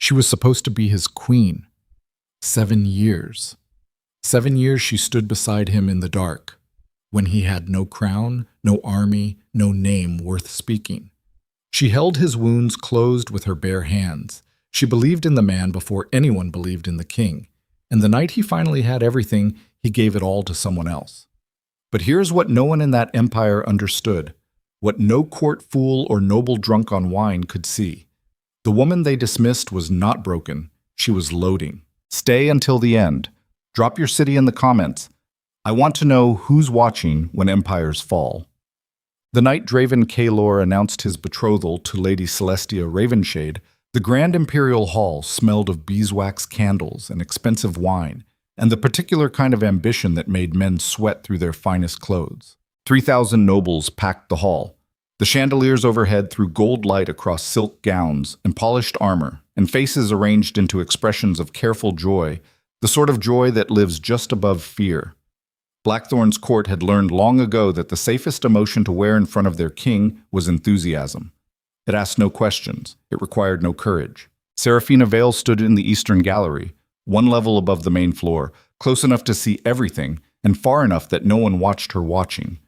She was supposed to be his queen. 7 years. 7 years she stood beside him in the dark, when he had no crown, no army, no name worth speaking. She held his wounds closed with her bare hands. She believed in the man before anyone believed in the king, and the night he finally had everything, he gave it all to someone else. But here's what no one in that empire understood, what no court fool or noble drunk on wine could see. The woman they dismissed was not broken, she was loading. Stay until the end. Drop your city in the comments. I want to know who's watching when empires fall. The night Draven Kaelor announced his betrothal to Lady Celestia Ravenshade, the grand imperial hall smelled of beeswax candles and expensive wine, and the particular kind of ambition that made men sweat through their finest clothes. 3,000 nobles packed the hall. The chandeliers overhead threw gold light across silk gowns and polished armor, and faces arranged into expressions of careful joy, the sort of joy that lives just above fear. Blackthorn's court had learned long ago that the safest emotion to wear in front of their king was enthusiasm. It asked no questions. It required no courage. Seraphina Vale stood in the eastern gallery, one level above the main floor, close enough to see everything, and far enough that no one watched her watching.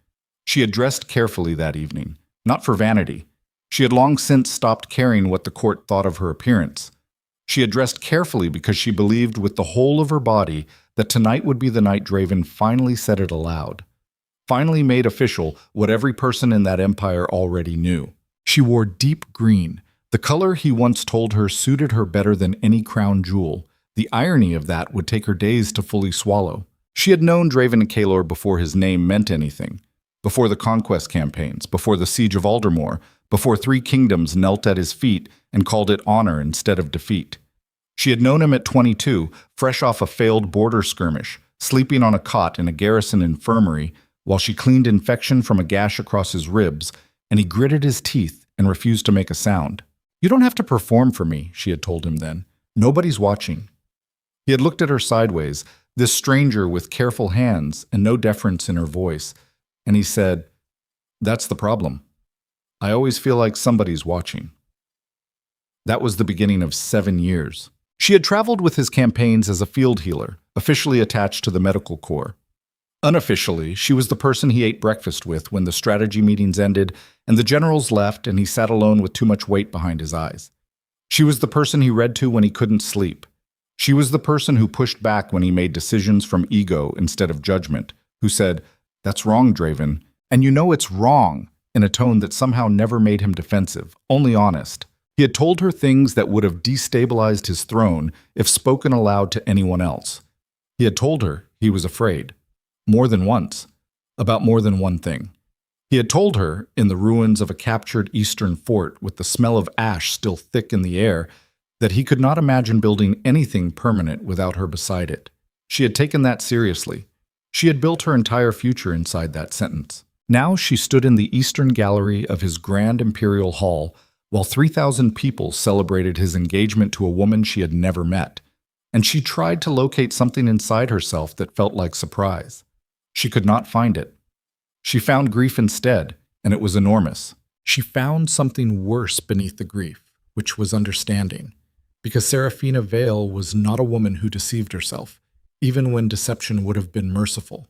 She had dressed carefully that evening, not for vanity. She had long since stopped caring what the court thought of her appearance. She had dressed carefully because she believed with the whole of her body that tonight would be the night Draven finally said it aloud, finally made official what every person in that empire already knew. She wore deep green, the color he once told her suited her better than any crown jewel. The irony of that would take her days to fully swallow. She had known Draven Kaelor before his name meant anything, before the conquest campaigns, before the siege of Aldermore, before 3 kingdoms knelt at his feet and called it honor instead of defeat. She had known him at 22, fresh off a failed border skirmish, sleeping on a cot in a garrison infirmary while she cleaned infection from a gash across his ribs, and he gritted his teeth and refused to make a sound. "You don't have to perform for me," she had told him then. "Nobody's watching." He had looked at her sideways, this stranger with careful hands and no deference in her voice, and he said, "That's the problem. I always feel like somebody's watching." That was the beginning of 7 years. She had traveled with his campaigns as a field healer, officially attached to the medical corps. Unofficially, she was the person he ate breakfast with when the strategy meetings ended and the generals left and he sat alone with too much weight behind his eyes. She was the person he read to when he couldn't sleep. She was the person who pushed back when he made decisions from ego instead of judgment, who said, "That's wrong, Draven, and you know it's wrong," in a tone that somehow never made him defensive, only honest. He had told her things that would have destabilized his throne if spoken aloud to anyone else. He had told her he was afraid, more than once, about more than one thing. He had told her, in the ruins of a captured eastern fort with the smell of ash still thick in the air, that he could not imagine building anything permanent without her beside it. She had taken that seriously. She had built her entire future inside that sentence. Now she stood in the eastern gallery of his grand imperial hall, while 3,000 people celebrated his engagement to a woman she had never met, and she tried to locate something inside herself that felt like surprise. She could not find it. She found grief instead, and it was enormous. She found something worse beneath the grief, which was understanding, because Seraphina Vale was not a woman who deceived herself, even when deception would have been merciful.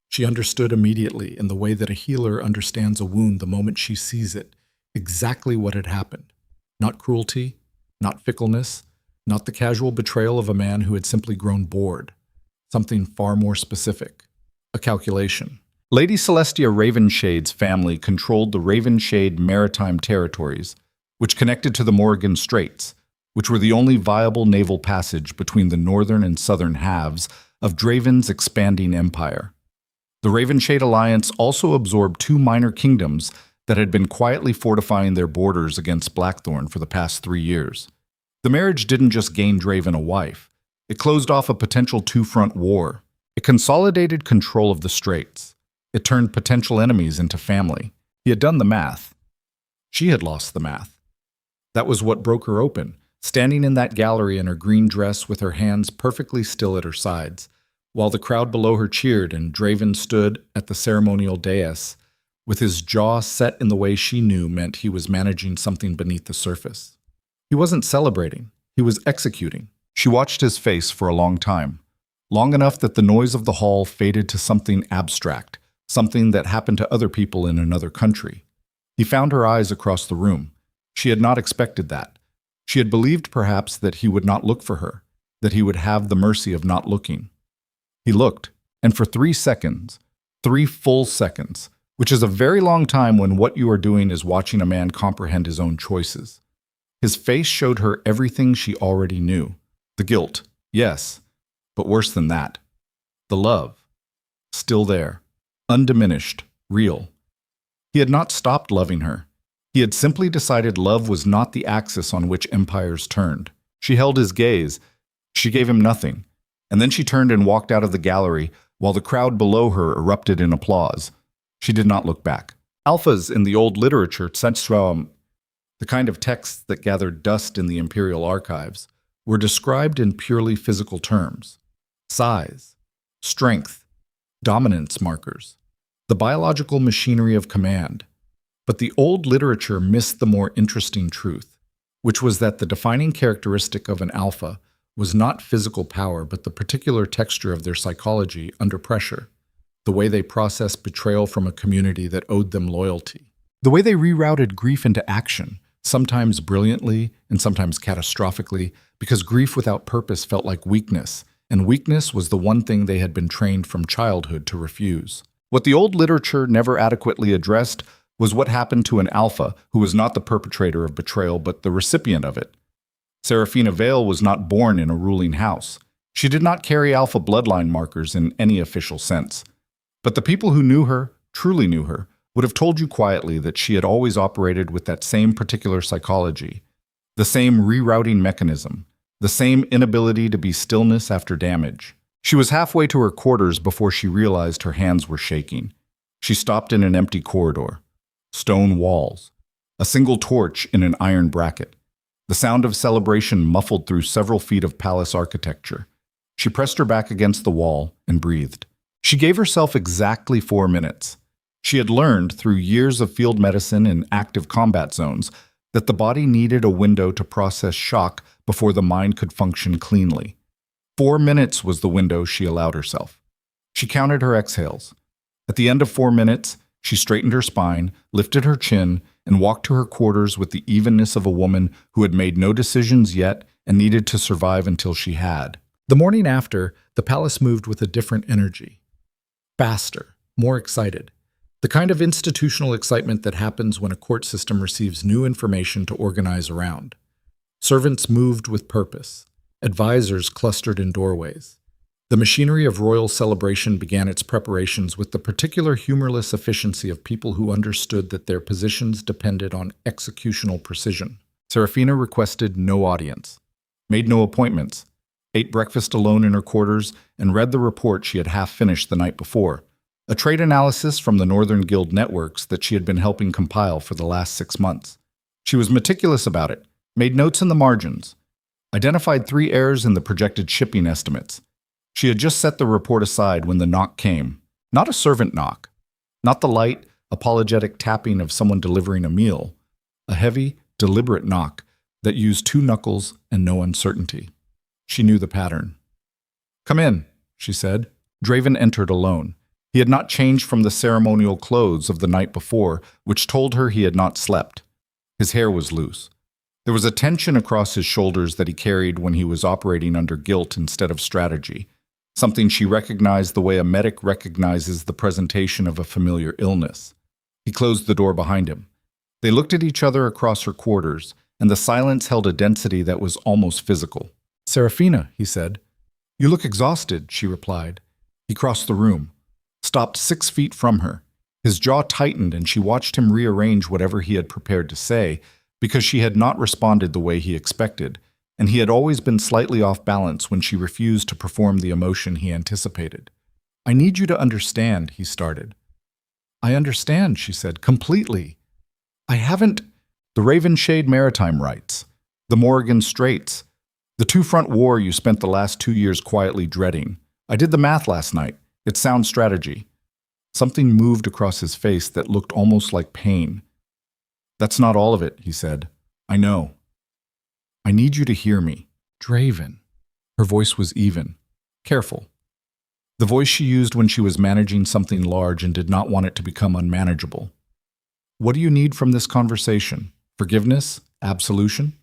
She understood immediately, in the way that a healer understands a wound the moment she sees it, exactly what had happened. Not cruelty, not fickleness, not the casual betrayal of a man who had simply grown bored. Something far more specific. A calculation. Lady Celestia Ravenshade's family controlled the Ravenshade maritime territories, which connected to the Morrigan Straits, which were the only viable naval passage between the northern and southern halves of Draven's expanding empire. The Ravenshade alliance also absorbed 2 minor kingdoms that had been quietly fortifying their borders against Blackthorn for the past 3 years. The marriage didn't just gain Draven a wife. It closed off a potential 2-front war. It consolidated control of the Straits. It turned potential enemies into family. He had done the math. She had lost the math. That was what broke her open, standing in that gallery in her green dress with her hands perfectly still at her sides, while the crowd below her cheered and Draven stood at the ceremonial dais, with his jaw set in the way she knew meant he was managing something beneath the surface. He wasn't celebrating. He was executing. She watched his face for a long time, long enough that the noise of the hall faded to something abstract, something that happened to other people in another country. He found her eyes across the room. She had not expected that. She had believed perhaps that he would not look for her, that he would have the mercy of not looking. He looked, and for 3 seconds, 3 full seconds, which is a very long time when what you are doing is watching a man comprehend his own choices. His face showed her everything she already knew. The guilt, yes, but worse than that. The love, still there, undiminished, real. He had not stopped loving her. He had simply decided love was not the axis on which empires turned. She held his gaze. She gave him nothing. And then she turned and walked out of the gallery while the crowd below her erupted in applause. She did not look back. Alphas in the old literature, the kind of texts that gathered dust in the imperial archives, were described in purely physical terms. Size, strength, dominance markers, the biological machinery of command. But the old literature missed the more interesting truth, which was that the defining characteristic of an alpha was not physical power, but the particular texture of their psychology under pressure, the way they processed betrayal from a community that owed them loyalty, the way they rerouted grief into action, sometimes brilliantly and sometimes catastrophically, because grief without purpose felt like weakness, and weakness was the one thing they had been trained from childhood to refuse. What the old literature never adequately addressed was what happened to an alpha who was not the perpetrator of betrayal but the recipient of it. Seraphina Vale was not born in a ruling house. She did not carry alpha bloodline markers in any official sense. But the people who knew her, truly knew her, would have told you quietly that she had always operated with that same particular psychology, the same rerouting mechanism, the same inability to be stillness after damage. She was halfway to her quarters before she realized her hands were shaking. She stopped in an empty corridor. Stone walls. A single torch in an iron bracket. The sound of celebration muffled through several feet of palace architecture. She pressed her back against the wall and breathed. She gave herself exactly 4 minutes. She had learned through years of field medicine in active combat zones that the body needed a window to process shock before the mind could function cleanly. 4 minutes was the window she allowed herself. She counted her exhales. At the end of 4 minutes, she straightened her spine, lifted her chin, and walked to her quarters with the evenness of a woman who had made no decisions yet and needed to survive until she had. The morning after, the palace moved with a different energy. Faster, more excited. The kind of institutional excitement that happens when a court system receives new information to organize around. Servants moved with purpose. Advisors clustered in doorways. The machinery of royal celebration began its preparations with the particular humorless efficiency of people who understood that their positions depended on executional precision. Seraphina requested no audience, made no appointments, ate breakfast alone in her quarters, and read the report she had half finished the night before, a trade analysis from the Northern Guild networks that she had been helping compile for the last 6 months. She was meticulous about it, made notes in the margins, identified 3 errors in the projected shipping estimates. She had just set the report aside when the knock came. Not a servant knock. Not the light, apologetic tapping of someone delivering a meal. A heavy, deliberate knock that used 2 knuckles and no uncertainty. She knew the pattern. "Come in," she said. Draven entered alone. He had not changed from the ceremonial clothes of the night before, which told her he had not slept. His hair was loose. There was a tension across his shoulders that he carried when he was operating under guilt instead of strategy. Something she recognized the way a medic recognizes the presentation of a familiar illness. He closed the door behind him. They looked at each other across her quarters, and the silence held a density that was almost physical. "Seraphina," he said. "You look exhausted," she replied. He crossed the room, stopped 6 feet from her. His jaw tightened, and she watched him rearrange whatever he had prepared to say, because she had not responded the way he expected, and he had always been slightly off balance when she refused to perform the emotion he anticipated. "I need you to understand," he started. "I understand," she said, "completely. I haven't—" "The Ravenshade Maritime Rights, the Morrigan Straits, the two-front war you spent the last 2 years quietly dreading. I did the math last night. It's sound strategy." Something moved across his face that looked almost like pain. "That's not all of it," he said. "I know. I need you to hear me." Draven. Her voice was even, careful. The voice she used when she was managing something large and did not want it to become unmanageable. What do you need from this conversation? Forgiveness? Absolution?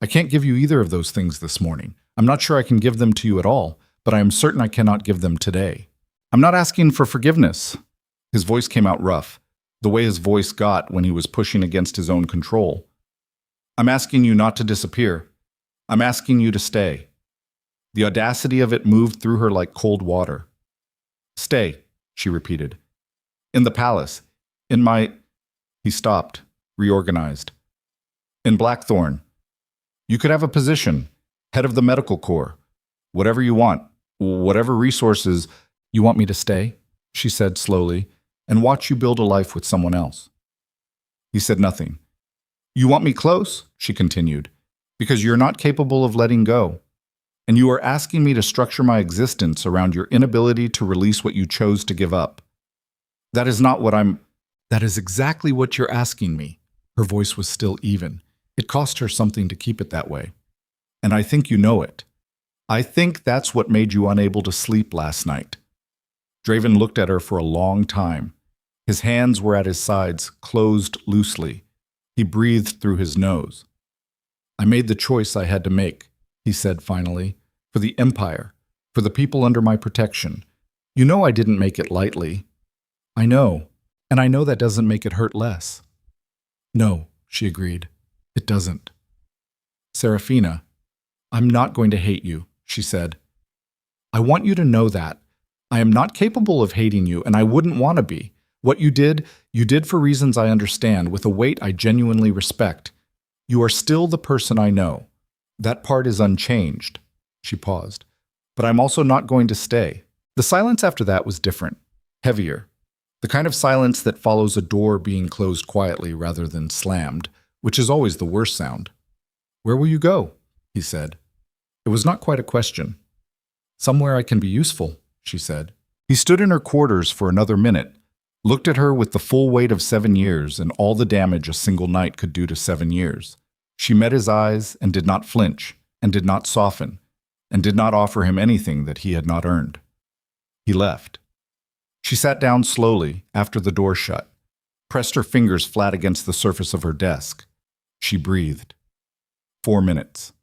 I can't give you either of those things this morning. I'm not sure I can give them to you at all, but I am certain I cannot give them today. I'm not asking for forgiveness. His voice came out rough, the way his voice got when he was pushing against his own control. I'm asking you not to disappear. I'm asking you to stay. The audacity of it moved through her like cold water. Stay, she repeated. In the palace. In my... He stopped, reorganized. In Blackthorn. You could have a position, head of the medical corps. Whatever you want, whatever resources. You want me to stay? She said slowly, and watch you build a life with someone else. He said nothing. You want me close? She continued, because you're not capable of letting go. And you are asking me to structure my existence around your inability to release what you chose to give up. That is not what I'm... That is exactly what you're asking me. Her voice was still even. It cost her something to keep it that way. And I think you know it. I think that's what made you unable to sleep last night. Draven looked at her for a long time. His hands were at his sides, closed loosely. He breathed through his nose. I made the choice I had to make, he said finally, for the Empire, for the people under my protection. You know I didn't make it lightly. I know, and I know that doesn't make it hurt less. No, she agreed. It doesn't. Seraphina, I'm not going to hate you, she said. I want you to know that. I am not capable of hating you, and I wouldn't want to be. What you did for reasons I understand, with a weight I genuinely respect. You are still the person I know. That part is unchanged. She paused. But I'm also not going to stay. The silence after that was different, heavier. The kind of silence that follows a door being closed quietly rather than slammed, which is always the worst sound. Where will you go? He said. It was not quite a question. Somewhere I can be useful, she said. He stood in her quarters for another minute, looked at her with the full weight of 7 years and all the damage a single night could do to 7 years. She met his eyes and did not flinch, and did not soften, and did not offer him anything that he had not earned. He left. She sat down slowly after the door shut, pressed her fingers flat against the surface of her desk. She breathed. 4 minutes.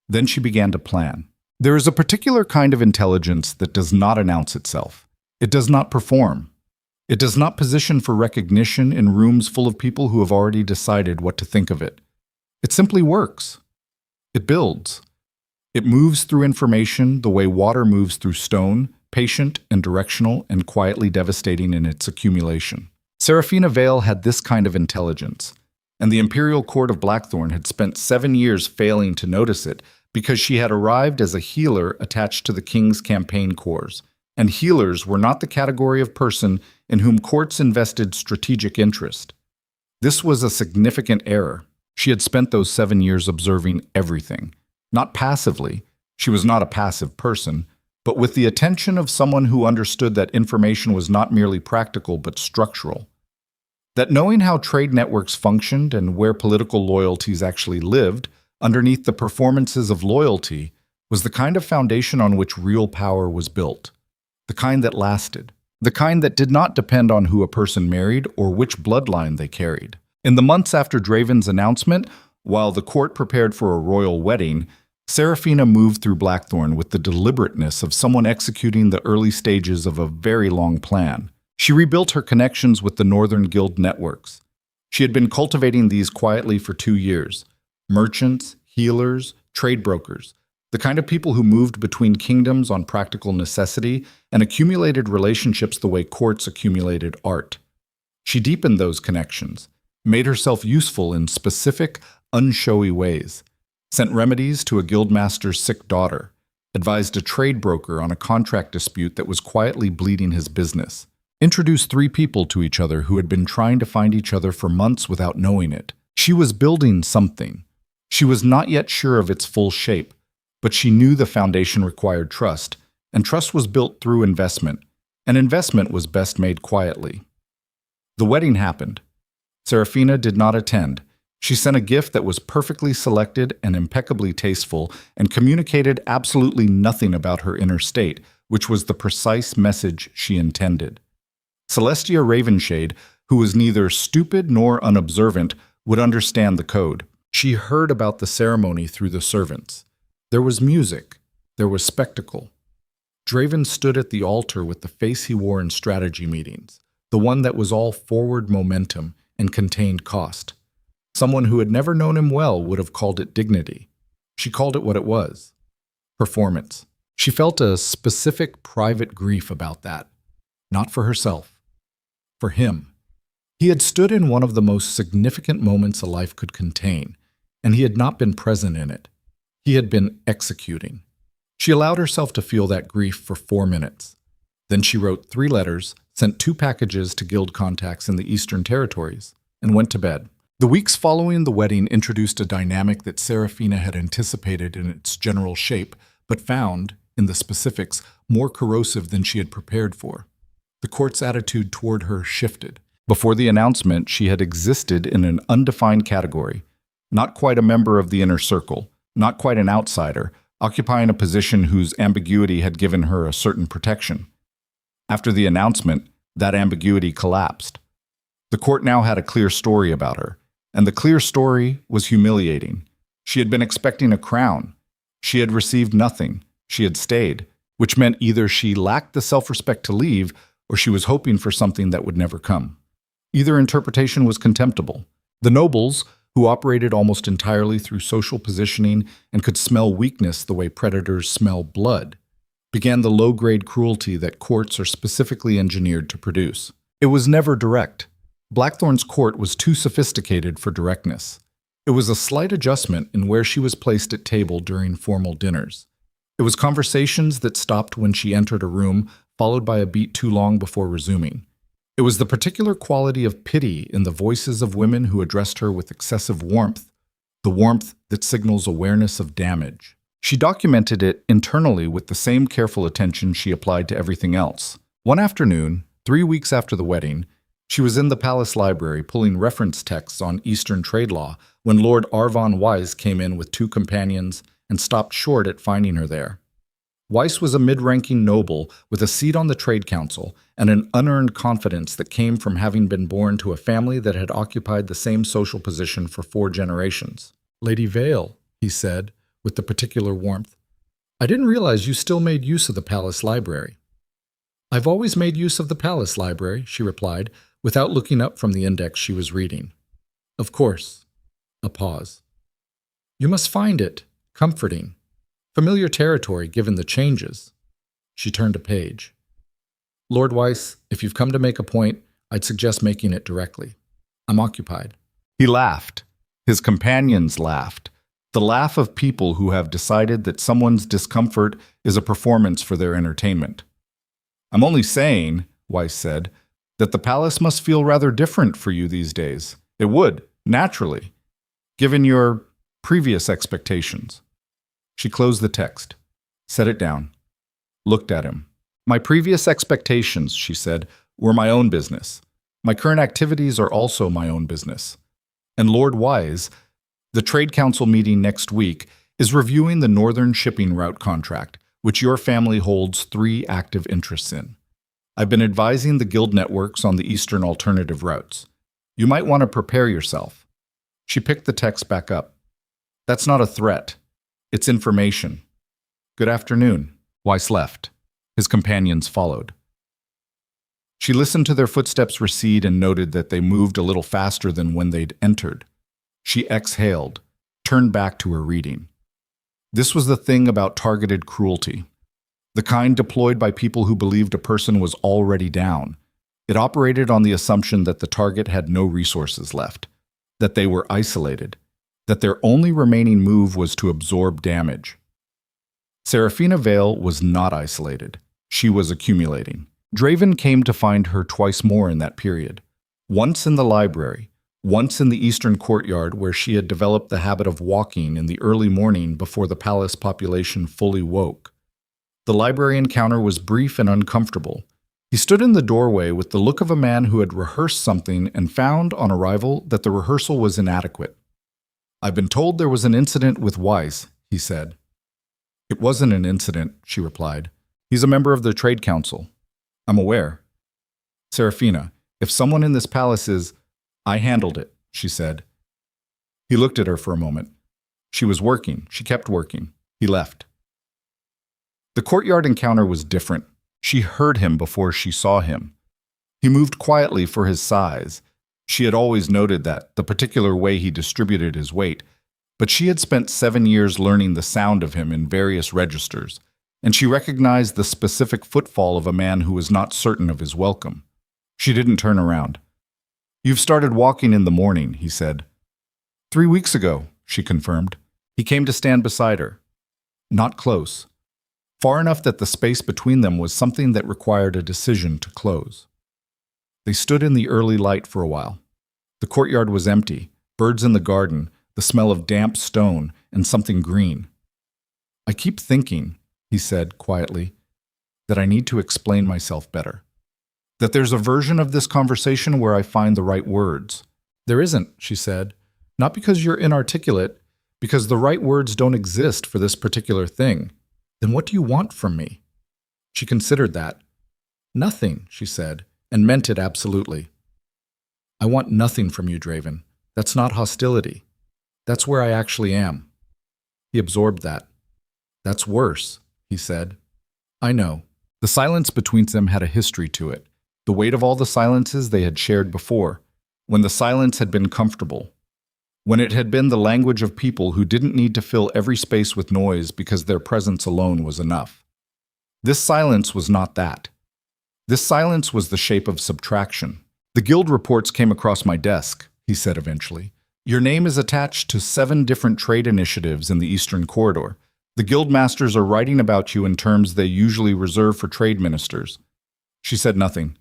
Then she began to plan. There is a particular kind of intelligence that does not announce itself. It does not perform. It does not position for recognition in rooms full of people who have already decided what to think of it. It simply works. It builds. It moves through information the way water moves through stone, patient and directional and quietly devastating in its accumulation. Seraphina Vale had this kind of intelligence, and the Imperial Court of Blackthorn had spent 7 years failing to notice it because she had arrived as a healer attached to the king's campaign corps, and healers were not the category of person in whom courts invested strategic interest. This was a significant error. She had spent those 7 years observing everything, not passively. She was not a passive person, but with the attention of someone who understood that information was not merely practical but structural. That knowing how trade networks functioned and where political loyalties actually lived, underneath the performances of loyalty, was the kind of foundation on which real power was built. The kind that lasted. The kind that did not depend on who a person married or which bloodline they carried. In the months after Draven's announcement, while the court prepared for a royal wedding, Seraphina moved through Blackthorn with the deliberateness of someone executing the early stages of a very long plan. She rebuilt her connections with the Northern Guild networks. She had been cultivating these quietly for 2 years. Merchants, healers, trade brokers, the kind of people who moved between kingdoms on practical necessity and accumulated relationships the way courts accumulated art. She deepened those connections, made herself useful in specific, unshowy ways, sent remedies to a guildmaster's sick daughter, advised a trade broker on a contract dispute that was quietly bleeding his business, introduced 3 people to each other who had been trying to find each other for months without knowing it. She was building something. She was not yet sure of its full shape, but she knew the foundation required trust, and trust was built through investment, and investment was best made quietly. The wedding happened. Seraphina did not attend. She sent a gift that was perfectly selected and impeccably tasteful and communicated absolutely nothing about her inner state, which was the precise message she intended. Celestia Ravenshade, who was neither stupid nor unobservant, would understand the code. She heard about the ceremony through the servants. There was music. There was spectacle. Draven stood at the altar with the face he wore in strategy meetings, the one that was all forward momentum and contained cost. Someone who had never known him well would have called it dignity. She called it what it was: performance. She felt a specific private grief about that. Not for herself. For him. He had stood in one of the most significant moments a life could contain, and he had not been present in it. He had been executing. She allowed herself to feel that grief for 4 minutes. Then she wrote 3 letters, sent 2 packages to guild contacts in the Eastern Territories, and went to bed. The weeks following the wedding introduced a dynamic that Seraphina had anticipated in its general shape, but found, in the specifics, more corrosive than she had prepared for. The court's attitude toward her shifted. Before the announcement, she had existed in an undefined category, not quite a member of the inner circle, not quite an outsider, occupying a position whose ambiguity had given her a certain protection. After the announcement, that ambiguity collapsed. The court now had a clear story about her, and the clear story was humiliating. She had been expecting a crown. She had received nothing. She had stayed, which meant either she lacked the self-respect to leave or she was hoping for something that would never come. Either interpretation was contemptible. The nobles, who operated almost entirely through social positioning and could smell weakness the way predators smell blood, began the low-grade cruelty that courts are specifically engineered to produce. It was never direct. Blackthorn's court was too sophisticated for directness. It was a slight adjustment in where she was placed at table during formal dinners. It was conversations that stopped when she entered a room, followed by a beat too long before resuming. It was the particular quality of pity in the voices of women who addressed her with excessive warmth, the warmth that signals awareness of damage. She documented it internally with the same careful attention she applied to everything else. One afternoon, 3 weeks after the wedding, she was in the palace library pulling reference texts on Eastern trade law when Lord Arvon Weiss came in with 2 companions and stopped short at finding her there. Weiss was a mid-ranking noble with a seat on the Trade Council and an unearned confidence that came from having been born to a family that had occupied the same social position for 4 generations. "Lady Vale," he said, with the particular warmth, "I didn't realize you still made use of the palace library." "I've always made use of the palace library," she replied, without looking up from the index she was reading. "Of course." A pause. "You must find it comforting. Familiar territory, given the changes." She turned a page. "Lord Weiss, if you've come to make a point, I'd suggest making it directly. I'm occupied." He laughed. His companions laughed. The laugh of people who have decided that someone's discomfort is a performance for their entertainment. "I'm only saying," Weiss said, "that the palace must feel rather different for you these days. It would, naturally, given your previous expectations." She closed the text, set it down, looked at him. "My previous expectations," she said, "were my own business. My current activities are also my own business. And Lord Wise, the Trade Council meeting next week, is reviewing the Northern Shipping Route contract, which your family holds 3 active interests in. I've been advising the guild networks on the Eastern alternative routes. You might want to prepare yourself." She picked the text back up. "That's not a threat. It's information. Good afternoon." Weiss left. His companions followed. She listened to their footsteps recede and noted that they moved a little faster than when they'd entered. She exhaled, turned back to her reading. This was the thing about targeted cruelty. The kind deployed by people who believed a person was already down. It operated on the assumption that the target had no resources left, that they were isolated, that their only remaining move was to absorb damage. Seraphina Vale was not isolated. She was accumulating. Draven came to find her twice more in that period. Once in the library, once in the eastern courtyard where she had developed the habit of walking in the early morning before the palace population fully woke. The library encounter was brief and uncomfortable. He stood in the doorway with the look of a man who had rehearsed something and found, on arrival, that the rehearsal was inadequate. "I've been told there was an incident with Weiss," he said. "It wasn't an incident," she replied. "He's a member of the Trade Council." "I'm aware." "Seraphina, if someone in this palace is—" "I handled it," she said. He looked at her for a moment. She was working. She kept working. He left. The courtyard encounter was different. She heard him before she saw him. He moved quietly for his size. She had always noted that, the particular way he distributed his weight, but she had spent 7 years learning the sound of him in various registers, and she recognized the specific footfall of a man who was not certain of his welcome. She didn't turn around. "You've started walking in the morning," he said. 3 weeks ago," she confirmed. He came to stand beside her. Not close. Far enough that the space between them was something that required a decision to close. They stood in the early light for a while. The courtyard was empty, birds in the garden, the smell of damp stone, and something green. "I keep thinking," he said quietly, "that I need to explain myself better. That there's a version of this conversation where I find the right words." "There isn't," she said. "Not because you're inarticulate, because the right words don't exist for this particular thing. Then what do you want from me?" She considered that. "Nothing," she said, and meant it absolutely. "I want nothing from you, Draven. That's not hostility. That's where I actually am." He absorbed that. "That's worse," he said. "I know." The silence between them had a history to it, the weight of all the silences they had shared before, when the silence had been comfortable, when it had been the language of people who didn't need to fill every space with noise because their presence alone was enough. This silence was not that. This silence was the shape of subtraction. "The guild reports came across my desk," he said eventually. "Your name is attached to 7 different trade initiatives in the Eastern Corridor. The guild masters are writing about you in terms they usually reserve for trade ministers." She said nothing.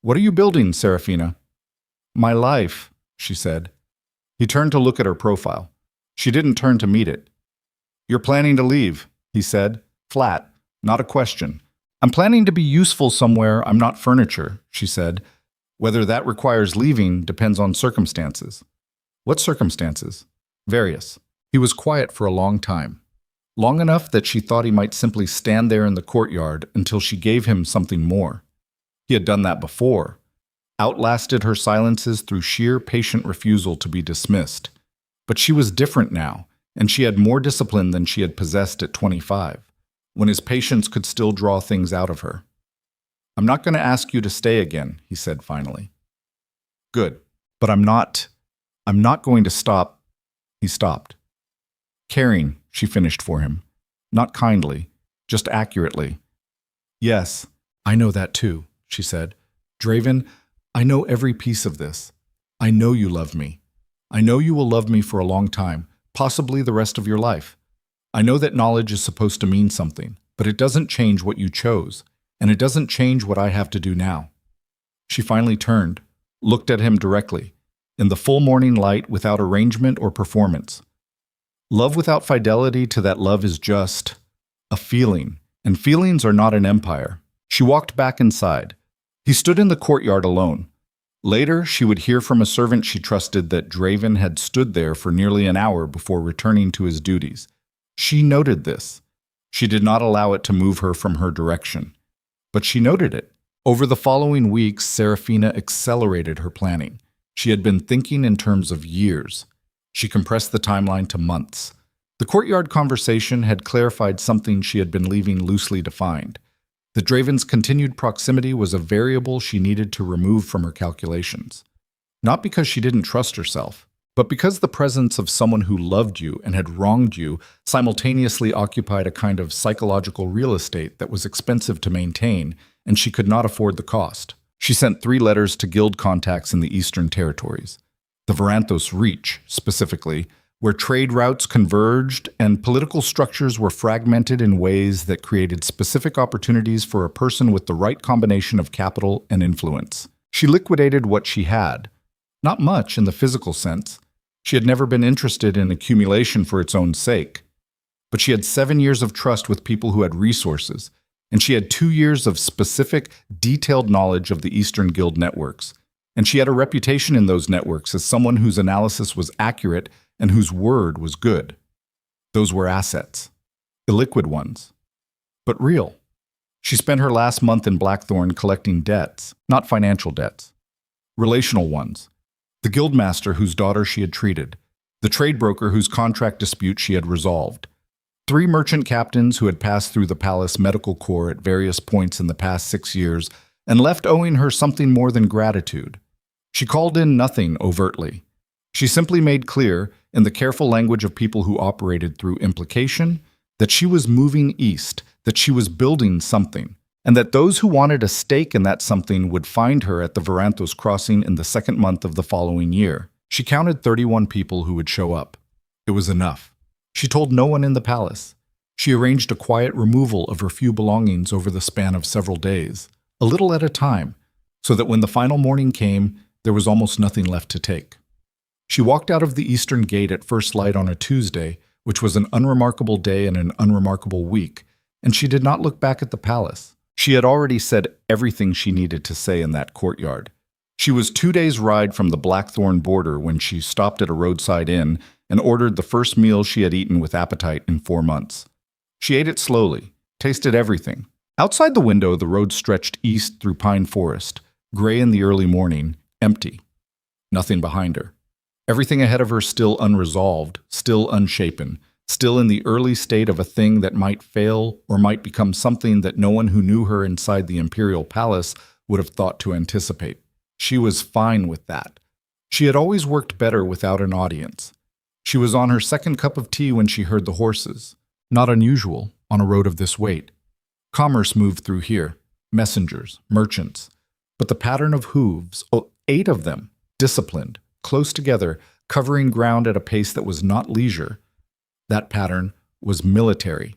"What are you building, Seraphina?" "My life," she said. He turned to look at her profile. She didn't turn to meet it. "You're planning to leave," he said, flat, not a question. "I'm planning to be useful somewhere. I'm not furniture," she said. "Whether that requires leaving depends on circumstances." "What circumstances?" "Various." He was quiet for a long time. Long enough that she thought he might simply stand there in the courtyard until she gave him something more. He had done that before. Outlasted her silences through sheer patient refusal to be dismissed. But she was different now, and she had more discipline than she had possessed at 25, when his patience could still draw things out of her. "I'm not going to ask you to stay again," he said finally. "Good, but I'm not going to stop." He stopped. "Caring," she finished for him. Not kindly, just accurately. "Yes, I know that too," she said. "Draven, I know every piece of this. I know you love me. I know you will love me for a long time, possibly the rest of your life. I know that knowledge is supposed to mean something, but it doesn't change what you chose, and it doesn't change what I have to do now." She finally turned, looked at him directly, in the full morning light without arrangement or performance. Love without fidelity to that love is just a feeling, and feelings are not an empire. She walked back inside. He stood in the courtyard alone. Later, she would hear from a servant she trusted that Draven had stood there for nearly an hour before returning to his duties. She noted this. She did not allow it to move her from her direction. But she noted it. Over the following weeks, Seraphina accelerated her planning. She had been thinking in terms of years. She compressed the timeline to months. The courtyard conversation had clarified something she had been leaving loosely defined. The Draven's continued proximity was a variable she needed to remove from her calculations. Not because she didn't trust herself, but because the presence of someone who loved you and had wronged you simultaneously occupied a kind of psychological real estate that was expensive to maintain, and she could not afford the cost. She sent 3 letters to guild contacts in the Eastern Territories. The Varanthos Reach, specifically, where trade routes converged and political structures were fragmented in ways that created specific opportunities for a person with the right combination of capital and influence. She liquidated what she had. Not much in the physical sense. She had never been interested in accumulation for its own sake. But she had 7 years of trust with people who had resources, and she had 2 years of specific, detailed knowledge of the Eastern Guild networks. And she had a reputation in those networks as someone whose analysis was accurate and whose word was good. Those were assets. Illiquid ones. But real. She spent her last month in Blackthorn collecting debts, not financial debts. Relational ones. The guildmaster whose daughter she had treated. The trade broker whose contract dispute she had resolved. 3 merchant captains who had passed through the palace medical corps at various points in the past 6 years and left owing her something more than gratitude. She called in nothing overtly. She simply made clear, in the careful language of people who operated through implication, that she was moving east, that she was building something, and that those who wanted a stake in that something would find her at the Varanthos crossing in the 2nd month of the following year. She counted 31 people who would show up. It was enough. She told no one in the palace. She arranged a quiet removal of her few belongings over the span of several days, a little at a time, so that when the final morning came, there was almost nothing left to take. She walked out of the eastern gate at first light on a Tuesday, which was an unremarkable day and an unremarkable week, and she did not look back at the palace. She had already said everything she needed to say in that courtyard. She was 2 days' ride from the Blackthorn border when she stopped at a roadside inn and ordered the first meal she had eaten with appetite in 4 months. She ate it slowly, tasted everything. Outside the window, the road stretched east through pine forest, gray in the early morning, empty. Nothing behind her. Everything ahead of her still unresolved, still unshapen, still in the early state of a thing that might fail or might become something that no one who knew her inside the imperial palace would have thought to anticipate. She was fine with that. She had always worked better without an audience. She was on her 2nd cup of tea when she heard the horses. Not unusual on a road of this weight. Commerce moved through here, messengers, merchants. But the pattern of hooves, 8 of them, disciplined, close together, covering ground at a pace that was not leisure. That pattern was military.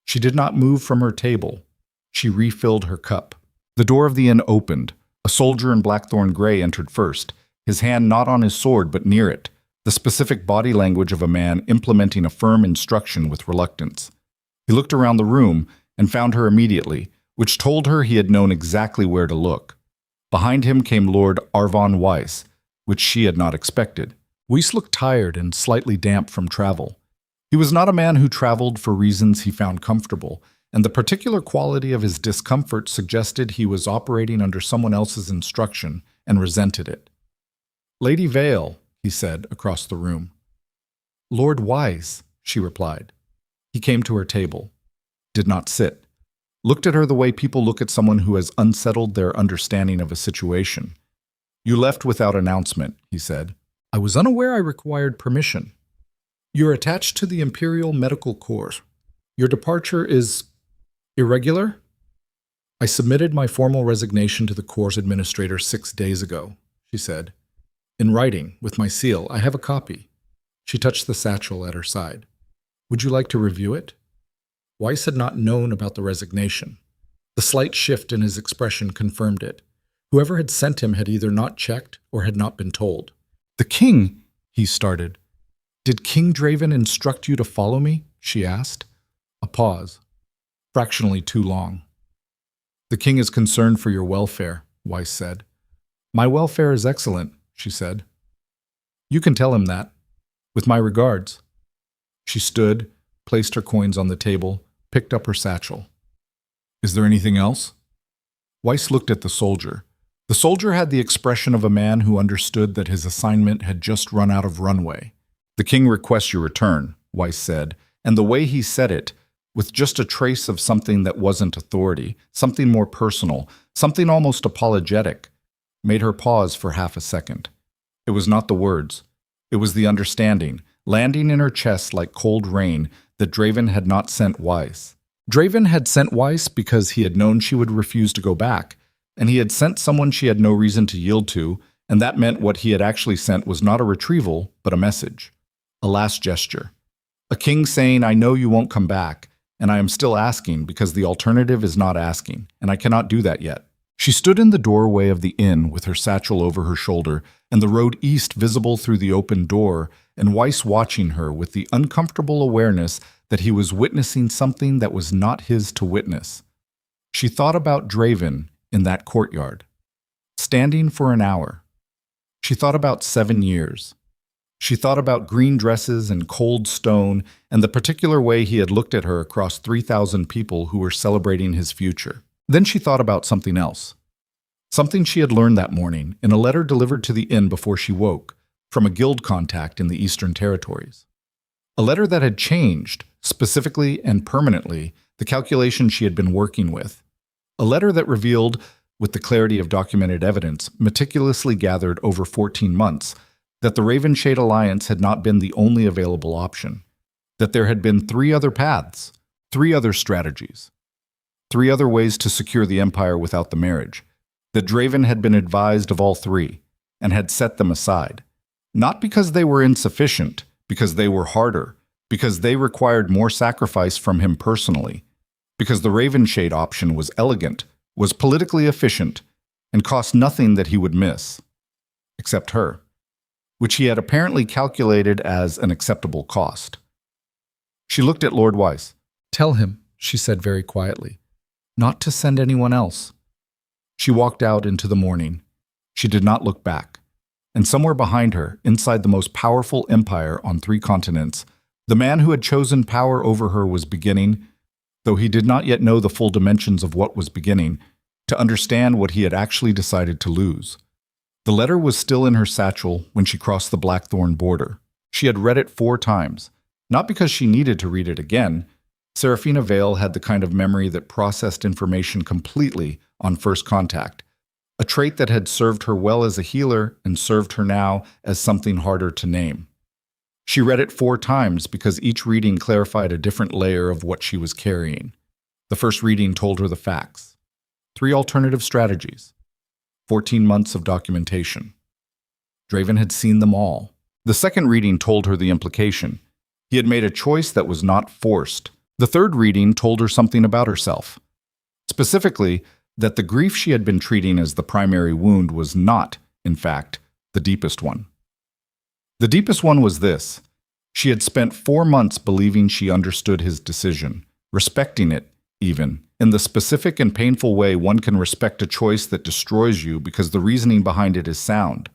She did not move from her table. She refilled her cup. The door of the inn opened. A soldier in Blackthorn gray entered first, his hand not on his sword but near it, the specific body language of a man implementing a firm instruction with reluctance. He looked around the room and found her immediately, which told her he had known exactly where to look. Behind him came Lord Arvon Weiss, which she had not expected. Weiss looked tired and slightly damp from travel. He was not a man who traveled for reasons he found comfortable, and the particular quality of his discomfort suggested he was operating under someone else's instruction and resented it. "Lady Vale," he said across the room. "Lord Weiss," she replied. He came to her table, did not sit, looked at her the way people look at someone who has unsettled their understanding of a situation. "You left without announcement," he said. "I was unaware I required permission. You're attached to the Imperial Medical Corps. Your departure is irregular?" "I submitted my formal resignation to the Corps administrator 6 days ago," she said. "In writing, with my seal. I have a copy." She touched the satchel at her side. "Would you like to review it?" Weiss had not known about the resignation. The slight shift in his expression confirmed it. Whoever had sent him had either not checked or had not been told. "The king," he started. "Did King Draven instruct you to follow me?" she asked. A pause. Fractionally too long. "The king is concerned for your welfare," Weiss said. "My welfare is excellent," she said. "You can tell him that. With my regards." She stood, placed her coins on the table, picked up her satchel. "Is there anything else?" Weiss looked at the soldier. The soldier had the expression of a man who understood that his assignment had just run out of runway. "The king requests your return," Weiss said, and the way he said it, with just a trace of something that wasn't authority, something more personal, something almost apologetic, made her pause for half a second. It was not the words. It was the understanding, landing in her chest like cold rain, that Draven had not sent Weiss. Draven had sent Weiss because he had known she would refuse to go back, and he had sent someone she had no reason to yield to, and that meant what he had actually sent was not a retrieval, but a message. A last gesture. A king saying, "I know you won't come back, and I am still asking because the alternative is not asking, and I cannot do that yet." She stood in the doorway of the inn with her satchel over her shoulder and the road east visible through the open door, and Weiss watching her with the uncomfortable awareness that he was witnessing something that was not his to witness. She thought about Draven in that courtyard, standing for an hour. She thought about 7 years. She thought about green dresses and cold stone and the particular way he had looked at her across 3,000 people who were celebrating his future. Then she thought about something else. Something she had learned that morning in a letter delivered to the inn before she woke, from a guild contact in the Eastern Territories. A letter that had changed, specifically and permanently, the calculation she had been working with. A letter that revealed, with the clarity of documented evidence meticulously gathered over 14 months, that the Ravenshade Alliance had not been the only available option, that there had been 3 other paths, 3 other strategies, 3 other ways to secure the Empire without the marriage, that Draven had been advised of all 3 and had set them aside, not because they were insufficient, because they were harder, because they required more sacrifice from him personally, because the Ravenshade option was elegant, was politically efficient, and cost nothing that he would miss, except her, which he had apparently calculated as an acceptable cost. She looked at Lord Weiss. "Tell him," she said very quietly, "not to send anyone else." She walked out into the morning. She did not look back. And somewhere behind her, inside the most powerful empire on 3 continents, the man who had chosen power over her was beginning, though he did not yet know the full dimensions of what was beginning, to understand what he had actually decided to lose. The letter was still in her satchel when she crossed the Blackthorn border. She had read it 4 times, not because she needed to read it again. Seraphina Vale had the kind of memory that processed information completely on first contact, a trait that had served her well as a healer and served her now as something harder to name. She read it 4 times because each reading clarified a different layer of what she was carrying. The first reading told her the facts. 3 alternative strategies. 14 months of documentation. Draven had seen them all. The second reading told her the implication. He had made a choice that was not forced. The third reading told her something about herself. Specifically, that the grief she had been treating as the primary wound was not, in fact, the deepest one. The deepest one was this. She had spent 4 months believing she understood his decision, respecting it, even, in the specific and painful way one can respect a choice that destroys you because the reasoning behind it is sound.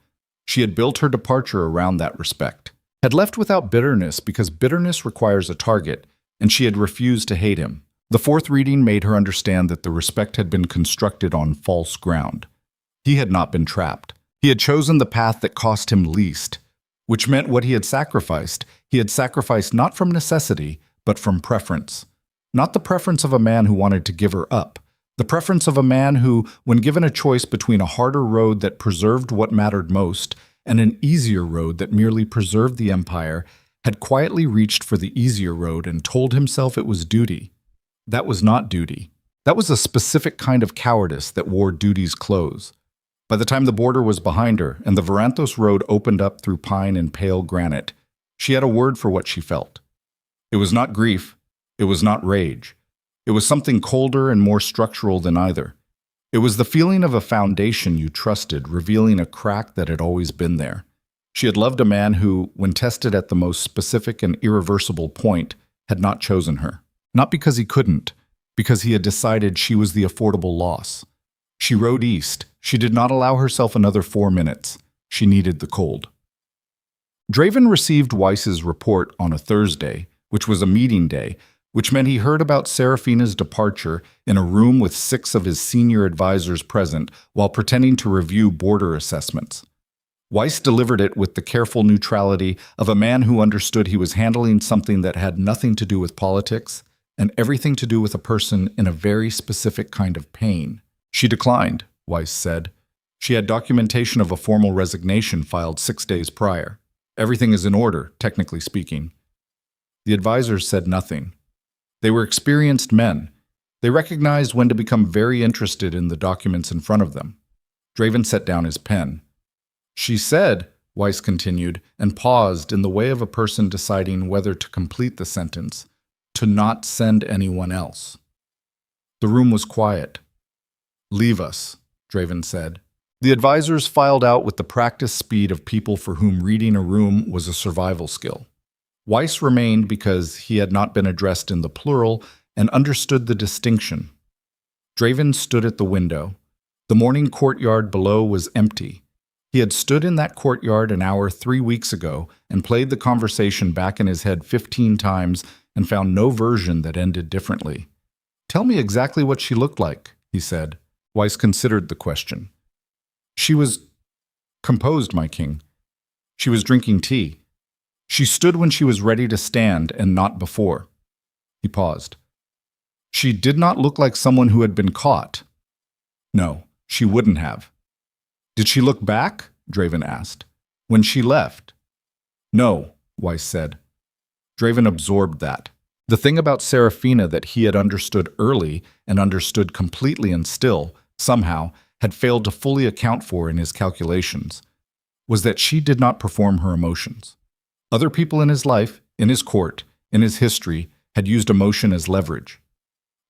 She had built her departure around that respect, had left without bitterness because bitterness requires a target, and she had refused to hate him. The fourth reading made her understand that the respect had been constructed on false ground. He had not been trapped. He had chosen the path that cost him least, which meant what he had sacrificed not from necessity, but from preference. Not the preference of a man who wanted to give her up, the preference of a man who, when given a choice between a harder road that preserved what mattered most and an easier road that merely preserved the Empire, had quietly reached for the easier road and told himself it was duty. That was not duty. That was a specific kind of cowardice that wore duty's clothes. By the time the border was behind her and the Varanthos road opened up through pine and pale granite, she had a word for what she felt. It was not grief. It was not rage. It was something colder and more structural than either. It was the feeling of a foundation you trusted, revealing a crack that had always been there. She had loved a man who, when tested at the most specific and irreversible point, had not chosen her. Not because he couldn't, because he had decided she was the affordable loss. She rode east. She did not allow herself another 4 minutes. She needed the cold. Draven received Weiss's report on a Thursday, which was a meeting day, which meant he heard about Seraphina's departure in a room with 6 of his senior advisors present while pretending to review border assessments. Weiss delivered it with the careful neutrality of a man who understood he was handling something that had nothing to do with politics and everything to do with a person in a very specific kind of pain. She declined, Weiss said. She had documentation of a formal resignation filed 6 days prior. Everything is in order, technically speaking. The advisors said nothing. They were experienced men. They recognized when to become very interested in the documents in front of them. Draven set down his pen. She said, Weiss continued, and paused in the way of a person deciding whether to complete the sentence, to not send anyone else. The room was quiet. Leave us, Draven said. The advisors filed out with the practiced speed of people for whom reading a room was a survival skill. Weiss remained because he had not been addressed in the plural and understood the distinction. Draven stood at the window. The morning courtyard below was empty. He had stood in that courtyard an hour 3 weeks ago and played the conversation back in his head 15 times and found no version that ended differently. "Tell me exactly what she looked like," he said. Weiss considered the question. "She was composed, my king. She was drinking tea. She stood when she was ready to stand and not before." He paused. "She did not look like someone who had been caught." "No, she wouldn't have." "Did she look back?" Draven asked. "When she left?" "No," Weiss said. Draven absorbed that. The thing about Seraphina that he had understood early and understood completely and still, somehow, had failed to fully account for in his calculations, was that she did not perform her emotions. Other people in his life, in his court, in his history, had used emotion as leverage,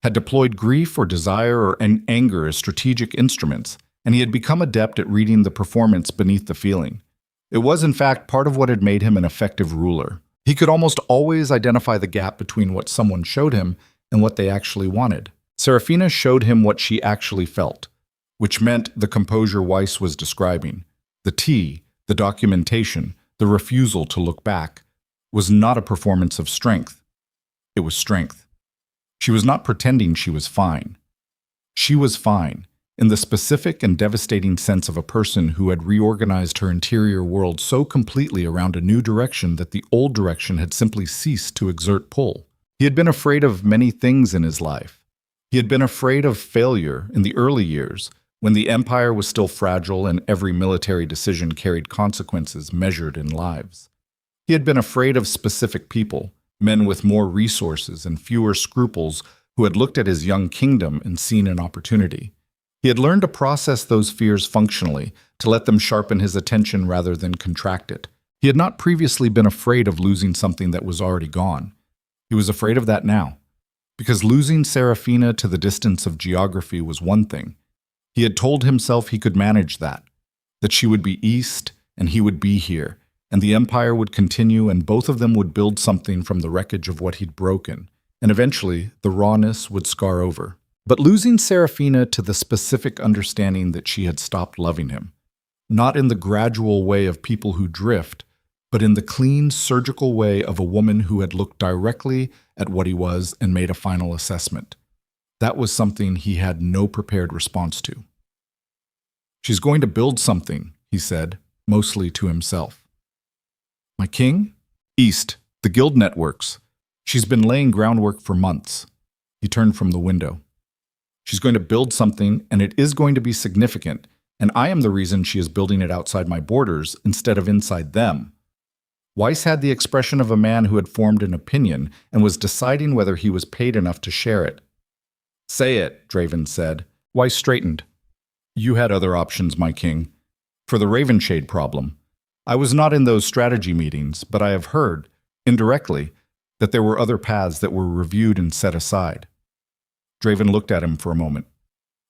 had deployed grief or desire or anger as strategic instruments, and he had become adept at reading the performance beneath the feeling. It was, in fact, part of what had made him an effective ruler. He could almost always identify the gap between what someone showed him and what they actually wanted. Seraphina showed him what she actually felt, which meant the composure Weiss was describing. The tea, the documentation, the refusal to look back, was not a performance of strength. It was strength. She was not pretending she was fine. She was fine, in the specific and devastating sense of a person who had reorganized her interior world so completely around a new direction that the old direction had simply ceased to exert pull. He had been afraid of many things in his life. He had been afraid of failure in the early years, when the empire was still fragile and every military decision carried consequences measured in lives. He had been afraid of specific people, men with more resources and fewer scruples who had looked at his young kingdom and seen an opportunity. He had learned to process those fears functionally, to let them sharpen his attention rather than contract it. He had not previously been afraid of losing something that was already gone. He was afraid of that now, because losing Seraphina to the distance of geography was one thing. He had told himself he could manage that she would be east and he would be here, and the empire would continue and both of them would build something from the wreckage of what he'd broken, and eventually the rawness would scar over. But losing Seraphina to the specific understanding that she had stopped loving him, not in the gradual way of people who drift, but in the clean, surgical way of a woman who had looked directly at what he was and made a final assessment. That was something he had no prepared response to. "She's going to build something," he said, mostly to himself. "My king? East, the guild networks. She's been laying groundwork for months." He turned from the window. "She's going to build something, and it is going to be significant, and I am the reason she is building it outside my borders instead of inside them." Weiss had the expression of a man who had formed an opinion and was deciding whether he was paid enough to share it. "Say it," Draven said. Weiss straightened. "You had other options, my king. For the Ravenshade problem. I was not in those strategy meetings, but I have heard, indirectly, that there were other paths that were reviewed and set aside." Draven looked at him for a moment.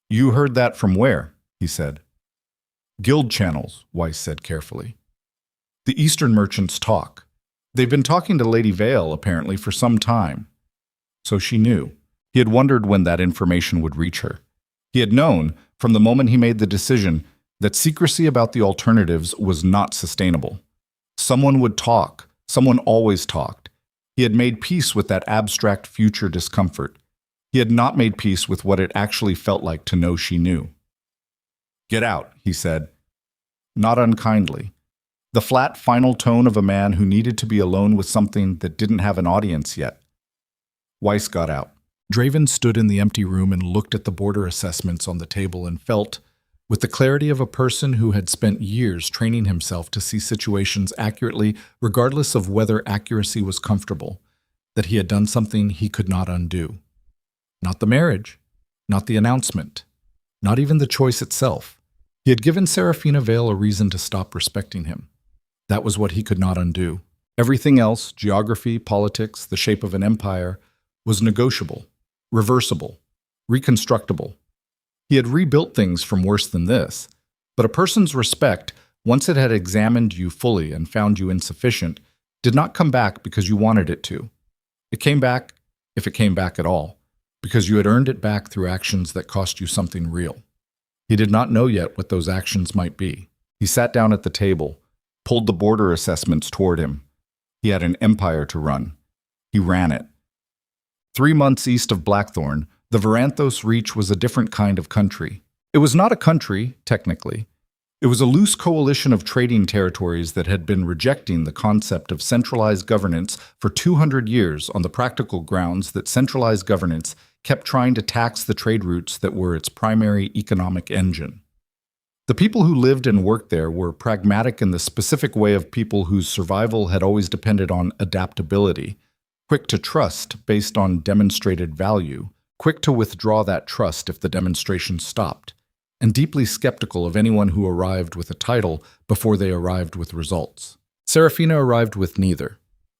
"You heard that from where?" he said. "Guild channels," Weiss said carefully. "The Eastern merchants talk. They've been talking to Lady Vale, apparently, for some time." So she knew. He had wondered when that information would reach her. He had known, from the moment he made the decision, that secrecy about the alternatives was not sustainable. Someone would talk. Someone always talked. He had made peace with that abstract future discomfort. He had not made peace with what it actually felt like to know she knew. "Get out," he said, not unkindly. The flat, final tone of a man who needed to be alone with something that didn't have an audience yet. Weiss got out. Draven stood in the empty room and looked at the border assessments on the table and felt, with the clarity of a person who had spent years training himself to see situations accurately regardless of whether accuracy was comfortable, that he had done something he could not undo. Not the marriage, not the announcement, not even the choice itself. He had given Seraphina Vale a reason to stop respecting him. That was what he could not undo. Everything else, geography, politics, the shape of an empire, was negotiable, reversible, reconstructible. He had rebuilt things from worse than this, but a person's respect, once it had examined you fully and found you insufficient, did not come back because you wanted it to. It came back, if it came back at all, because you had earned it back through actions that cost you something real. He did not know yet what those actions might be. He sat down at the table, pulled the border assessments toward him. He had an empire to run. He ran it. 3 months east of Blackthorn, the Varanthos Reach was a different kind of country. It was not a country, technically. It was a loose coalition of trading territories that had been rejecting the concept of centralized governance for 200 years on the practical grounds that centralized governance kept trying to tax the trade routes that were its primary economic engine. The people who lived and worked there were pragmatic in the specific way of people whose survival had always depended on adaptability, quick to trust based on demonstrated value, quick to withdraw that trust if the demonstration stopped, and deeply skeptical of anyone who arrived with a title before they arrived with results. Seraphina arrived with neither.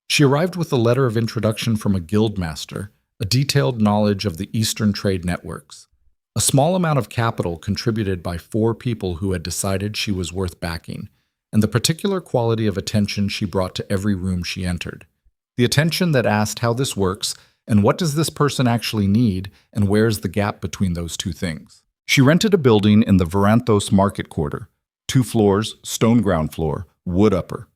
She arrived with a letter of introduction from a guild master, a detailed knowledge of the Eastern trade networks, a small amount of capital contributed by 4 people who had decided she was worth backing, and the particular quality of attention she brought to every room she entered. The attention that asked how this works, and what does this person actually need, and where's the gap between those two things. She rented a building in the Varanthos market quarter, 2 floors, stone ground floor, wood upper.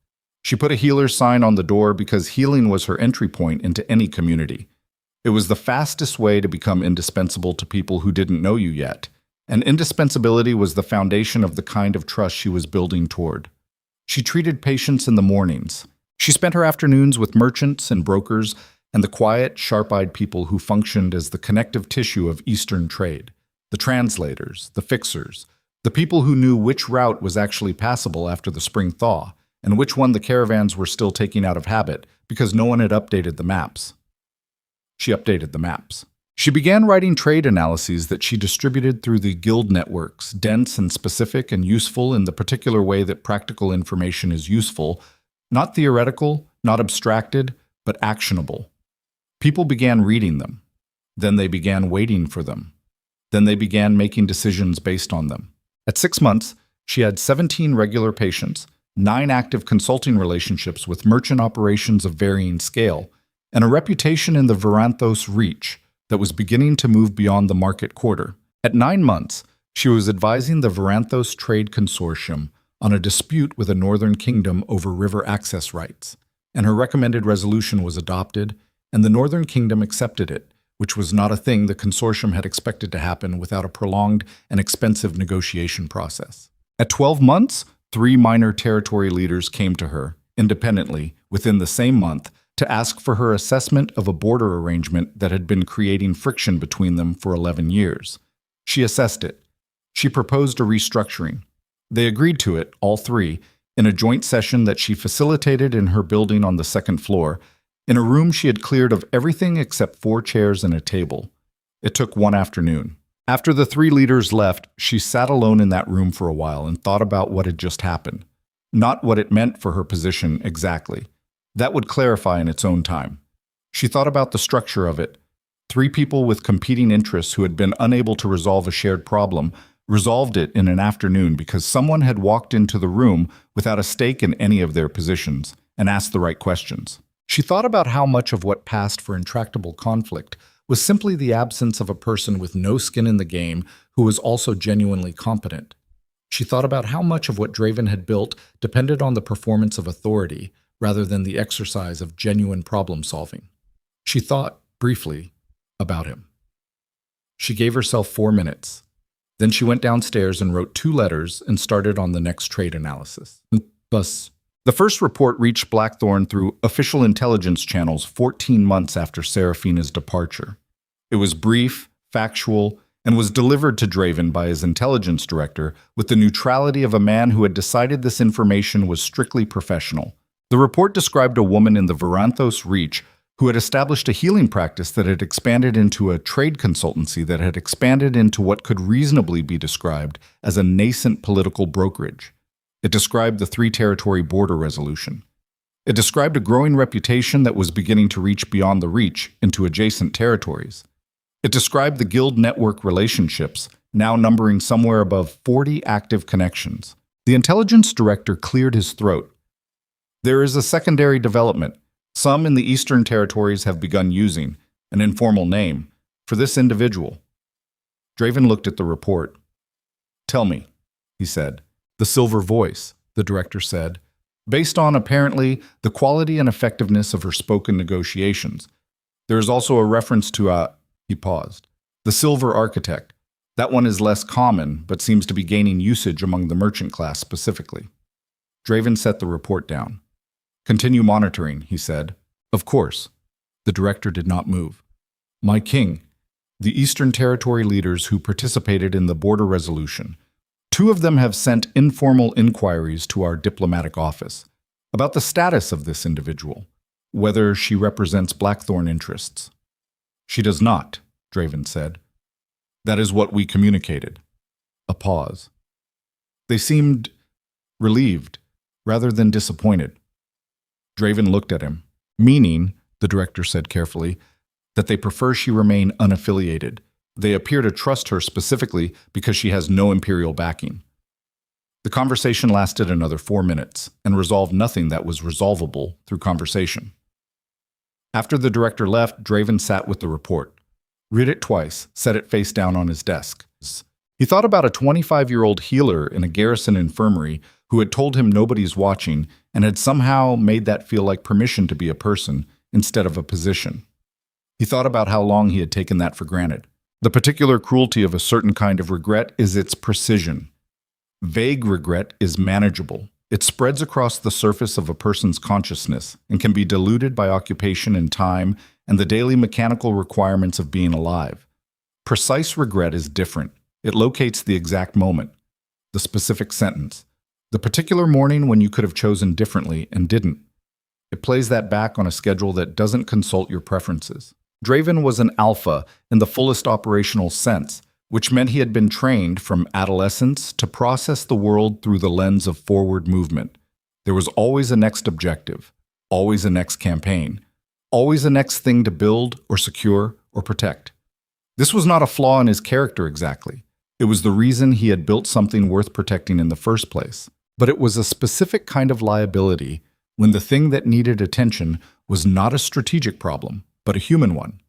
She put a healer sign on the door because healing was her entry point into any community. It was the fastest way to become indispensable to people who didn't know you yet, and indispensability was the foundation of the kind of trust she was building toward. She treated patients in the mornings. She spent her afternoons with merchants and brokers and the quiet, sharp-eyed people who functioned as the connective tissue of Eastern trade. The translators, the fixers, the people who knew which route was actually passable after the spring thaw, and which one the caravans were still taking out of habit because no one had updated the maps. She updated the maps. She began writing trade analyses that she distributed through the guild networks, dense and specific and useful in the particular way that practical information is useful, not theoretical, not abstracted, but actionable. People began reading them. Then they began waiting for them. Then they began making decisions based on them. At 6 months, she had 17 regular patients, 9 active consulting relationships with merchant operations of varying scale, and a reputation in the Varanthos Reach that was beginning to move beyond the market quarter. At 9 months, she was advising the Varanthos Trade Consortium on a dispute with a northern kingdom over river access rights, and her recommended resolution was adopted, and the northern kingdom accepted it, which was not a thing the consortium had expected to happen without a prolonged and expensive negotiation process. At 12 months, 3 minor territory leaders came to her, independently, within the same month, to ask for her assessment of a border arrangement that had been creating friction between them for 11 years. She assessed it. She proposed a restructuring. They agreed to it, all 3, in a joint session that she facilitated in her building on the 2nd floor, in a room she had cleared of everything except 4 chairs and a table. It took 1 afternoon. After the 3 leaders left, she sat alone in that room for a while and thought about what had just happened. Not what it meant for her position exactly. That would clarify in its own time. She thought about the structure of it. 3 people with competing interests who had been unable to resolve a shared problem resolved it in an afternoon because someone had walked into the room without a stake in any of their positions and asked the right questions. She thought about how much of what passed for intractable conflict was simply the absence of a person with no skin in the game who was also genuinely competent. She thought about how much of what Draven had built depended on the performance of authority rather than the exercise of genuine problem-solving. She thought, briefly, about him. She gave herself 4 minutes. Then she went downstairs and wrote 2 letters and started on the next trade analysis. The first report reached Blackthorn through official intelligence channels 14 months after Seraphina's departure. It was brief, factual, and was delivered to Draven by his intelligence director with the neutrality of a man who had decided this information was strictly professional. The report described a woman in the Varanthos Reach who had established a healing practice that had expanded into a trade consultancy that had expanded into what could reasonably be described as a nascent political brokerage. It described the 3-territory border resolution. It described a growing reputation that was beginning to reach beyond the Reach into adjacent territories. It described the guild network relationships, now numbering somewhere above 40 active connections. The intelligence director cleared his throat. There is a secondary development. Some in the Eastern territories have begun using an informal name for this individual. Draven looked at the report. "Tell me," he said. The silver voice, the director said, based on, apparently, the quality and effectiveness of her spoken negotiations. There is also a reference to he paused. The silver architect. That one is less common, but seems to be gaining usage among the merchant class specifically. Draven set the report down. Continue monitoring, he said. Of course. The director did not move. My king, the Eastern Territory leaders who participated in the border resolution, 2 of them have sent informal inquiries to our diplomatic office about the status of this individual, whether she represents Blackthorn interests. She does not, Draven said. That is what we communicated. A pause. They seemed relieved, rather than disappointed. Draven looked at him, meaning, the director said carefully, that they prefer she remain unaffiliated. They appear to trust her specifically because she has no imperial backing. The conversation lasted another 4 minutes and resolved nothing that was resolvable through conversation. After the director left, Draven sat with the report. Read it twice, set it face down on his desk. He thought about a 25-year-old healer in a garrison infirmary who had told him nobody's watching and had somehow made that feel like permission to be a person instead of a position. He thought about how long he had taken that for granted. The particular cruelty of a certain kind of regret is its precision. Vague regret is manageable. It spreads across the surface of a person's consciousness and can be diluted by occupation and time and the daily mechanical requirements of being alive. Precise regret is different. It locates the exact moment, the specific sentence, the particular morning when you could have chosen differently and didn't. It plays that back on a schedule that doesn't consult your preferences. Draven was an alpha in the fullest operational sense, which meant he had been trained from adolescence to process the world through the lens of forward movement. There was always a next objective, always a next campaign, always a next thing to build or secure or protect. This was not a flaw in his character exactly. It was the reason he had built something worth protecting in the first place. But it was a specific kind of liability when the thing that needed attention was not a strategic problem, but a human one.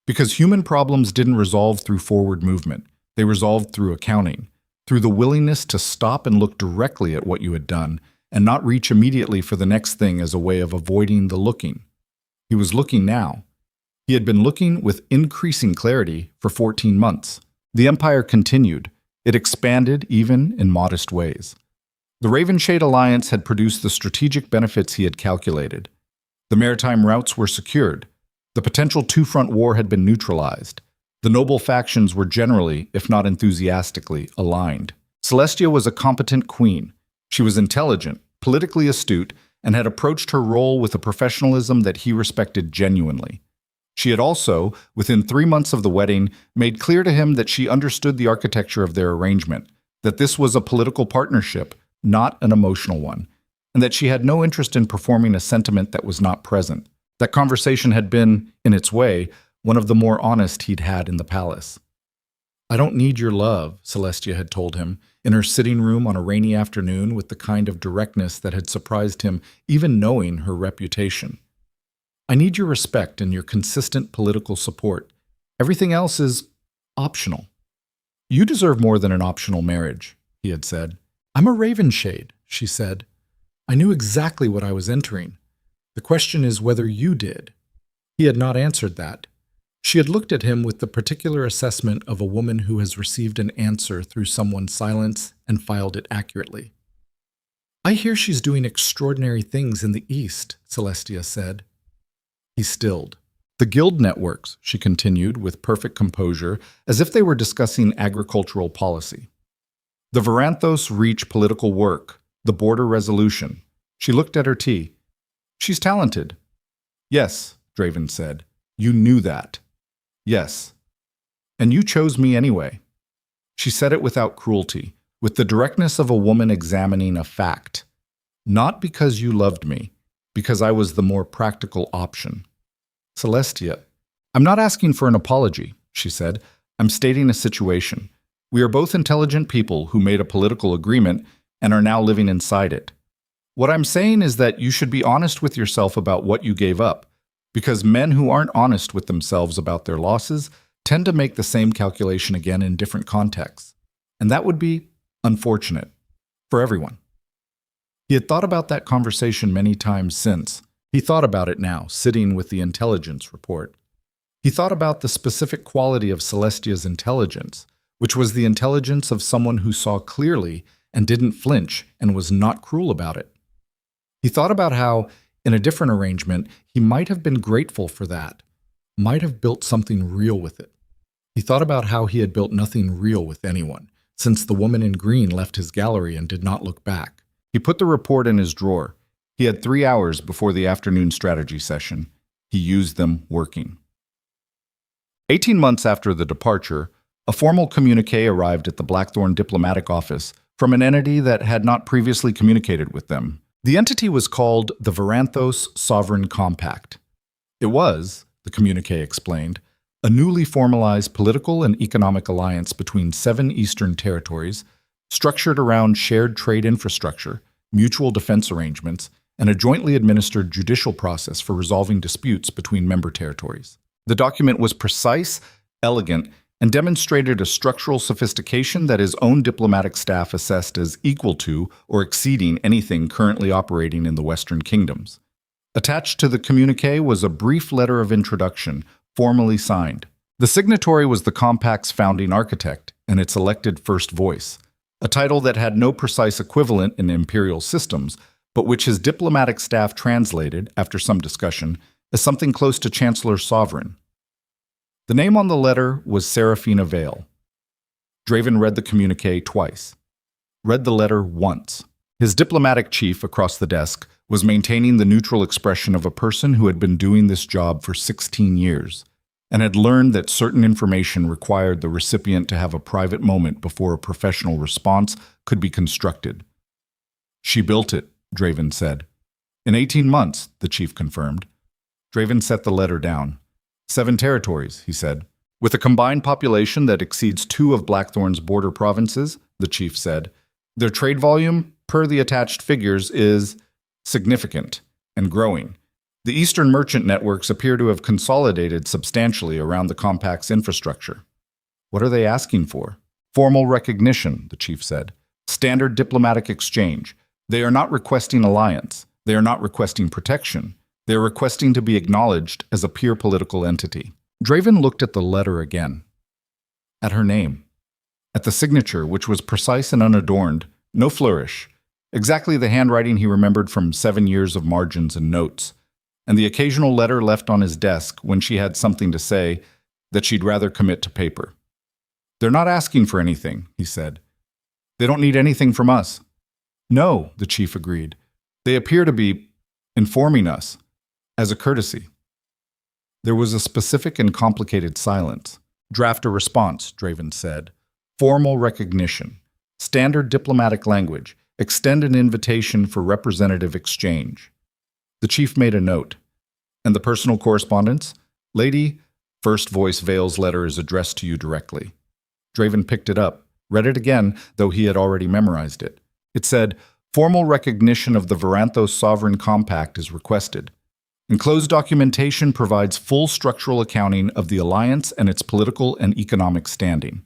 Because human problems didn't resolve through forward movement. They resolved through accounting, through the willingness to stop and look directly at what you had done and not reach immediately for the next thing as a way of avoiding the looking. He was looking now. He had been looking with increasing clarity for 14 months. The empire continued. It expanded even in modest ways. The Ravenshade Alliance had produced the strategic benefits he had calculated. The maritime routes were secured. The potential two-front war had been neutralized. The noble factions were generally, if not enthusiastically, aligned. Celestia was a competent queen. She was intelligent, politically astute, and had approached her role with a professionalism that he respected genuinely. She had also, within 3 months of the wedding, made clear to him that she understood the architecture of their arrangement, that this was a political partnership, not an emotional one, and that she had no interest in performing a sentiment that was not present. That conversation had been, in its way, one of the more honest he'd had in the palace. I don't need your love, Celestia had told him, in her sitting room on a rainy afternoon with the kind of directness that had surprised him, even knowing her reputation. I need your respect and your consistent political support. Everything else is optional. You deserve more than an optional marriage, he had said. I'm a Ravenshade, she said. I knew exactly what I was entering. The question is whether you did. He had not answered that. She had looked at him with the particular assessment of a woman who has received an answer through someone's silence and filed it accurately. I hear she's doing extraordinary things in the East, Celestia said. He stilled. The guild networks, she continued with perfect composure, as if they were discussing agricultural policy. The Varanthos reach political work, the border resolution. She looked at her tea. She's talented. Yes, Draven said. You knew that. Yes. And you chose me anyway. She said it without cruelty, with the directness of a woman examining a fact. Not because you loved me, because I was the more practical option. Celestia, I'm not asking for an apology, she said. I'm stating a situation. We are both intelligent people who made a political agreement and are now living inside it. What I'm saying is that you should be honest with yourself about what you gave up, because men who aren't honest with themselves about their losses tend to make the same calculation again in different contexts. And that would be unfortunate. for everyone. He had thought about that conversation many times since. He thought about it now, sitting with the intelligence report. He thought about the specific quality of Celestia's intelligence, which was the intelligence of someone who saw clearly and didn't flinch and was not cruel about it. He thought about how, in a different arrangement, he might have been grateful for that, might have built something real with it. He thought about how he had built nothing real with anyone, since the woman in green left his gallery and did not look back. He put the report in his drawer. He had 3 hours before the afternoon strategy session. He used them working. 18 months after the departure, a formal communique arrived at the Blackthorn diplomatic office from an entity that had not previously communicated with them. The entity was called the Varanthos Sovereign Compact. It was, the communique explained, a newly formalized political and economic alliance between 7 eastern territories, structured around shared trade infrastructure, mutual defense arrangements, and a jointly administered judicial process for resolving disputes between member territories. The document was precise, elegant, and demonstrated a structural sophistication that his own diplomatic staff assessed as equal to or exceeding anything currently operating in the Western Kingdoms. Attached to the communique was a brief letter of introduction, formally signed. The signatory was the compact's founding architect and its elected first voice, a title that had no precise equivalent in imperial systems, but which his diplomatic staff translated, after some discussion, as something close to Chancellor Sovereign. The name on the letter was Seraphina Vale. Draven read the communique twice, read the letter once. His diplomatic chief across the desk was maintaining the neutral expression of a person who had been doing this job for 16 years and had learned that certain information required the recipient to have a private moment before a professional response could be constructed. "She built it," Draven said. "In 18 months," the chief confirmed. Draven set the letter down. 7 territories, he said. "With a combined population that exceeds 2 of Blackthorn's border provinces," the chief said, "their trade volume, per the attached figures, is significant and growing. The Eastern merchant networks appear to have consolidated substantially around the compact's infrastructure." "What are they asking for?" "Formal recognition," the chief said. "Standard diplomatic exchange. They are not requesting alliance. They are not requesting protection. They are requesting to be acknowledged as a peer political entity." Draven looked at the letter again. At her name. At the signature, which was precise and unadorned, no flourish. Exactly the handwriting he remembered from 7 years of margins and notes. And the occasional letter left on his desk when she had something to say that she'd rather commit to paper. "They're not asking for anything," he said. "They don't need anything from us." "No," the chief agreed. "They appear to be informing us, as a courtesy." There was a specific and complicated silence. "Draft a response," Draven said. "Formal recognition. Standard diplomatic language. Extend an invitation for representative exchange." The chief made a note. "And the personal correspondence? Lady, First Voice Vale's letter is addressed to you directly." Draven picked it up, read it again, though he had already memorized it. It said, "Formal recognition of the Varanthos Sovereign Compact is requested. Enclosed documentation provides full structural accounting of the alliance and its political and economic standing.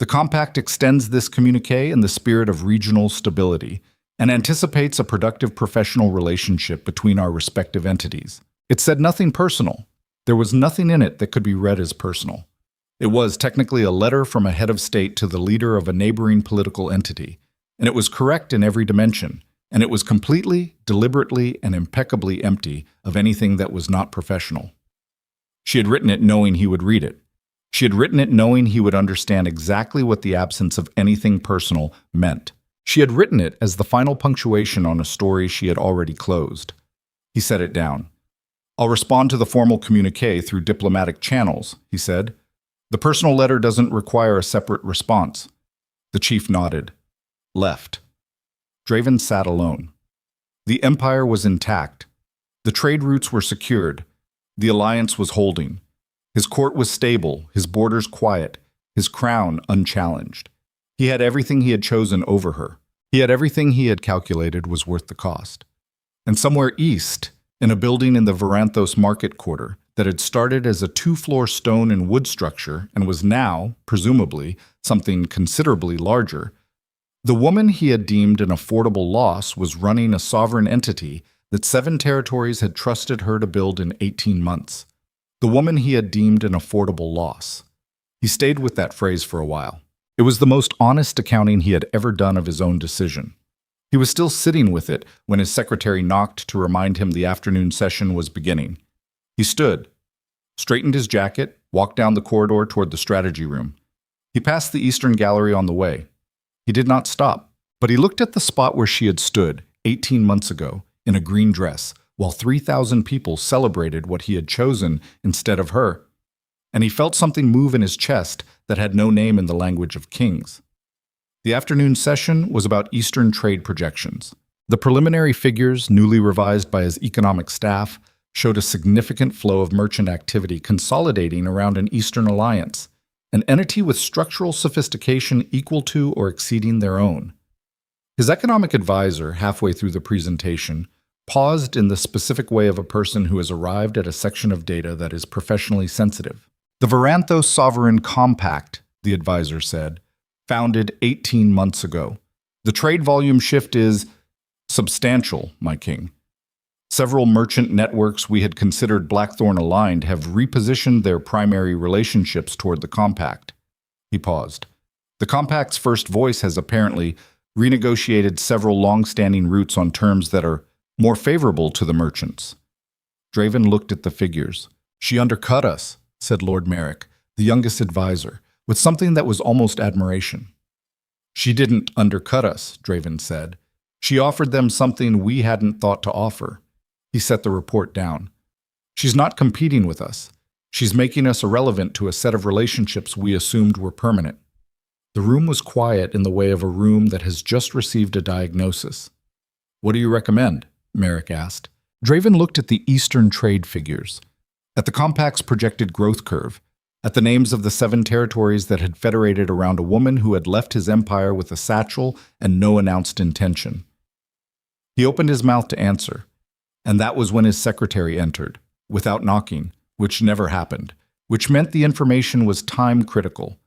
The compact extends this communique in the spirit of regional stability and anticipates a productive professional relationship between our respective entities." It said nothing personal. There was nothing in it that could be read as personal. It was technically a letter from a head of state to the leader of a neighboring political entity, and it was correct in every dimension, and it was completely, deliberately, and impeccably empty of anything that was not professional. She had written it knowing he would read it. She had written it knowing he would understand exactly what the absence of anything personal meant. She had written it as the final punctuation on a story she had already closed. He set it down. "I'll respond to the formal communique through diplomatic channels," he said. "The personal letter doesn't require a separate response." The chief nodded. Left. Draven sat alone. The empire was intact. The trade routes were secured. The alliance was holding. His court was stable, his borders quiet, his crown unchallenged. He had everything he had chosen over her. He had everything he had calculated was worth the cost. And somewhere east, in a building in the Varanthos market quarter that had started as a 2-floor stone and wood structure and was now, presumably, something considerably larger, The woman he had deemed an affordable loss was running a sovereign entity that 7 territories had trusted her to build in 18 months. The woman he had deemed an affordable loss. He stayed with that phrase for a while. It was the most honest accounting he had ever done of his own decision. He was still sitting with it when his secretary knocked to remind him the afternoon session was beginning. He stood, straightened his jacket, walked down the corridor toward the strategy room. He passed the eastern gallery on the way. He did not stop, but he looked at the spot where she had stood 18 months ago in a green dress, while 3,000 people celebrated what he had chosen instead of her. And he felt something move in his chest that had no name in the language of kings. The afternoon session was about Eastern trade projections. The preliminary figures, newly revised by his economic staff, showed a significant flow of merchant activity consolidating around an Eastern alliance, an entity with structural sophistication equal to or exceeding their own. His economic advisor, halfway through the presentation, paused in the specific way of a person who has arrived at a section of data that is professionally sensitive. The Varanthos Sovereign Compact, the advisor said, founded 18 months ago. The trade volume shift is substantial, my king. Several merchant networks we had considered Blackthorn aligned have repositioned their primary relationships toward the compact. He paused. The compact's first voice has apparently renegotiated several long-standing routes on terms that are more favorable to the merchants. Draven looked at the figures. She undercut us, said Lord Merrick, the youngest advisor, with something that was almost admiration. She didn't undercut us, Draven said. She offered them something we hadn't thought to offer. He set the report down. She's not competing with us. She's making us irrelevant to a set of relationships we assumed were permanent. The room was quiet in the way of a room that has just received a diagnosis. What do you recommend? Merrick asked. Draven looked at the Eastern trade figures, at the compact's projected growth curve, at the names of the 7 territories that had federated around a woman who had left his empire with a satchel and no announced intention. He opened his mouth to answer, and that was when his secretary entered, without knocking, which never happened, which meant the information was time-critical,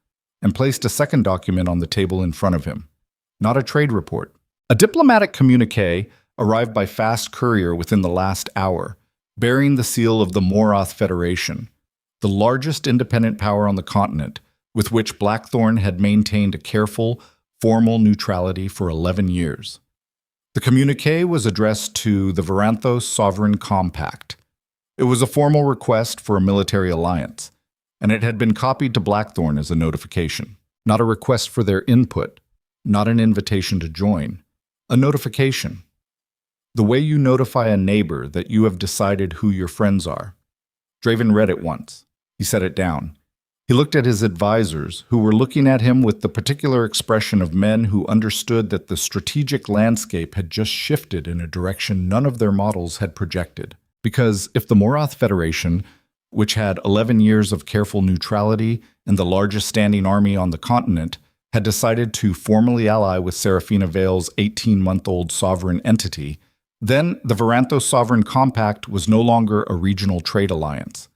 and placed a second document on the table in front of him. Not a trade report. A diplomatic communiqué arrived by fast courier within the last hour, bearing the seal of the Morath Federation, the largest independent power on the continent, with which Blackthorn had maintained a careful, formal neutrality for 11 years. The communiqué was addressed to the Varanthos Sovereign Compact. It was a formal request for a military alliance, and it had been copied to Blackthorn as a notification. Not a request for their input, not an invitation to join, a notification. The way you notify a neighbor that you have decided who your friends are. Draven read it once. He set it down. He looked at his advisors, who were looking at him with the particular expression of men who understood that the strategic landscape had just shifted in a direction none of their models had projected. Because if the Morath Federation, which had 11 years of careful neutrality and the largest standing army on the continent, had decided to formally ally with Seraphina Vale's 18-month-old sovereign entity, then the Varanthos Sovereign Compact was no longer a regional trade alliance.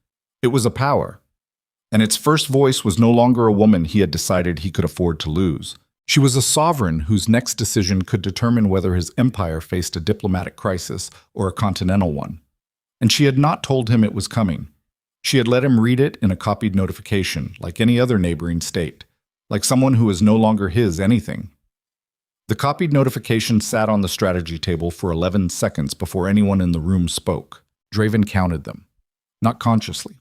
It was a power. And its first voice was no longer a woman he had decided he could afford to lose. She was a sovereign whose next decision could determine whether his empire faced a diplomatic crisis or a continental one. And she had not told him it was coming. She had let him read it in a copied notification, like any other neighboring state, like someone who was no longer his anything. The copied notification sat on the strategy table for 11 seconds before anyone in the room spoke. Draven counted them, not consciously.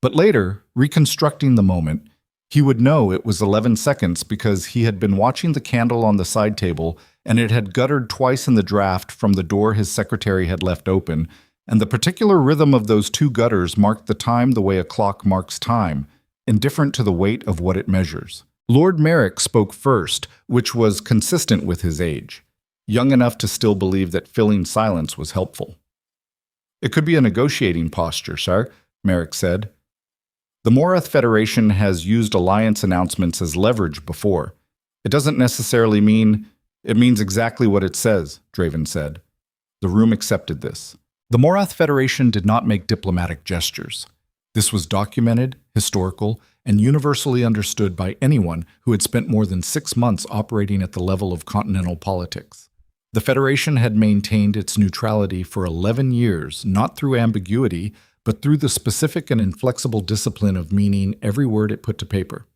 But later, reconstructing the moment, he would know it was 11 seconds because he had been watching the candle on the side table and it had guttered twice in the draft from the door his secretary had left open, and the particular rhythm of those 2 gutters marked the time the way a clock marks time, indifferent to the weight of what it measures. Lord Merrick spoke first, which was consistent with his age, young enough to still believe that filling silence was helpful. It could be a negotiating posture, sir, Merrick said. The Morath Federation has used alliance announcements as leverage before. It doesn't necessarily mean it means exactly what it says, Draven said. The room accepted this. The Morath Federation did not make diplomatic gestures. This was documented, historical, and universally understood by anyone who had spent more than 6 months operating at the level of continental politics. The Federation had maintained its neutrality for 11 years, not through ambiguity, but through the specific and inflexible discipline of meaning every word it put to paper.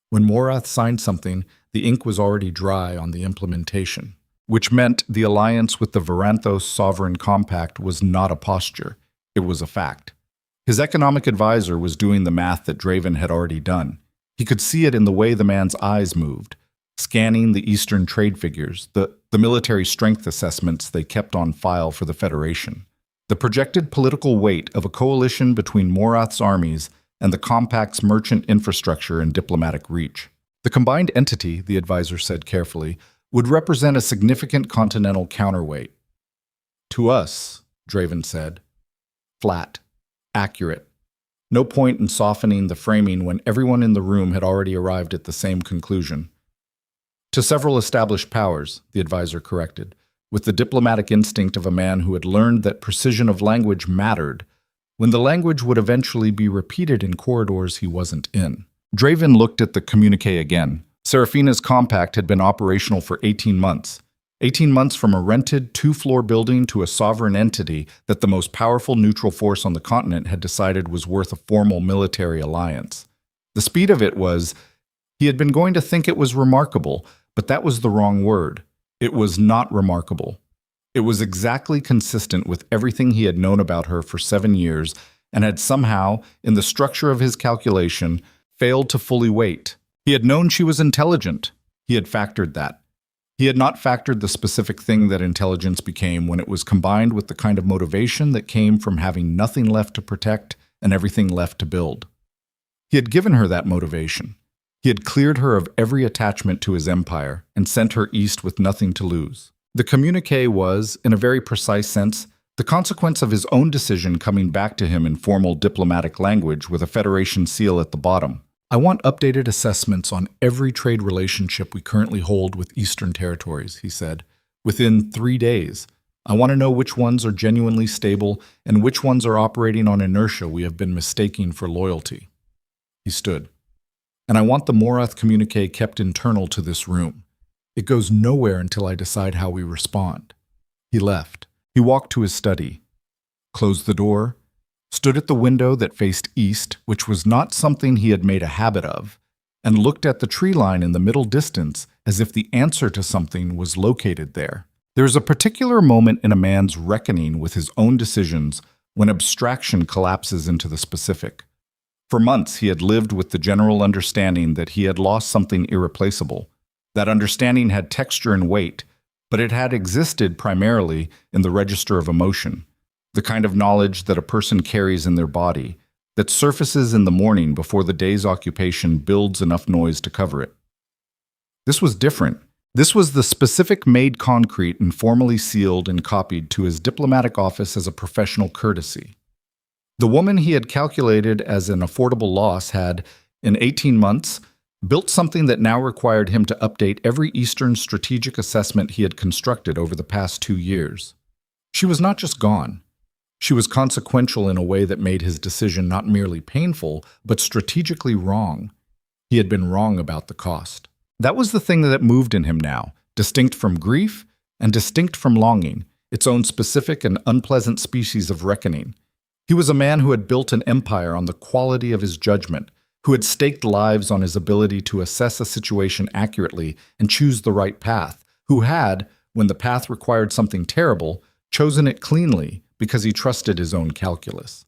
When Morath signed something, the ink was already dry on the implementation, which meant the alliance with the Varanthos Sovereign Compact was not a posture, it was a fact. His economic advisor was doing the math that Draven had already done. He could see it in the way the man's eyes moved, scanning the Eastern trade figures, the military strength assessments they kept on file for the Federation, the projected political weight of a coalition between Morath's armies and the Compact's merchant infrastructure and diplomatic reach. The combined entity, the advisor said carefully, would represent a significant continental counterweight. To us, Draven said, flat, accurate. No point in softening the framing when everyone in the room had already arrived at the same conclusion. To several established powers, the advisor corrected, with the diplomatic instinct of a man who had learned that precision of language mattered, when the language would eventually be repeated in corridors he wasn't in. Draven looked at the communique again. Seraphina's compact had been operational for 18 months. 18 months from a rented 2-floor building to a sovereign entity that the most powerful neutral force on the continent had decided was worth a formal military alliance. The speed of it was, he had been going to think it was remarkable, but that was the wrong word. It was not remarkable. It was exactly consistent with everything he had known about her for 7 years and had somehow, in the structure of his calculation, failed to fully weight. He had known she was intelligent. He had factored that. He had not factored the specific thing that intelligence became when it was combined with the kind of motivation that came from having nothing left to protect and everything left to build. He had given her that motivation. He had cleared her of every attachment to his empire and sent her east with nothing to lose. The communique was, in a very precise sense, the consequence of his own decision coming back to him in formal diplomatic language with a Federation seal at the bottom. I want updated assessments on every trade relationship we currently hold with Eastern territories, he said, within 3 days. I want to know which ones are genuinely stable and which ones are operating on inertia we have been mistaking for loyalty. He stood. And I want the Morath communique kept internal to this room. It goes nowhere until I decide how we respond. He left. He walked to his study, closed the door, stood at the window that faced east, which was not something he had made a habit of, and looked at the tree line in the middle distance as if the answer to something was located there. There is a particular moment in a man's reckoning with his own decisions when abstraction collapses into the specific. For months he had lived with the general understanding that he had lost something irreplaceable. That understanding had texture and weight, but it had existed primarily in the register of emotion, the kind of knowledge that a person carries in their body, that surfaces in the morning before the day's occupation builds enough noise to cover it. This was different. This was the specific made concrete and formally sealed and copied to his diplomatic office as a professional courtesy. The woman he had calculated as an affordable loss had, in 18 months, built something that now required him to update every Eastern strategic assessment he had constructed over the past 2 years. She was not just gone. She was consequential in a way that made his decision not merely painful, but strategically wrong. He had been wrong about the cost. That was the thing that moved in him now, distinct from grief and distinct from longing, its own specific and unpleasant species of reckoning. He was a man who had built an empire on the quality of his judgment, who had staked lives on his ability to assess a situation accurately and choose the right path, who had, when the path required something terrible, chosen it cleanly because he trusted his own calculus.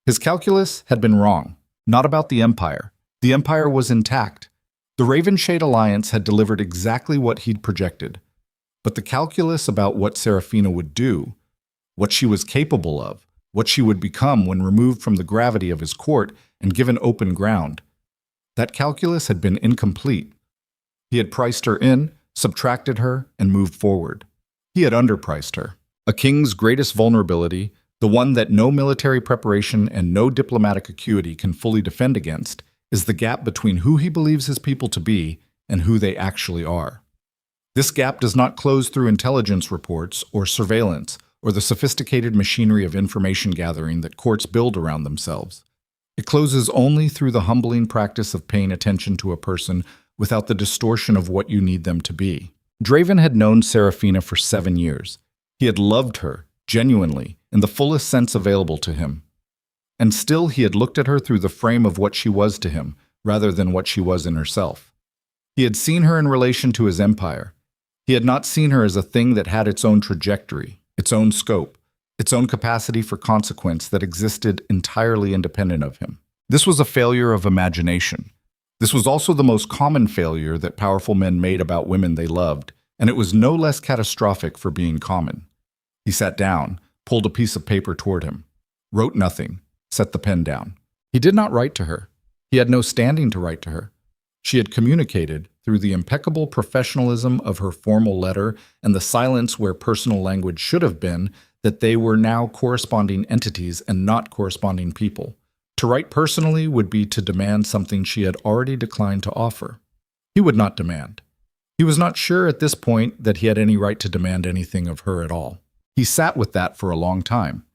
His calculus had been wrong, not about the empire. The empire was intact. The Ravenshade Alliance had delivered exactly what he'd projected. But the calculus about what Seraphina would do, what she was capable of, what she would become when removed from the gravity of his court and given open ground, that calculus had been incomplete. He had priced her in, subtracted her, and moved forward. He had underpriced her. A king's greatest vulnerability, the one that no military preparation and no diplomatic acuity can fully defend against, is the gap between who he believes his people to be and who they actually are. This gap does not close through intelligence reports or surveillance or the sophisticated machinery of information gathering that courts build around themselves. It closes only through the humbling practice of paying attention to a person without the distortion of what you need them to be. Draven had known Seraphina for 7 years. He had loved her, genuinely, in the fullest sense available to him. And still he had looked at her through the frame of what she was to him, rather than what she was in herself. He had seen her in relation to his empire. He had not seen her as a thing that had its own trajectory, its own scope, its own capacity for consequence that existed entirely independent of him. This was a failure of imagination. This was also the most common failure that powerful men made about women they loved, and it was no less catastrophic for being common. He sat down, pulled a piece of paper toward him, wrote nothing, set the pen down. He did not write to her. He had no standing to write to her. She had communicated, through the impeccable professionalism of her formal letter and the silence where personal language should have been, that they were now corresponding entities and not corresponding people. To write personally would be to demand something she had already declined to offer. He would not demand. He was not sure at this point that he had any right to demand anything of her at all. He sat with that for a long time.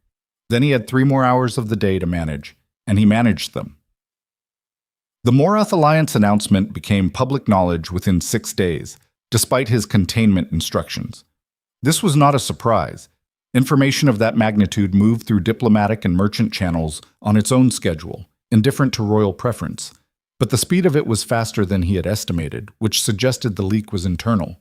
Then he had 3 more hours of the day to manage, and he managed them. The Morath Alliance announcement became public knowledge within 6 days, despite his containment instructions. This was not a surprise. Information of that magnitude moved through diplomatic and merchant channels on its own schedule, indifferent to royal preference. But the speed of it was faster than he had estimated, which suggested the leak was internal.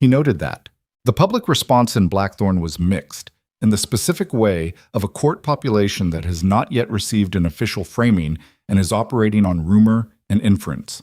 He noted that. The public response in Blackthorn was mixed, in the specific way of a court population that has not yet received an official framing and is operating on rumor and inference.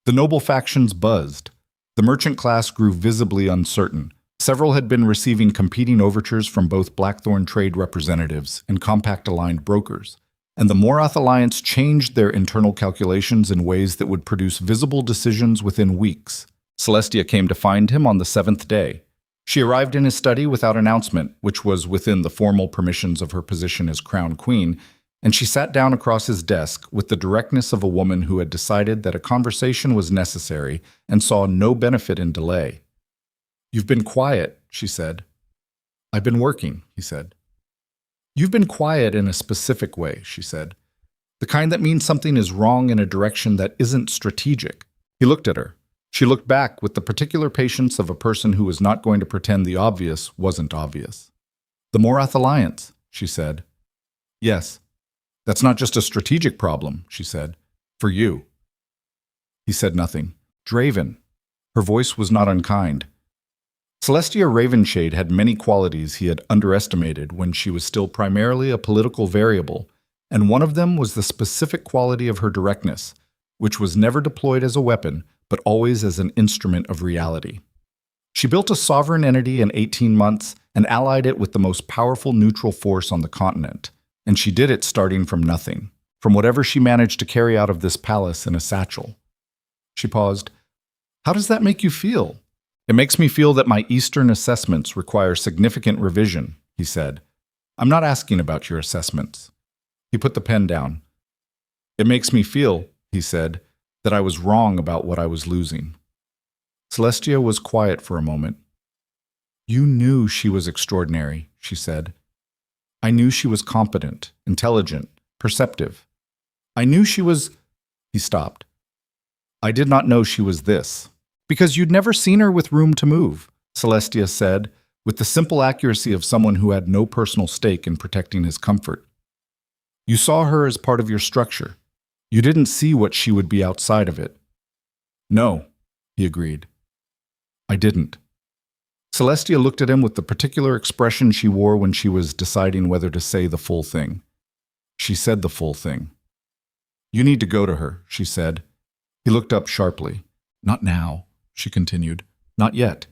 The noble factions buzzed. The merchant class grew visibly uncertain. Several had been receiving competing overtures from both Blackthorn trade representatives and compact-aligned brokers, and the Morath Alliance changed their internal calculations in ways that would produce visible decisions within weeks. Celestia came to find him on the 7th day. She arrived in his study without announcement, which was within the formal permissions of her position as Crown Queen, and she sat down across his desk with the directness of a woman who had decided that a conversation was necessary and saw no benefit in delay. "You've been quiet," she said. "I've been working," he said. "You've been quiet in a specific way," she said. "The kind that means something is wrong in a direction that isn't strategic." He looked at her. She looked back with the particular patience of a person who was not going to pretend the obvious wasn't obvious. "The Morath Alliance," she said. "Yes. That's not just a strategic problem," she said. "For you." He said nothing. "Draven." Her voice was not unkind. Celestia Ravenshade had many qualities he had underestimated when she was still primarily a political variable, and one of them was the specific quality of her directness, which was never deployed as a weapon, but always as an instrument of reality. She built a sovereign entity in 18 months and allied it with the most powerful neutral force on the continent, and she did it starting from nothing, from whatever she managed to carry out of this palace in a satchel. She paused. "How does that make you feel?" "It makes me feel that my Eastern assessments require significant revision," he said. "I'm not asking about your assessments." He put the pen down. "It makes me feel," he said, "that I was wrong about what I was losing." Celestia was quiet for a moment. "You knew she was extraordinary," she said. "I knew she was competent, intelligent, perceptive. I knew she was—" He stopped. "I did not know she was this." "Because you'd never seen her with room to move," Celestia said, with the simple accuracy of someone who had no personal stake in protecting his comfort. "You saw her as part of your structure. You didn't see what she would be outside of it." "No," he agreed. "I didn't." Celestia looked at him with the particular expression she wore when she was deciding whether to say the full thing. She said the full thing. "You need to go to her," she said. He looked up sharply. "Not now," she continued. "Not yet.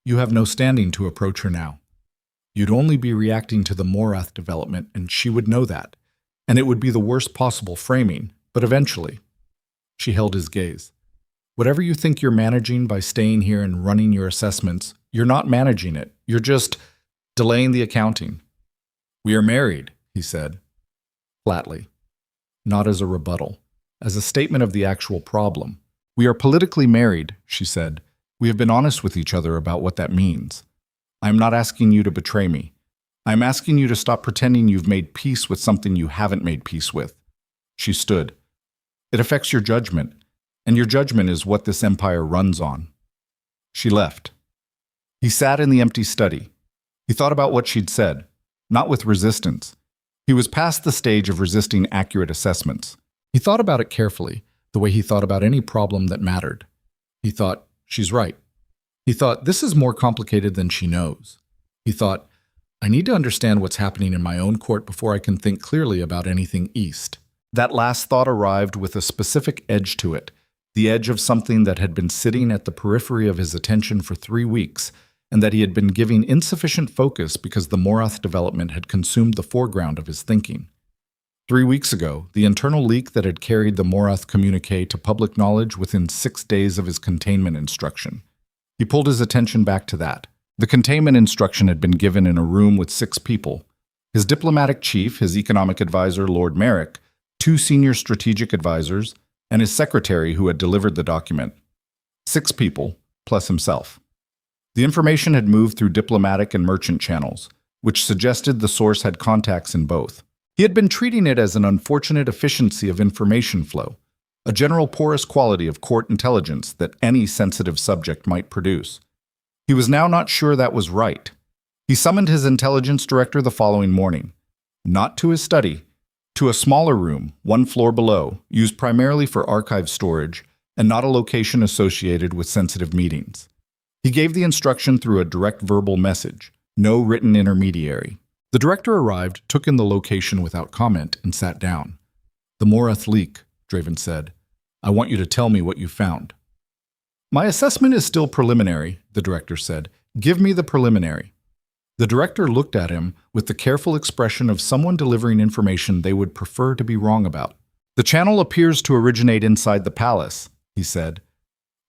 You have no standing to approach her now. You'd only be reacting to the Morath development, and she would know that. And it would be the worst possible framing, but eventually." She held his gaze. "Whatever you think you're managing by staying here and running your assessments, you're not managing it. You're just delaying the accounting." "We are married," he said, flatly, not as a rebuttal, as a statement of the actual problem. "We are politically married," she said. "We have been honest with each other about what that means. I am not asking you to betray me. I am asking you to stop pretending you've made peace with something you haven't made peace with. She stood. It affects your judgment, and your judgment is what this empire runs on. She left. He sat in the empty study. He thought about what she'd said, not with resistance. He was past the stage of resisting accurate assessments. He thought about it carefully, the way he thought about any problem that mattered. He thought, she's right. He thought, this is more complicated than she knows. He thought, I need to understand what's happening in my own court before I can think clearly about anything east. That last thought arrived with a specific edge to it, the edge of something that had been sitting at the periphery of his attention for 3 weeks, and that he had been giving insufficient focus because the Morath development had consumed the foreground of his thinking. 3 weeks ago, the internal leak that had carried the Morath communique to public knowledge within 6 days of his containment instruction. He pulled his attention back to that. The containment instruction had been given in a room with 6 people. His diplomatic chief, his economic advisor, Lord Merrick, 2 senior strategic advisors, and his secretary who had delivered the document. 6 people, plus himself. The information had moved through diplomatic and merchant channels, which suggested the source had contacts in both. He had been treating it as an unfortunate efficiency of information flow, a general porous quality of court intelligence that any sensitive subject might produce. He was now not sure that was right. He summoned his intelligence director the following morning, not to his study, to a smaller room, 1 floor below, used primarily for archive storage and not a location associated with sensitive meetings. He gave the instruction through a direct verbal message, no written intermediary. The director arrived, took in the location without comment, and sat down. The Morath leak, Draven said. I want you to tell me what you found. My assessment is still preliminary, the director said. Give me the preliminary. The director looked at him with the careful expression of someone delivering information they would prefer to be wrong about. The channel appears to originate inside the palace, he said.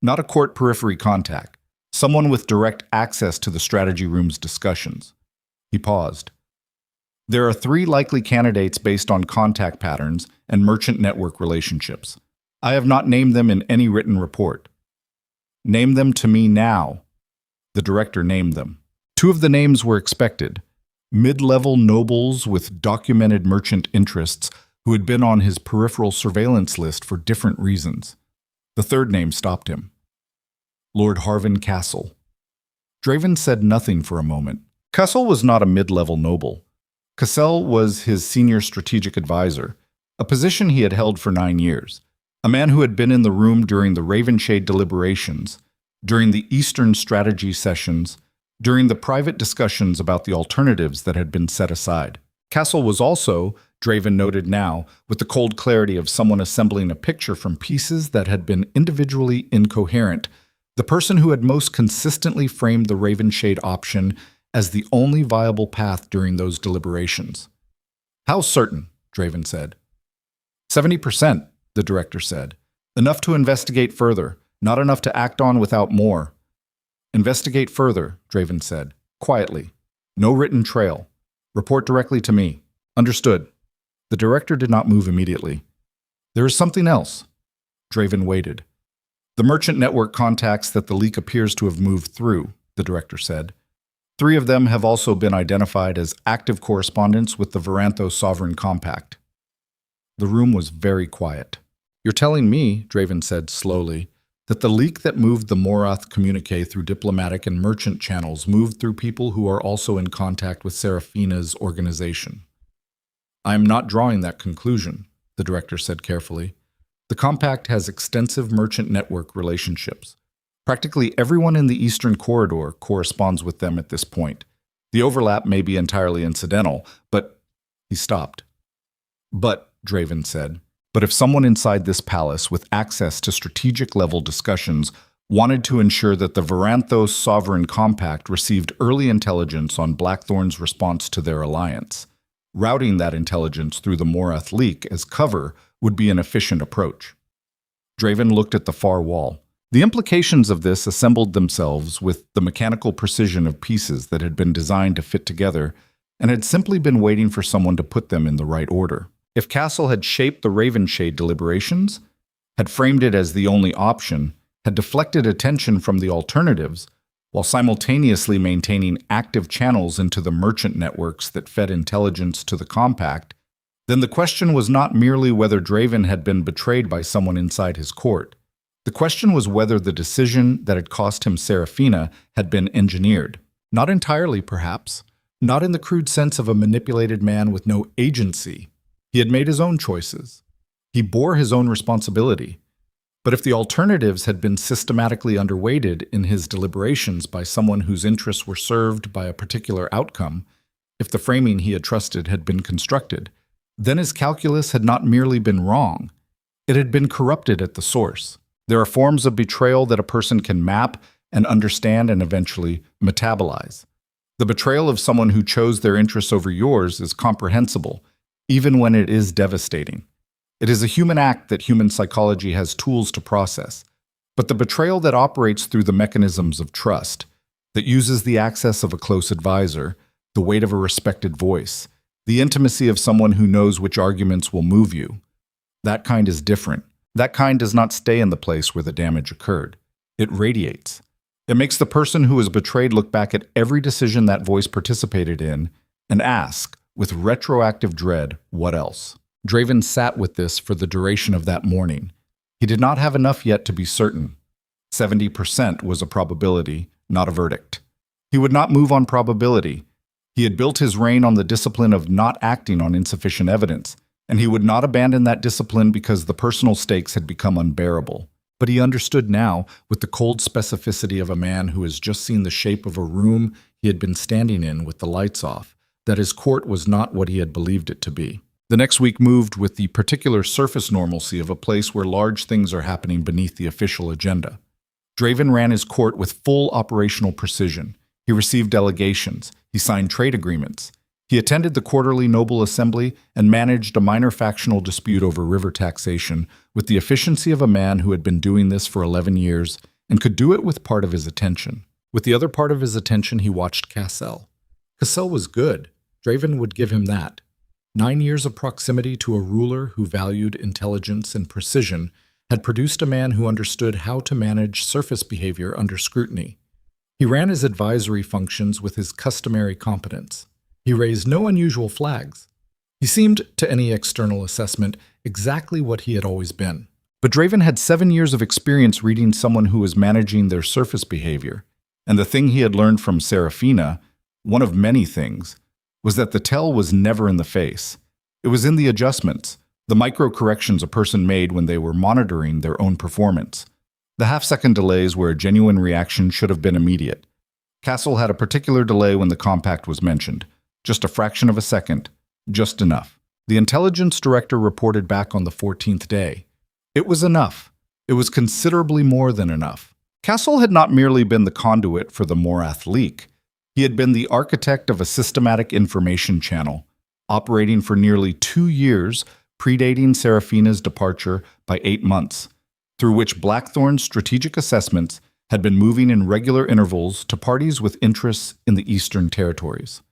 Not a court periphery contact. Someone with direct access to the strategy room's discussions. He paused. There are 3 likely candidates based on contact patterns and merchant network relationships. I have not named them in any written report. Name them to me now. The director named them. 2 of the names were expected. Mid-level nobles with documented merchant interests who had been on his peripheral surveillance list for different reasons. The 3rd name stopped him. Lord Harvin Castle. Draven said nothing for a moment. Castle was not a mid-level noble. Cassell was his senior strategic advisor, a position he had held for 9 years, a man who had been in the room during the Ravenshade deliberations, during the Eastern strategy sessions, during the private discussions about the alternatives that had been set aside. Castle was also, Draven noted now, with the cold clarity of someone assembling a picture from pieces that had been individually incoherent, the person who had most consistently framed the Ravenshade option as the only viable path during those deliberations. How certain? Draven said. 70%, the director said. Enough to investigate further, not enough to act on without more. Investigate further, Draven said, quietly. No written trail. Report directly to me. Understood. The director did not move immediately. There is something else. Draven waited. The merchant network contacts that the leak appears to have moved through, the director said. 3 of them have also been identified as active correspondents with the Varanthos Sovereign Compact. The room was very quiet. You're telling me, Draven said slowly, that the leak that moved the Morath communique through diplomatic and merchant channels moved through people who are also in contact with Seraphina's organization. I am not drawing that conclusion, the director said carefully. The compact has extensive merchant network relationships. Practically everyone in the Eastern Corridor corresponds with them at this point. The overlap may be entirely incidental, but... He stopped. But, Draven said, but if someone inside this palace with access to strategic-level discussions wanted to ensure that the Varanthos Sovereign Compact received early intelligence on Blackthorn's response to their alliance, routing that intelligence through the Morath leak as cover would be an efficient approach. Draven looked at the far wall. The implications of this assembled themselves with the mechanical precision of pieces that had been designed to fit together and had simply been waiting for someone to put them in the right order. If Castle had shaped the Ravenshade deliberations, had framed it as the only option, had deflected attention from the alternatives, while simultaneously maintaining active channels into the merchant networks that fed intelligence to the compact, then the question was not merely whether Draven had been betrayed by someone inside his court. The question was whether the decision that had cost him Seraphina had been engineered. Not entirely, perhaps. Not in the crude sense of a manipulated man with no agency. He had made his own choices. He bore his own responsibility. But if the alternatives had been systematically underweighted in his deliberations by someone whose interests were served by a particular outcome, if the framing he had trusted had been constructed, then his calculus had not merely been wrong, it had been corrupted at the source. There are forms of betrayal that a person can map and understand and eventually metabolize. The betrayal of someone who chose their interests over yours is comprehensible, even when it is devastating. It is a human act that human psychology has tools to process. But the betrayal that operates through the mechanisms of trust, that uses the access of a close advisor, the weight of a respected voice, the intimacy of someone who knows which arguments will move you, that kind is different. That kind does not stay in the place where the damage occurred. It radiates. It makes the person who is betrayed look back at every decision that voice participated in and ask, with retroactive dread, what else? Draven sat with this for the duration of that morning. He did not have enough yet to be certain. 70% was a probability, not a verdict. He would not move on probability. He had built his reign on the discipline of not acting on insufficient evidence, and he would not abandon that discipline because the personal stakes had become unbearable. But he understood now, with the cold specificity of a man who has just seen the shape of a room he had been standing in with the lights off, that his court was not what he had believed it to be. The next week moved with the particular surface normalcy of a place where large things are happening beneath the official agenda. Draven ran his court with full operational precision. He received delegations. He signed trade agreements. He attended the quarterly noble assembly and managed a minor factional dispute over river taxation with the efficiency of a man who had been doing this for 11 years and could do it with part of his attention. With the other part of his attention, he watched Cassel. Cassel was good. Draven would give him that. 9 years of proximity to a ruler who valued intelligence and precision had produced a man who understood how to manage surface behavior under scrutiny. He ran his advisory functions with his customary competence. He raised no unusual flags. He seemed, to any external assessment, exactly what he had always been. But Draven had 7 years of experience reading someone who was managing their surface behavior, and the thing he had learned from Seraphina, one of many things, was that the tell was never in the face. It was in the adjustments, the micro-corrections a person made when they were monitoring their own performance. The half-second delays where a genuine reaction should have been immediate. Cassel had a particular delay when the compact was mentioned. Just a fraction of a second. Just enough. The intelligence director reported back on the 14th day. It was enough. It was considerably more than enough. Cassel had not merely been the conduit for the Morath leak. He had been the architect of a systematic information channel, operating for nearly 2 years, predating Seraphina's departure by 8 months, through which Blackthorn's strategic assessments had been moving in regular intervals to parties with interests in the Eastern Territories.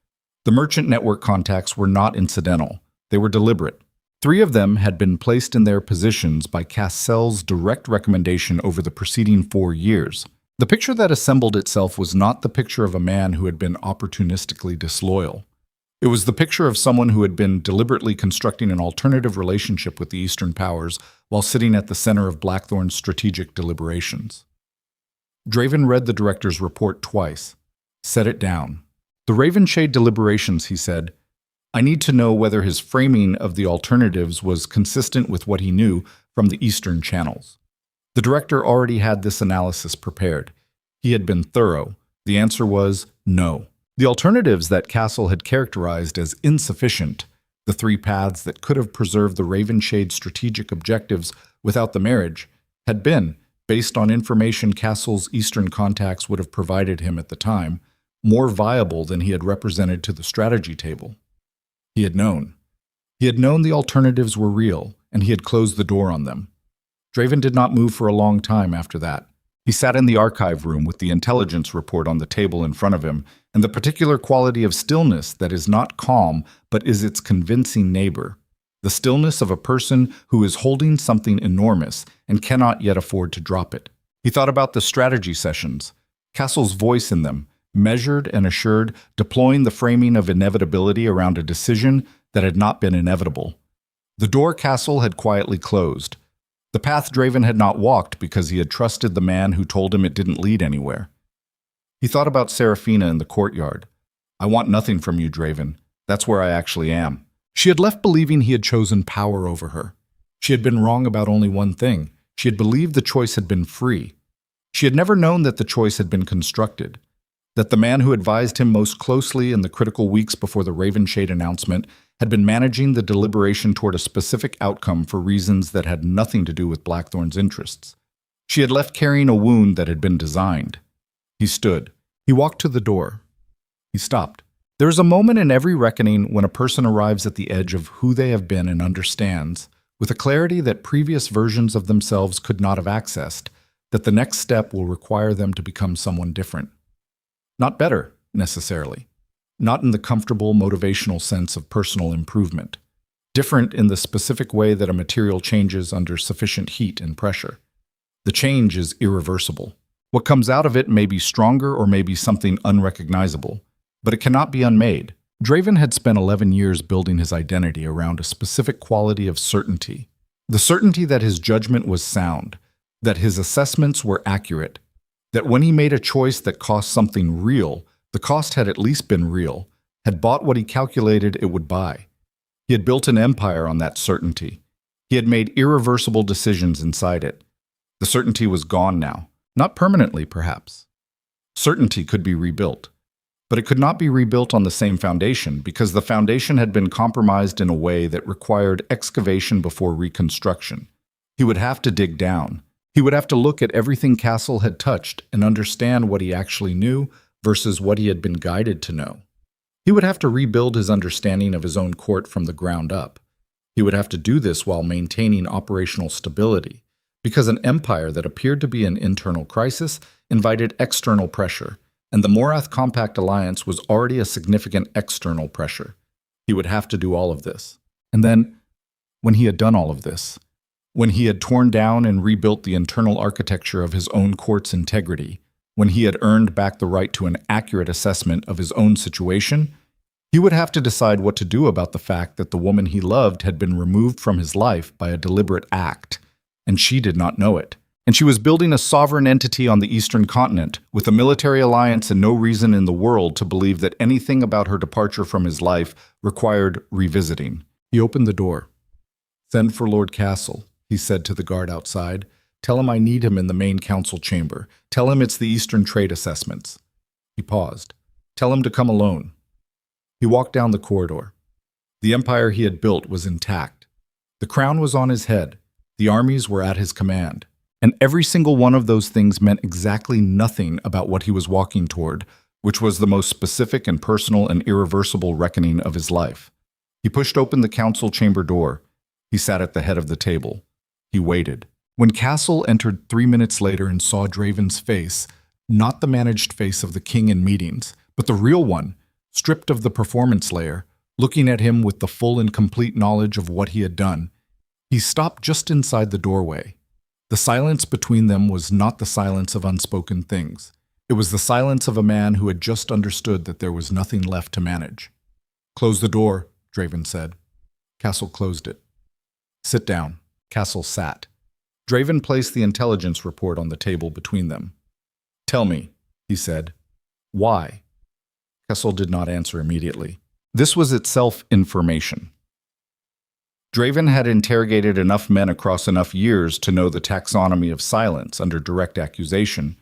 The merchant network contacts were not incidental. They were deliberate. 3 of them had been placed in their positions by Cassel's direct recommendation over the preceding 4 years. The picture that assembled itself was not the picture of a man who had been opportunistically disloyal. It was the picture of someone who had been deliberately constructing an alternative relationship with the Eastern powers while sitting at the center of Blackthorn's strategic deliberations. Draven read the director's report twice, set it down. The Ravenshade deliberations, he said. I need to know whether his framing of the alternatives was consistent with what he knew from the Eastern channels. The director already had this analysis prepared. He had been thorough. The answer was no. The alternatives that Cassel had characterized as insufficient, the 3 paths that could have preserved the Ravenshade strategic objectives without the marriage, had been, based on information Cassel's Eastern contacts would have provided him at the time, more viable than he had represented to the strategy table. He had known. He had known the alternatives were real, and he had closed the door on them. Draven did not move for a long time after that. He sat in the archive room with the intelligence report on the table in front of him, and the particular quality of stillness that is not calm but is its convincing neighbor. The stillness of a person who is holding something enormous and cannot yet afford to drop it. He thought about the strategy sessions, Cassel's voice in them, measured and assured, deploying the framing of inevitability around a decision that had not been inevitable. The door Castle had quietly closed. The path Draven had not walked because he had trusted the man who told him it didn't lead anywhere. He thought about Seraphina in the courtyard. I want nothing from you, Draven. That's where I actually am. She had left believing he had chosen power over her. She had been wrong about only one thing. She had believed the choice had been free. She had never known that the choice had been constructed, that the man who advised him most closely in the critical weeks before the Ravenshade announcement had been managing the deliberation toward a specific outcome for reasons that had nothing to do with Blackthorn's interests. She had left carrying a wound that had been designed. He stood. He walked to the door. He stopped. There is a moment in every reckoning when a person arrives at the edge of who they have been and understands, with a clarity that previous versions of themselves could not have accessed, that the next step will require them to become someone different. Not better, necessarily. Not in the comfortable, motivational sense of personal improvement. Different in the specific way that a material changes under sufficient heat and pressure. The change is irreversible. What comes out of it may be stronger or may be something unrecognizable, but it cannot be unmade. Draven had spent 11 years building his identity around a specific quality of certainty. The certainty that his judgment was sound, that his assessments were accurate, that when he made a choice that cost something real, the cost had at least been real, had bought what he calculated it would buy. He had built an empire on that certainty. He had made irreversible decisions inside it. The certainty was gone now. Not permanently, perhaps. Certainty could be rebuilt. But it could not be rebuilt on the same foundation because the foundation had been compromised in a way that required excavation before reconstruction. He would have to dig down. He would have to look at everything Castle had touched and understand what he actually knew versus what he had been guided to know. He would have to rebuild his understanding of his own court from the ground up. He would have to do this while maintaining operational stability, because an empire that appeared to be an internal crisis invited external pressure, and the Morath Compact Alliance was already a significant external pressure. He would have to do all of this. And then, when he had done all of this, when he had torn down and rebuilt the internal architecture of his own court's integrity, when he had earned back the right to an accurate assessment of his own situation, he would have to decide what to do about the fact that the woman he loved had been removed from his life by a deliberate act, and she did not know it. And she was building a sovereign entity on the eastern continent, with a military alliance and no reason in the world to believe that anything about her departure from his life required revisiting. He opened the door. "Send for Lord Castle," he said to the guard outside. "Tell him I need him in the main council chamber. Tell him it's the Eastern Trade Assessments." He paused. "Tell him to come alone." He walked down the corridor. The empire he had built was intact. The crown was on his head. The armies were at his command. And every single one of those things meant exactly nothing about what he was walking toward, which was the most specific and personal and irreversible reckoning of his life. He pushed open the council chamber door. He sat at the head of the table. He waited. When Castle entered 3 minutes later and saw Draven's face, not the managed face of the king in meetings, but the real one, stripped of the performance layer, looking at him with the full and complete knowledge of what he had done, he stopped just inside the doorway. The silence between them was not the silence of unspoken things. It was the silence of a man who had just understood that there was nothing left to manage. "Close the door," Draven said. Castle closed it. "Sit down." Castle sat. Draven placed the intelligence report on the table between them. "Tell me," he said. "Why?" Castle did not answer immediately. This was itself information. Draven had interrogated enough men across enough years to know the taxonomy of silence under direct accusation.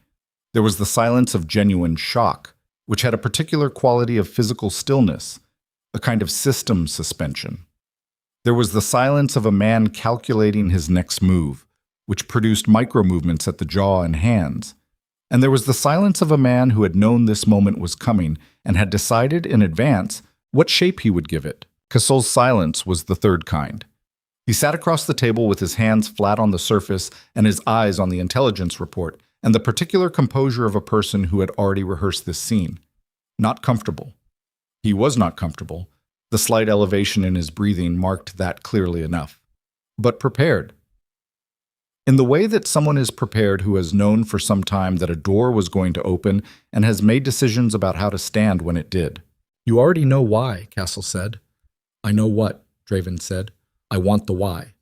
There was the silence of genuine shock, which had a particular quality of physical stillness, a kind of system suspension. There was the silence of a man calculating his next move, which produced micro-movements at the jaw and hands. And there was the silence of a man who had known this moment was coming and had decided in advance what shape he would give it. Castle's silence was the third kind. He sat across the table with his hands flat on the surface and his eyes on the intelligence report, and the particular composure of a person who had already rehearsed this scene. Not comfortable. He was not comfortable. The slight elevation in his breathing marked that clearly enough. But prepared. In the way that someone is prepared who has known for some time that a door was going to open and has made decisions about how to stand when it did. "You already know why," Castle said. "I know what," Draven said. I want the why.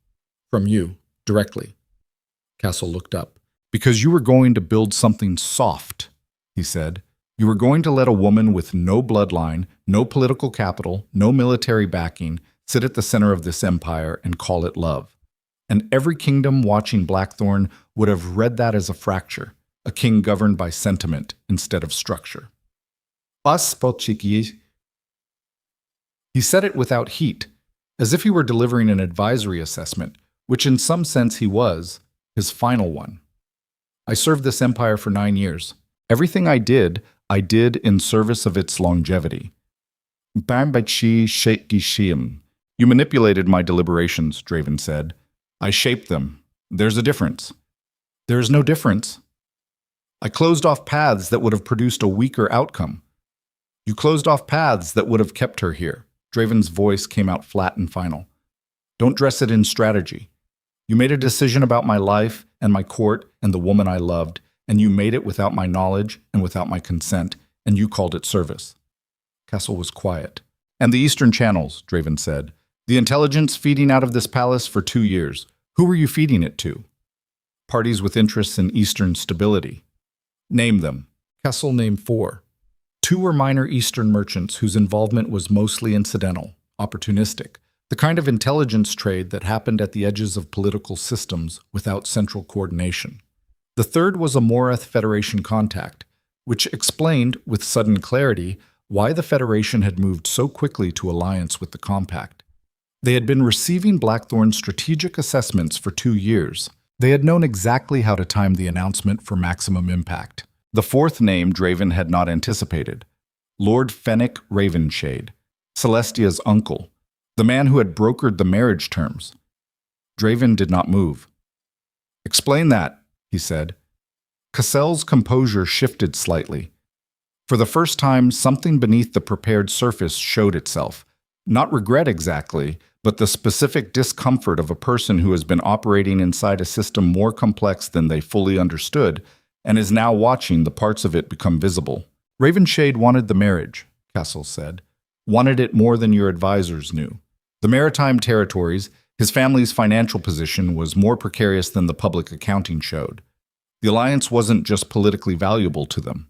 From you, directly. Castle looked up. Because you were going to build something soft, he said. You were going to let a woman with no bloodline, no political capital, no military backing, sit at the center of this empire and call it love. And every kingdom watching Blackthorn would have read that as a fracture, a king governed by sentiment instead of structure. He said it without heat, as if he were delivering an advisory assessment, which in some sense he was, his final one. I served this empire for 9 years. Everything I did in service of its longevity. You manipulated my deliberations, Draven said. I shaped them. There's a difference. There is no difference. I closed off paths that would have produced a weaker outcome. You closed off paths that would have kept her here. Draven's voice came out flat and final. Don't dress it in strategy. You made a decision about my life and my court and the woman I loved, and you made it without my knowledge and without my consent, and you called it service. Castle was quiet. And the Eastern Channels, Draven said. The intelligence feeding out of this palace for 2 years. Who were you feeding it to? Parties with interests in Eastern stability. Name them. Castle named 4. 2 were minor Eastern merchants whose involvement was mostly incidental, opportunistic, the kind of intelligence trade that happened at the edges of political systems without central coordination. The third was a Morath Federation contact, which explained, with sudden clarity, why the Federation had moved so quickly to alliance with the Compact. They had been receiving Blackthorn's strategic assessments for 2 years. They had known exactly how to time the announcement for maximum impact. The fourth name Draven had not anticipated. Lord Fennec Ravenshade, Celestia's uncle, the man who had brokered the marriage terms. Draven did not move. Explain that, he said. Cassell's composure shifted slightly. For the first time, something beneath the prepared surface showed itself. Not regret exactly, but the specific discomfort of a person who has been operating inside a system more complex than they fully understood and is now watching the parts of it become visible. Ravenshade wanted the marriage, Castle said. Wanted it more than your advisors knew. The maritime territories, his family's financial position was more precarious than the public accounting showed. The alliance wasn't just politically valuable to them.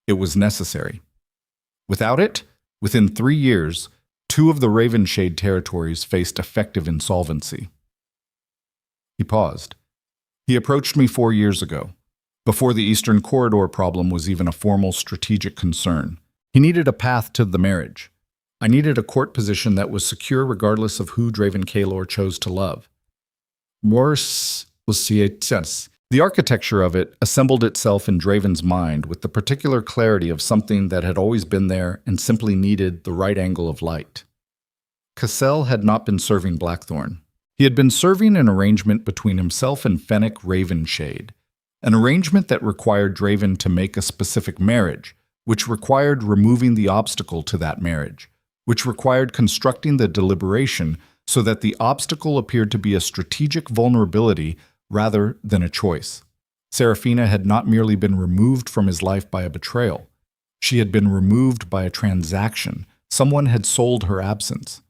It was necessary. Without it, within 3 years, 2 of the Ravenshade territories faced effective insolvency. He paused. He approached me 4 years ago, before the Eastern Corridor problem was even a formal strategic concern. He needed a path to the marriage. I needed a court position that was secure regardless of who Draven Kaelor chose to love. The architecture of it assembled itself in Draven's mind with the particular clarity of something that had always been there and simply needed the right angle of light. Cassell had not been serving Blackthorn. He had been serving an arrangement between himself and Fennec Ravenshade, an arrangement that required Draven to make a specific marriage, which required removing the obstacle to that marriage, which required constructing the deliberation so that the obstacle appeared to be a strategic vulnerability rather than a choice. Seraphina had not merely been removed from his life by a betrayal. She had been removed by a transaction. Someone had sold her absence.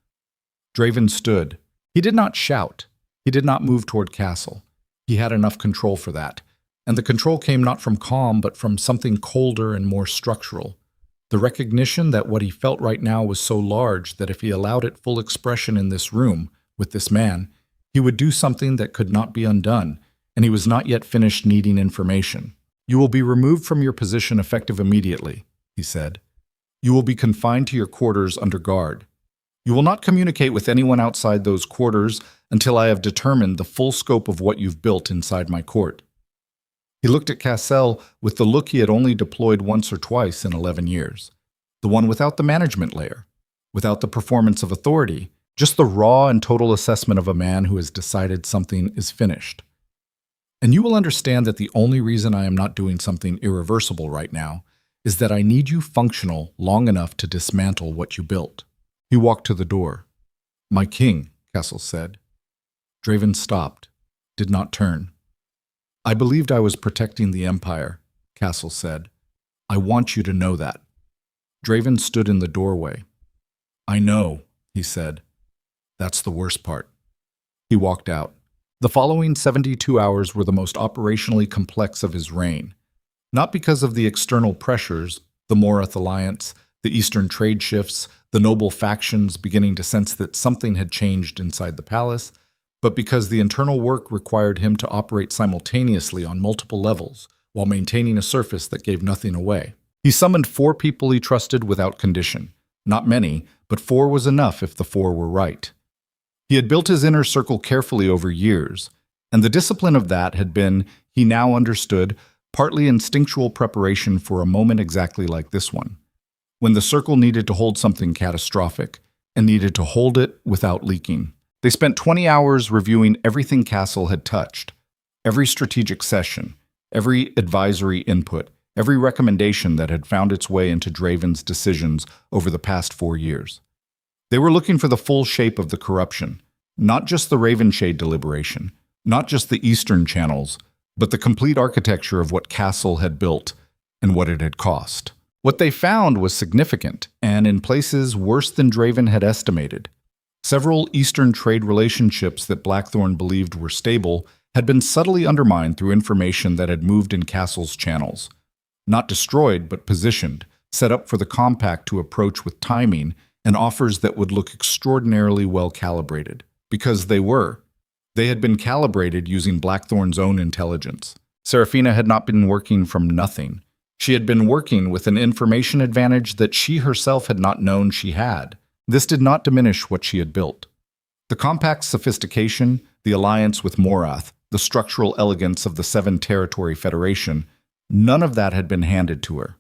Draven stood. He did not shout. He did not move toward Castle. He had enough control for that. And the control came not from calm, but from something colder and more structural. The recognition that what he felt right now was so large that if he allowed it full expression in this room, with this man, he would do something that could not be undone, and he was not yet finished needing information. You will be removed from your position effective immediately, he said. You will be confined to your quarters under guard. You will not communicate with anyone outside those quarters until I have determined the full scope of what you've built inside my court. He looked at Cassell with the look he had only deployed once or twice in 11 years. The one without the management layer, without the performance of authority, just the raw and total assessment of a man who has decided something is finished. And you will understand that the only reason I am not doing something irreversible right now is that I need you functional long enough to dismantle what you built. He walked to the door. My king, Castle said. Draven stopped, did not turn. I believed I was protecting the Empire, Castle said. I want you to know that. Draven stood in the doorway. I know, he said. That's the worst part. He walked out. The following 72 hours were the most operationally complex of his reign. Not because of the external pressures, the Morath alliance, the Eastern trade shifts, the noble factions beginning to sense that something had changed inside the palace, but because the internal work required him to operate simultaneously on multiple levels while maintaining a surface that gave nothing away. He summoned 4 people he trusted without condition. Not many, but 4 was enough if the 4 were right. He had built his inner circle carefully over years, and the discipline of that had been, he now understood, partly instinctual preparation for a moment exactly like this one, when the circle needed to hold something catastrophic and needed to hold it without leaking. They spent 20 hours reviewing everything Castle had touched, every strategic session, every advisory input, every recommendation that had found its way into Draven's decisions over the past 4 years. They were looking for the full shape of the corruption, not just the Ravenshade deliberation, not just the Eastern channels, but the complete architecture of what Castle had built and what it had cost. What they found was significant, and in places worse than Draven had estimated. Several Eastern trade relationships that Blackthorn believed were stable had been subtly undermined through information that had moved in Castle's channels. Not destroyed, but positioned, set up for the compact to approach with timing and offers that would look extraordinarily well calibrated. Because they were. They had been calibrated using Blackthorn's own intelligence. Seraphina had not been working from nothing. She had been working with an information advantage that she herself had not known she had. This did not diminish what she had built. The compact's sophistication, the alliance with Morath, the structural elegance of the 7-territory federation, none of that had been handed to her.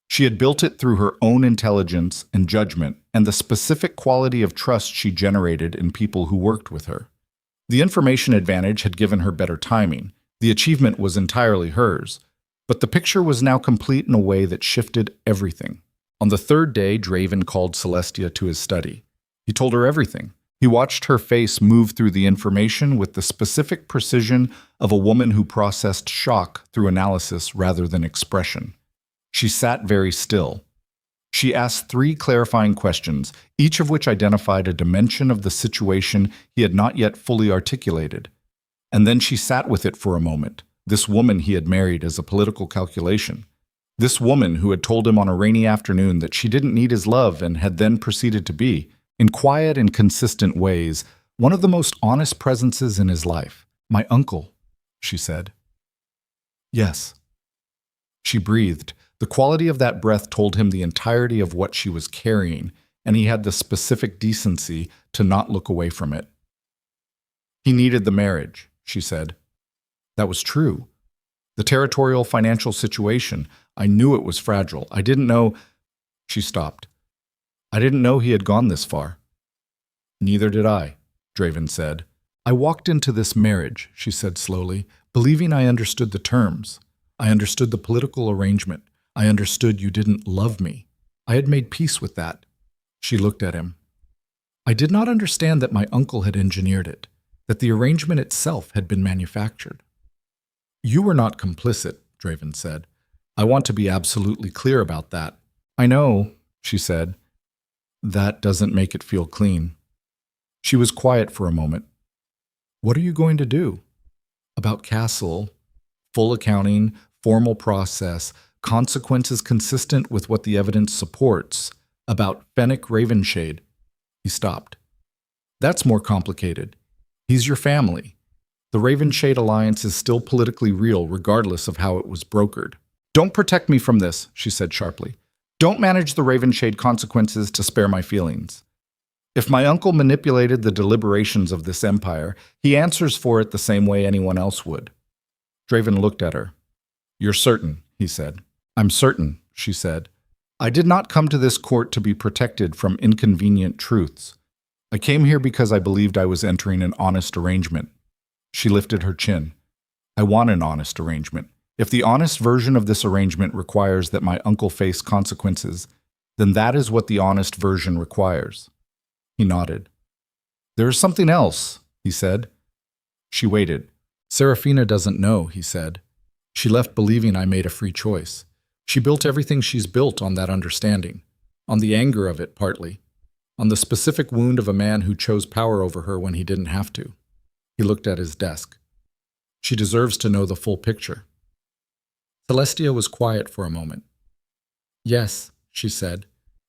She had built it through her own intelligence and judgment and the specific quality of trust she generated in people who worked with her. The information advantage had given her better timing. The achievement was entirely hers. But the picture was now complete in a way that shifted everything. On the 3rd day, Draven called Celestia to his study. He told her everything. He watched her face move through the information with the specific precision of a woman who processed shock through analysis rather than expression. She sat very still. She asked 3 clarifying questions, each of which identified a dimension of the situation he had not yet fully articulated. And then she sat with it for a moment, this woman he had married as a political calculation. This woman who had told him on a rainy afternoon that she didn't need his love and had then proceeded to be, in quiet and consistent ways, one of the most honest presences in his life. "My uncle," she said. "Yes." She breathed. The quality of that breath told him the entirety of what she was carrying, and he had the specific decency to not look away from it. "He needed the marriage," she said. That was true. The territorial financial situation, I knew it was fragile. I didn't know... She stopped. "I didn't know he had gone this far." "Neither did I," Draven said. "I walked into this marriage," she said slowly, "believing I understood the terms. I understood the political arrangement. I understood you didn't love me. I had made peace with that." She looked at him. "I did not understand that my uncle had engineered it, that the arrangement itself had been manufactured." "You were not complicit," Draven said. "I want to be absolutely clear about that." "I know," she said. "That doesn't make it feel clean." She was quiet for a moment. "What are you going to do?" "About Castle, full accounting, formal process, consequences consistent with what the evidence supports, about Fennec Ravenshade." He stopped. "That's more complicated. He's your family. The Ravenshade alliance is still politically real regardless of how it was brokered." "Don't protect me from this," she said sharply. "Don't manage the Ravenshade consequences to spare my feelings. If my uncle manipulated the deliberations of this empire, he answers for it the same way anyone else would." Draven looked at her. "You're certain," he said. "I'm certain," she said. "I did not come to this court to be protected from inconvenient truths. I came here because I believed I was entering an honest arrangement." She lifted her chin. "I want an honest arrangement. If the honest version of this arrangement requires that my uncle face consequences, then that is what the honest version requires." He nodded. "There is something else," he said. She waited. "Seraphina doesn't know," he said. "She left believing I made a free choice. She built everything she's built on that understanding, on the anger of it partly, on the specific wound of a man who chose power over her when he didn't have to. He looked at his desk. She deserves to know the full picture. Celestia was quiet for a moment. Yes, she said.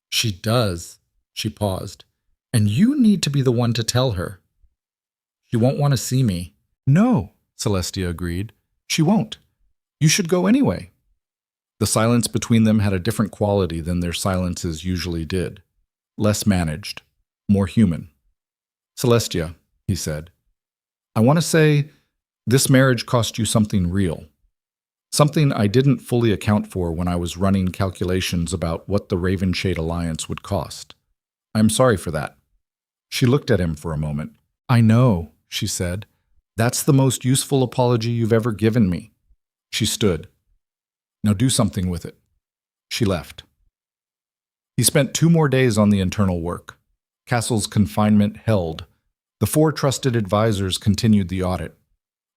She does. She paused. And you need to be the one to tell her. She won't want to see me. No, Celestia agreed. She won't. You should go anyway. The silence between them had a different quality than their silences usually did. Less managed. More human. Celestia, he said, I want to say this marriage cost you something real. Something I didn't fully account for when I was running calculations about what the Ravenshade alliance would cost. I'm sorry for that. She looked at him for a moment. I know, she said. That's the most useful apology you've ever given me. She stood. Now do something with it. She left. He spent 2 more days on the internal work. Castle's confinement held. The 4 trusted advisors continued the audit.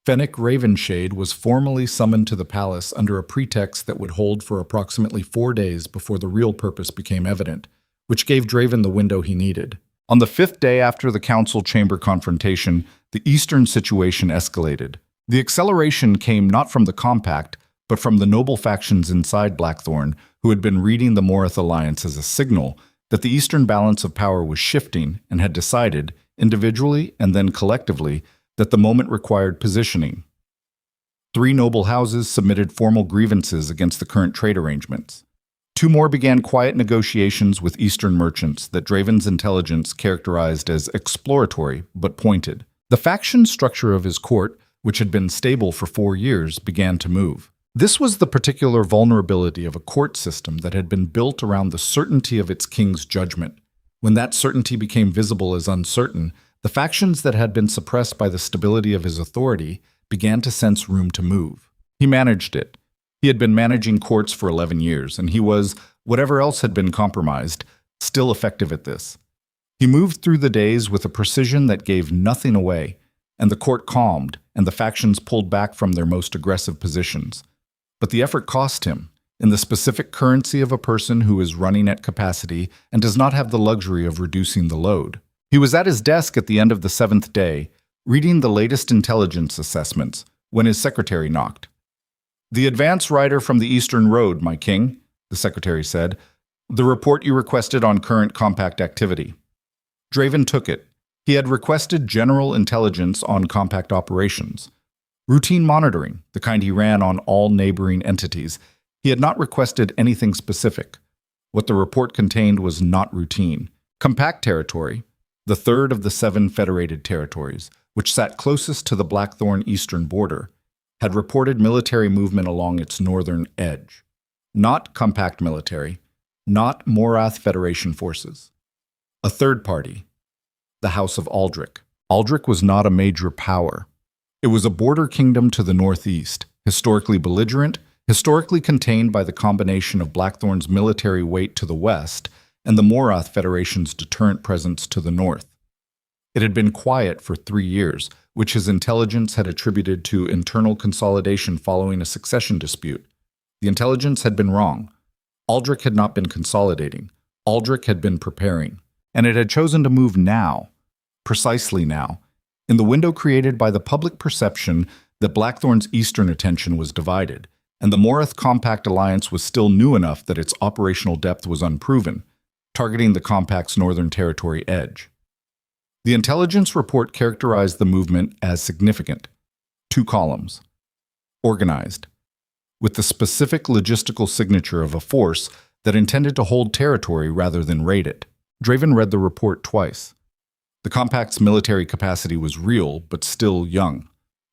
Fennec Ravenshade was formally summoned to the palace under a pretext that would hold for approximately 4 days before the real purpose became evident, which gave Draven the window he needed. On the 5th day after the council chamber confrontation, the eastern situation escalated. The acceleration came not from the compact, but from the noble factions inside Blackthorn, who had been reading the Morath alliance as a signal that the eastern balance of power was shifting and had decided, individually and then collectively, that the moment required positioning. 3 noble houses submitted formal grievances against the current trade arrangements. 2 more began quiet negotiations with Eastern merchants that Draven's intelligence characterized as exploratory but pointed. The faction structure of his court, which had been stable for 4 years, began to move. This was the particular vulnerability of a court system that had been built around the certainty of its king's judgment. When that certainty became visible as uncertain, the factions that had been suppressed by the stability of his authority began to sense room to move. He managed it. He had been managing courts for 11 years, and he was, whatever else had been compromised, still effective at this. He moved through the days with a precision that gave nothing away, and the court calmed, and the factions pulled back from their most aggressive positions. But the effort cost him, in the specific currency of a person who is running at capacity and does not have the luxury of reducing the load. He was at his desk at the end of the 7th day, reading the latest intelligence assessments, when his secretary knocked. The advance rider from the Eastern Road, my king, the secretary said. The report you requested on current compact activity. Draven took it. He had requested general intelligence on compact operations. Routine monitoring, the kind he ran on all neighboring entities. He had not requested anything specific. What the report contained was not routine. Compact territory, the 3rd of the 7 federated territories, which sat closest to the Blackthorn eastern border, had reported military movement along its northern edge. Not compact military, not Morath Federation forces. A third party, the House of Aldrich. Aldrich was not a major power. It was a border kingdom to the northeast, historically belligerent, historically contained by the combination of Blackthorn's military weight to the west and the Morath Federation's deterrent presence to the north. It had been quiet for 3 years, which his intelligence had attributed to internal consolidation following a succession dispute. The intelligence had been wrong. Aldrich had not been consolidating. Aldrich had been preparing. And it had chosen to move now, precisely now, in the window created by the public perception that Blackthorn's eastern attention was divided, and the Morath Compact Alliance was still new enough that its operational depth was unproven, targeting the Compact's northern territory edge. The intelligence report characterized the movement as significant. 2 columns. Organized. With the specific logistical signature of a force that intended to hold territory rather than raid it. Draven read the report twice. The Compact's military capacity was real, but still young.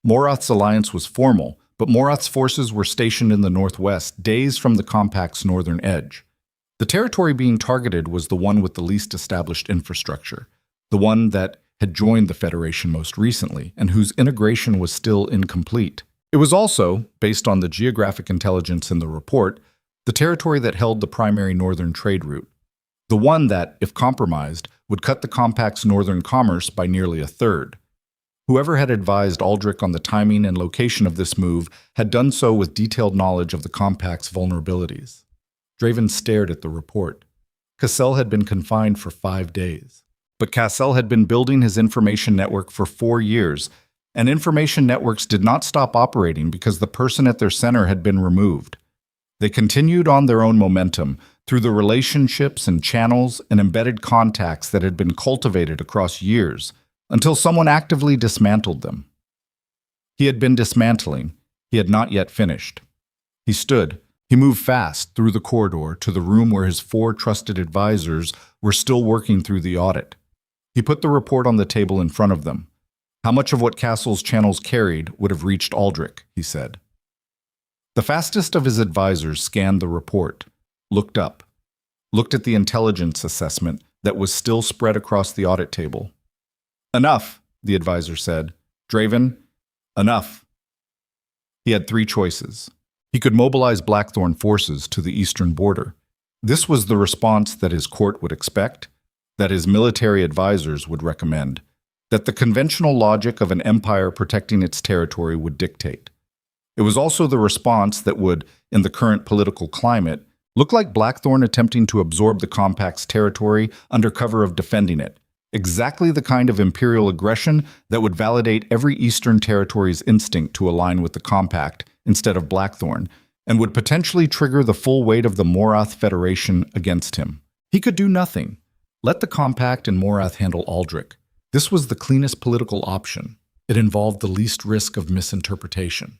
Morath's alliance was formal, but Morath's forces were stationed in the northwest, days from the Compact's northern edge. The territory being targeted was the one with the least established infrastructure, the one that had joined the Federation most recently, and whose integration was still incomplete. It was also, based on the geographic intelligence in the report, the territory that held the primary northern trade route. The one that, if compromised, would cut the Compact's northern commerce by nearly a third. Whoever had advised Aldrich on the timing and location of this move had done so with detailed knowledge of the Compact's vulnerabilities. Draven stared at the report. Cassell had been confined for 5 days. But Cassell had been building his information network for 4 years. And information networks did not stop operating because the person at their center had been removed. They continued on their own momentum through the relationships and channels and embedded contacts that had been cultivated across years until someone actively dismantled them. He had been dismantling. He had not yet finished. He stood. He moved fast through the corridor to the room where his 4 trusted advisors were still working through the audit. He put the report on the table in front of them. How much of what Castle's channels carried would have reached Aldrich, he said. The fastest of his advisors scanned the report, looked up, looked at the intelligence assessment that was still spread across the audit table. Enough, the advisor said. Draven, enough. He had 3 choices. He could mobilize Blackthorn forces to the eastern border. This was the response that his court would expect, that his military advisors would recommend, that the conventional logic of an empire protecting its territory would dictate. It was also the response that would, in the current political climate, look like Blackthorn attempting to absorb the Compact's territory under cover of defending it, exactly the kind of imperial aggression that would validate every Eastern territory's instinct to align with the Compact instead of Blackthorn, and would potentially trigger the full weight of the Morath Federation against him. He could do nothing. Let the Compact and Morath handle Aldrich. This was the cleanest political option. It involved the least risk of misinterpretation.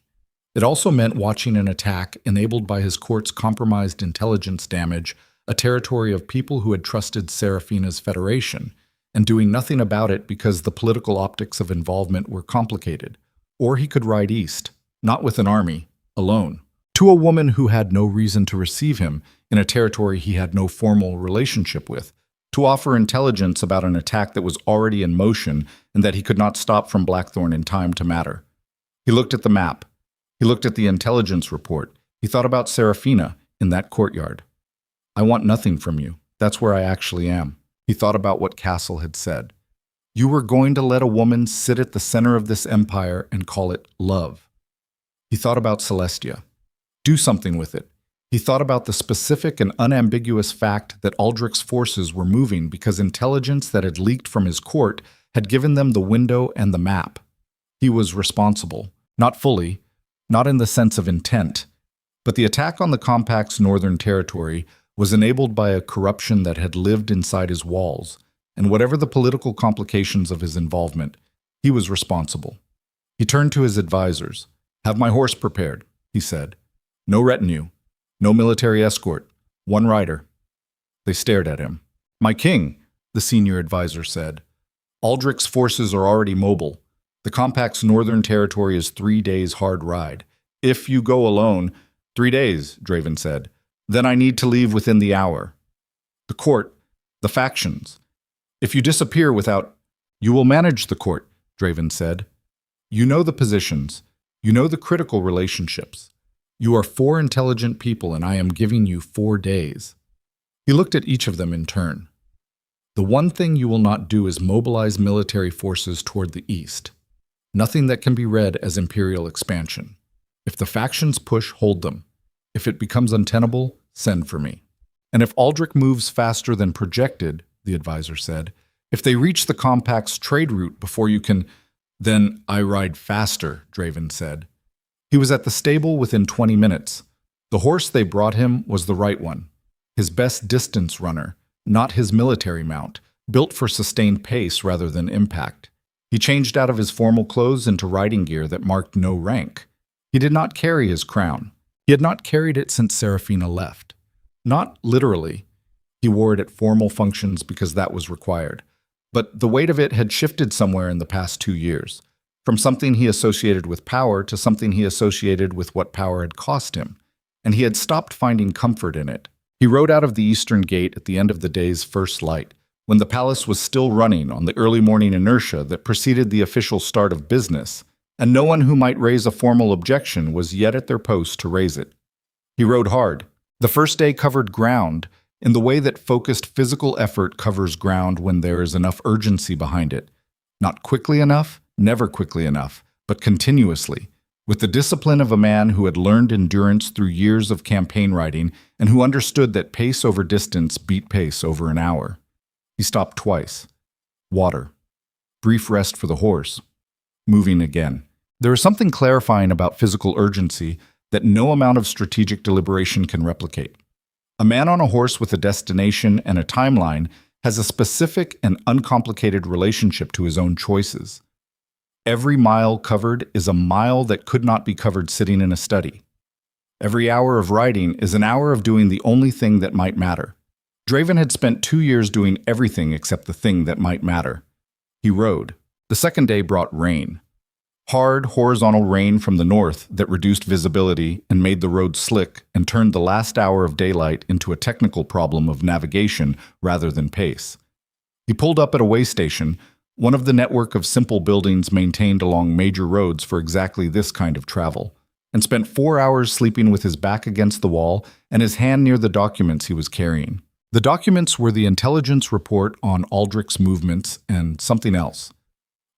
It also meant watching an attack enabled by his court's compromised intelligence damage a territory of people who had trusted Seraphina's Federation, and doing nothing about it because the political optics of involvement were complicated. Or he could ride east, not with an army, alone, to a woman who had no reason to receive him in a territory he had no formal relationship with, to offer intelligence about an attack that was already in motion and that he could not stop from Blackthorn in time to matter. He looked at the map. He looked at the intelligence report. He thought about Seraphina in that courtyard. I want nothing from you. That's where I actually am. He thought about what Castle had said. You were going to let a woman sit at the center of this empire and call it love. He thought about Celestia. Do something with it. He thought about the specific and unambiguous fact that Aldrich's forces were moving because intelligence that had leaked from his court had given them the window and the map. He was responsible, not fully, not in the sense of intent, but the attack on the Compact's northern territory was enabled by a corruption that had lived inside his walls, and whatever the political complications of his involvement, he was responsible. He turned to his advisors. Have my horse prepared, he said. No retinue. No military escort. 1 rider. They stared at him. My king, the senior advisor said. Aldrich's forces are already mobile. The Compact's northern territory is 3 days' hard ride. If you go alone, 3 days, Draven said. Then I need to leave within the hour. The court, the factions. If you disappear without... You will manage the court, Draven said. You know the positions. You know the critical relationships. You are 4 intelligent people, and I am giving you 4 days. He looked at each of them in turn. The one thing you will not do is mobilize military forces toward the east. Nothing that can be read as imperial expansion. If the factions push, hold them. If it becomes untenable, send for me. And if Aldrich moves faster than projected, the advisor said, if they reach the Compact's trade route before you can, then I ride faster, Draven said. He was at the stable within 20 minutes. The horse they brought him was the right one, his best distance runner, not his military mount, built for sustained pace rather than impact. He changed out of his formal clothes into riding gear that marked no rank. He did not carry his crown. He had not carried it since Seraphina left. Not literally. He wore it at formal functions because that was required. But the weight of it had shifted somewhere in the past 2 years. From something he associated with power to something he associated with what power had cost him, and he had stopped finding comfort in it. He rode out of the eastern gate at the end of the day's first light, when the palace was still running on the early morning inertia that preceded the official start of business, and no one who might raise a formal objection was yet at their post to raise it. He rode hard. The first day covered ground in the way that focused physical effort covers ground when there is enough urgency behind it. Not quickly enough, never quickly enough, but continuously, with the discipline of a man who had learned endurance through years of campaign riding and who understood that pace over distance beat pace over an hour. He stopped twice. Water. Brief rest for the horse. moving again. There is something clarifying about physical urgency that no amount of strategic deliberation can replicate. A man on a horse with a destination and a timeline has a specific and uncomplicated relationship to his own choices. Every mile covered is a mile that could not be covered sitting in a study. Every hour of riding is an hour of doing the only thing that might matter. Draven had spent 2 years doing everything except the thing that might matter. He rode. The second day brought rain. Hard, horizontal rain from the north that reduced visibility and made the road slick and turned the last hour of daylight into a technical problem of navigation rather than pace. He pulled up at a way station, one of the network of simple buildings maintained along major roads for exactly this kind of travel, and spent 4 hours sleeping with his back against the wall and his hand near the documents he was carrying. The documents were the intelligence report on Aldrich's movements and something else.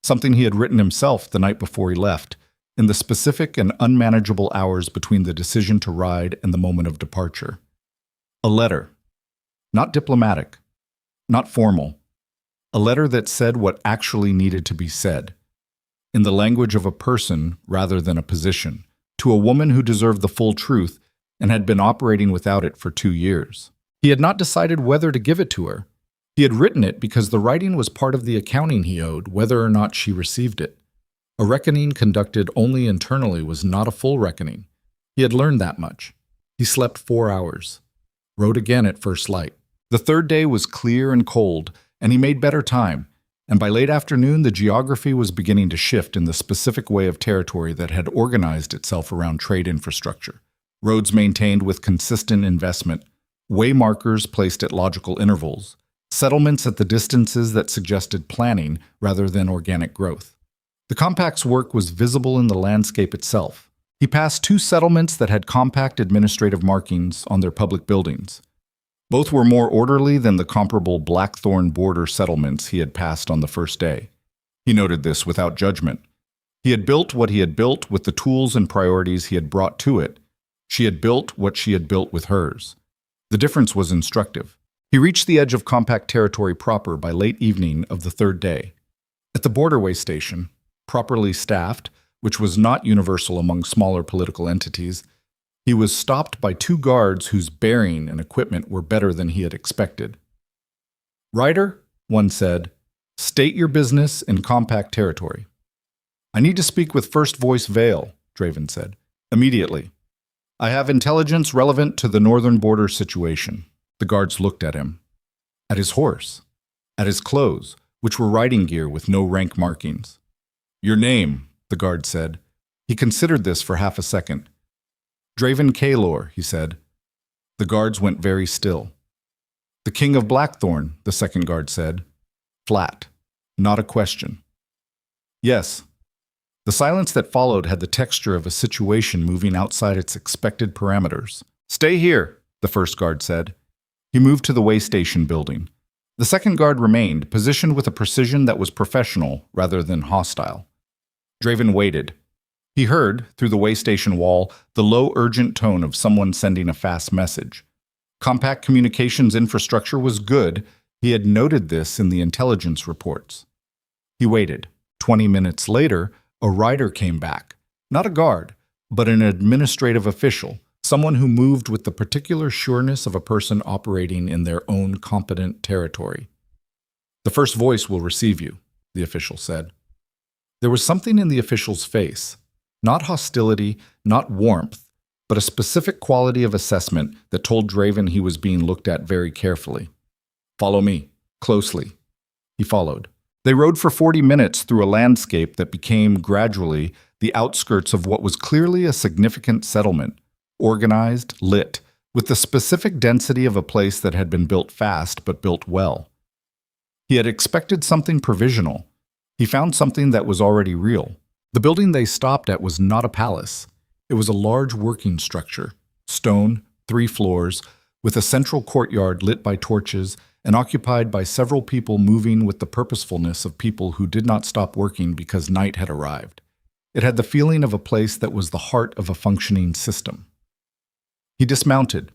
Something he had written himself the night before he left, in the specific and unmanageable hours between the decision to ride and the moment of departure. A letter. Not diplomatic. Not formal. A letter that said what actually needed to be said, in the language of a person rather than a position, to a woman who deserved the full truth and had been operating without it for 2 years. He had not decided whether to give it to her. He had written it because the writing was part of the accounting he owed, whether or not she received it. A reckoning conducted only internally was not a full reckoning. He had learned that much. He slept 4 hours. Rode again at first light. The third day was clear and cold, and he made better time, and by late afternoon the geography was beginning to shift in the specific way of territory that had organized itself around trade infrastructure. Roads maintained with consistent investment, way markers placed at logical intervals, settlements at the distances that suggested planning rather than organic growth. The compact's work was visible in the landscape itself. He passed 2 settlements that had compact administrative markings on their public buildings. Both were more orderly than the comparable Blackthorn border settlements he had passed on the first day. He noted this without judgment. He had built what he had built with the tools and priorities he had brought to it. She had built what she had built with hers. The difference was instructive. He reached the edge of compact territory proper by late evening of the third day. At the borderway station, properly staffed, which was not universal among smaller political entities, he was stopped by 2 guards whose bearing and equipment were better than he had expected. "Rider," one said, "state your business in compact territory." "I need to speak with First Voice Vale," Draven said. "Immediately. I have intelligence relevant to the northern border situation." The guards looked at him. At his horse. At his clothes, which were riding gear with no rank markings. "Your name," the guard said. He considered this for half a second. "Draven Kaelor," he said. The guards went very still. "The King of Blackthorn," the second guard said. Flat. Not a question. "Yes." The silence that followed had the texture of a situation moving outside its expected parameters. "Stay here," the first guard said. He moved to the way station building. The second guard remained, positioned with a precision that was professional rather than hostile. Draven waited. He heard, through the way station wall, the low, urgent tone of someone sending a fast message. Compact communications infrastructure was good. He had noted this in the intelligence reports. He waited. 20 minutes later, a rider came back. Not a guard, but an administrative official, someone who moved with the particular sureness of a person operating in their own competent territory. "The First Voice will receive you," the official said. There was something in the official's face. Not hostility, not warmth, but a specific quality of assessment that told Draven he was being looked at very carefully. "Follow me, closely." He followed. They rode for 40 minutes through a landscape that became, gradually, the outskirts of what was clearly a significant settlement, organized, lit, with the specific density of a place that had been built fast but built well. He had expected something provisional. He found something that was already real. The building they stopped at was not a palace. It was a large working structure, stone, 3 floors, with a central courtyard lit by torches and occupied by several people moving with the purposefulness of people who did not stop working because night had arrived. It had the feeling of a place that was the heart of a functioning system. He dismounted.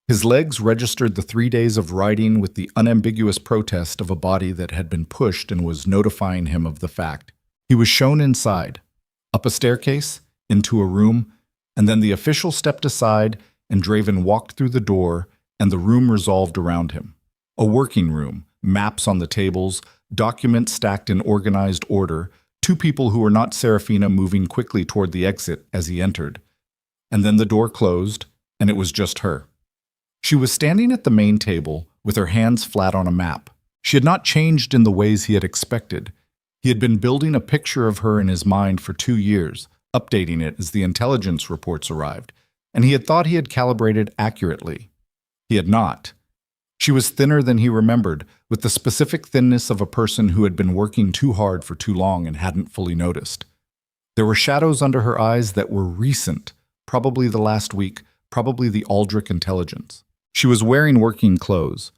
His legs registered the 3 days of riding with the unambiguous protest of a body that had been pushed and was notifying him of the fact. He was shown inside, up a staircase, into a room, and then the official stepped aside and Draven walked through the door and the room resolved around him. A working room, maps on the tables, documents stacked in organized order, two people who were not Seraphina moving quickly toward the exit as he entered. And then the door closed, and it was just her. She was standing at the main table with her hands flat on a map. She had not changed in the ways he had expected. He had been building a picture of her in his mind for 2 years, updating it as the intelligence reports arrived, and he had thought he had calibrated accurately. He had not. She was thinner than he remembered, with the specific thinness of a person who had been working too hard for too long and hadn't fully noticed. There were shadows under her eyes that were recent, probably the last week, probably the Aldrich intelligence. She was wearing working clothes.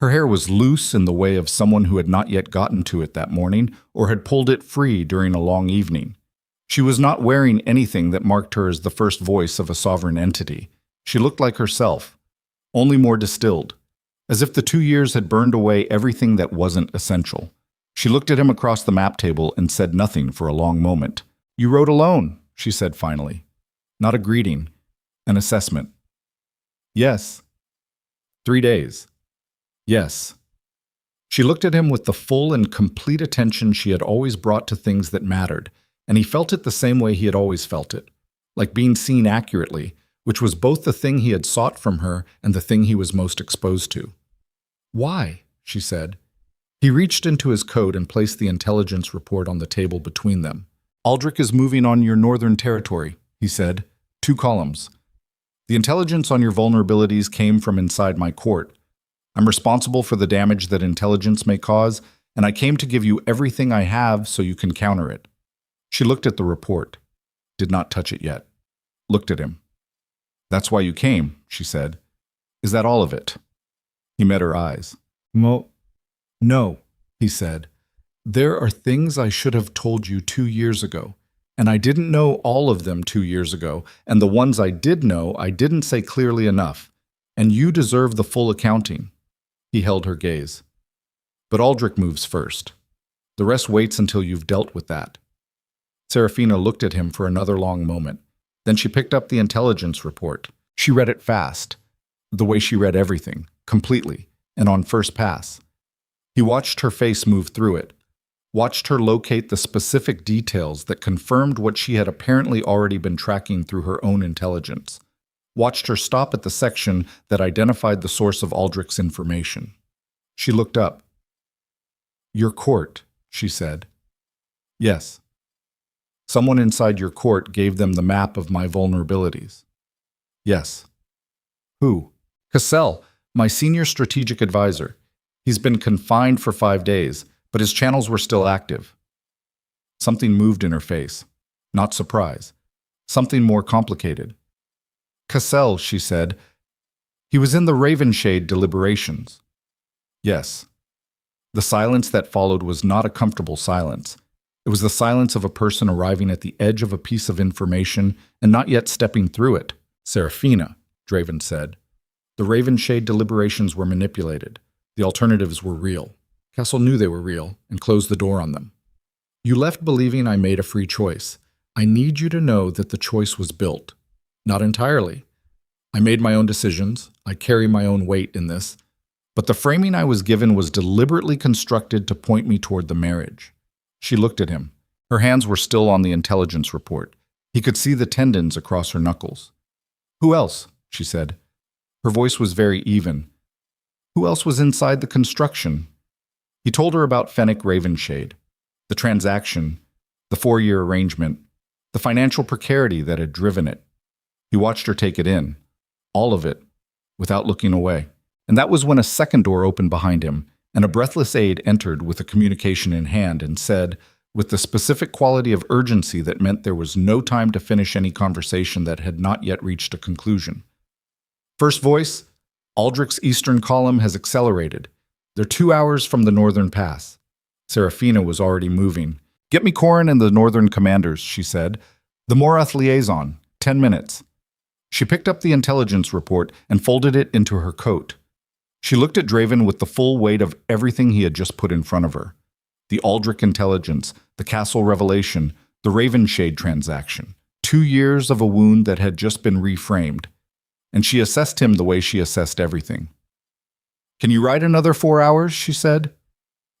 Her hair was loose in the way of someone who had not yet gotten to it that morning or had pulled it free during a long evening. She was not wearing anything that marked her as the first voice of a sovereign entity. She looked like herself, only more distilled, as if the 2 years had burned away everything that wasn't essential. She looked at him across the map table and said nothing for a long moment. "You rode alone," she said finally. Not a greeting, an assessment. "Yes." 3 days. "Yes." She looked at him with the full and complete attention she had always brought to things that mattered, and he felt it the same way he had always felt it, like being seen accurately, which was both the thing he had sought from her and the thing he was most exposed to. "Why?" she said. He reached into his coat and placed the intelligence report on the table between them. "Aldrich is moving on your northern territory," he said. 2 columns. "The intelligence on your vulnerabilities came from inside my court. I'm responsible for the damage that intelligence may cause, and I came to give you everything I have so you can counter it." She looked at the report, did not touch it yet, looked at him. "That's why you came," she said. "Is that all of it?" He met her eyes. No, he said. "There are things I should have told you 2 years ago, and I didn't know all of them 2 years ago, and the ones I did know I didn't say clearly enough, and you deserve the full accounting." He held her gaze. "But Aldrich moves first. The rest waits until you've dealt with that." Seraphina looked at him for another long moment. Then she picked up the intelligence report. She read it fast, the way she read everything, completely, and on first pass. He watched her face move through it, watched her locate the specific details that confirmed what she had apparently already been tracking through her own intelligence, watched her stop at the section that identified the source of Aldrich's information. She looked up. "Your court," she said. "Yes. Someone inside your court gave them the map of my vulnerabilities." "Yes." "Who?" "Cassell, my senior strategic advisor. He's been confined for 5 days, but his channels were still active." Something moved in her face. Not surprise. Something more complicated. "Cassell," she said. "He was in the Ravenshade deliberations." "Yes." The silence that followed was not a comfortable silence. It was the silence of a person arriving at the edge of a piece of information and not yet stepping through it. "Seraphina," Draven said. "The Ravenshade deliberations were manipulated. The alternatives were real. Castle knew they were real and closed the door on them. You left believing I made a free choice. I need you to know that the choice was built. Not entirely. I made my own decisions. I carry my own weight in this. But the framing I was given was deliberately constructed to point me toward the marriage." She looked at him. Her hands were still on the intelligence report. He could see the tendons across her knuckles. "Who else?" she said. Her voice was very even. "Who else was inside the construction?" He told her about Fennec Ravenshade, the transaction, the 4-year arrangement, the financial precarity that had driven it. He watched her take it in, all of it, without looking away. And that was when a second door opened behind him, and a breathless aide entered with a communication in hand and said, with the specific quality of urgency that meant there was no time to finish any conversation that had not yet reached a conclusion. "First voice, Aldrich's eastern column has accelerated. They're 2 hours from the northern pass." Seraphina was already moving. "Get me Corin and the northern commanders," she said. "The Morath liaison, 10 minutes." She picked up the intelligence report and folded it into her coat. She looked at Draven with the full weight of everything he had just put in front of her. the Aldrich intelligence, the castle revelation, the Ravenshade transaction. 2 years of a wound that had just been reframed. And she assessed him the way she assessed everything. "Can you ride another 4 hours?" she said.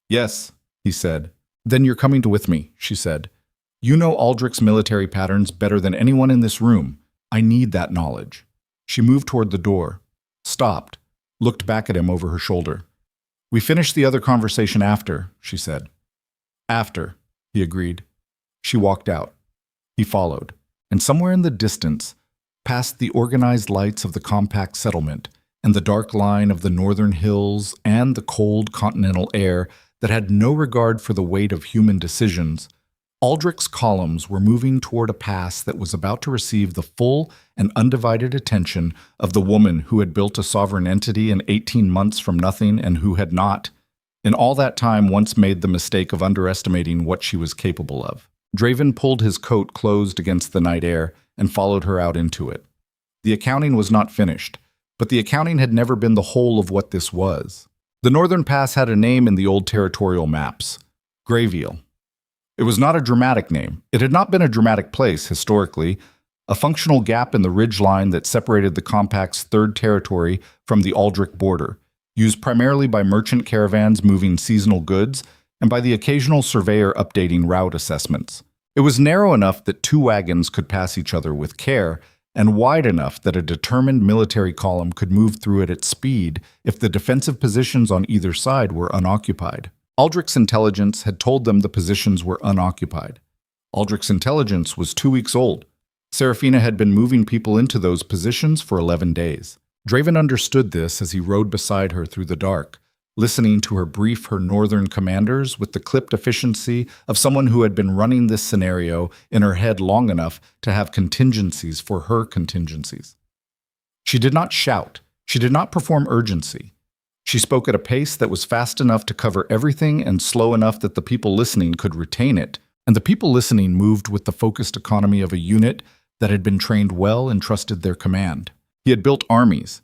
"Yes," he said. "Then you're coming with me," she said. "You know Aldrich's military patterns better than anyone in this room. I need that knowledge." She moved toward the door, stopped, looked back at him over her shoulder. "We finish the other conversation after," she said. "After," he agreed. She walked out. He followed, and somewhere in the distance, past the organized lights of the compact settlement and the dark line of the northern hills and the cold continental air that had no regard for the weight of human decisions, Aldrich's columns were moving toward a pass that was about to receive the full and undivided attention of the woman who had built a sovereign entity in 18 months from nothing and who had not, in all that time, once made the mistake of underestimating what she was capable of. Draven pulled his coat closed against the night air and followed her out into it. The accounting was not finished, but the accounting had never been the whole of what this was. The Northern Pass had a name in the old territorial maps, Greyveal. It was not a dramatic name. It had not been a dramatic place, historically, a functional gap in the ridge line that separated the compact's third territory from the Aldrich border, used primarily by merchant caravans moving seasonal goods and by the occasional surveyor updating route assessments. It was narrow enough that 2 wagons could pass each other with care, and wide enough that a determined military column could move through it at speed if the defensive positions on either side were unoccupied. Aldrich's intelligence had told them the positions were unoccupied. Aldrich's intelligence was 2 weeks old. Seraphina had been moving people into those positions for 11 days. Draven understood this as he rode beside her through the dark, listening to her brief her northern commanders with the clipped efficiency of someone who had been running this scenario in her head long enough to have contingencies for her contingencies. She did not shout. She did not perform urgency. She spoke at a pace that was fast enough to cover everything and slow enough that the people listening could retain it, and the people listening moved with the focused economy of a unit that had been trained well and trusted their command. He had built armies.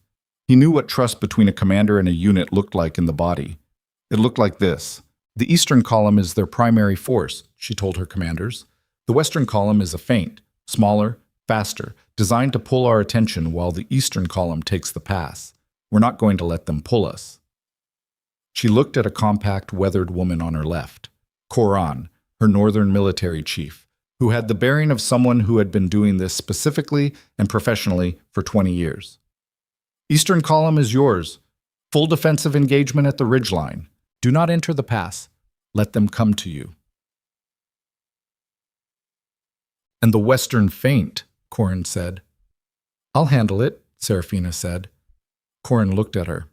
He knew what trust between a commander and a unit looked like in the body. It looked like this. "The eastern column is their primary force," she told her commanders. "The western column is a feint, smaller, faster, designed to pull our attention while the eastern column takes the pass. We're not going to let them pull us." She looked at a compact, weathered woman on her left, Koran, her northern military chief, who had the bearing of someone who had been doing this specifically and professionally for 20 years. "Eastern column is yours. Full defensive engagement at the ridgeline. Do not enter the pass. Let them come to you." "And the western feint," Koran said. "I'll handle it," Seraphina said. Koran looked at her.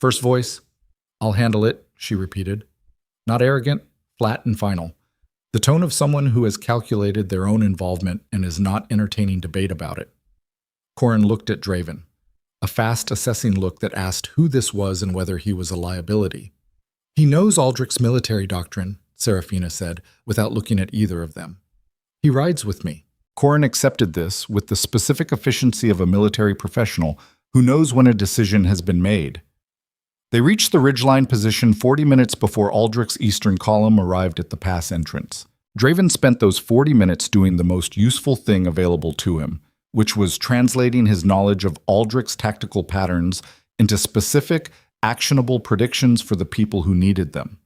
First voice, "I'll handle it," she repeated. Not arrogant, flat and final. The tone of someone who has calculated their own involvement and is not entertaining debate about it. Koran looked at Draven, a fast, assessing look that asked who this was and whether he was a liability. "He knows Aldrich's military doctrine," Seraphina said, without looking at either of them. "He rides with me." Koran accepted this with the specific efficiency of a military professional who knows when a decision has been made. They reached the ridgeline position 40 minutes before Aldrich's eastern column arrived at the pass entrance. Draven spent those 40 minutes doing the most useful thing available to him, which was translating his knowledge of Aldrich's tactical patterns into specific, actionable predictions for the people who needed them.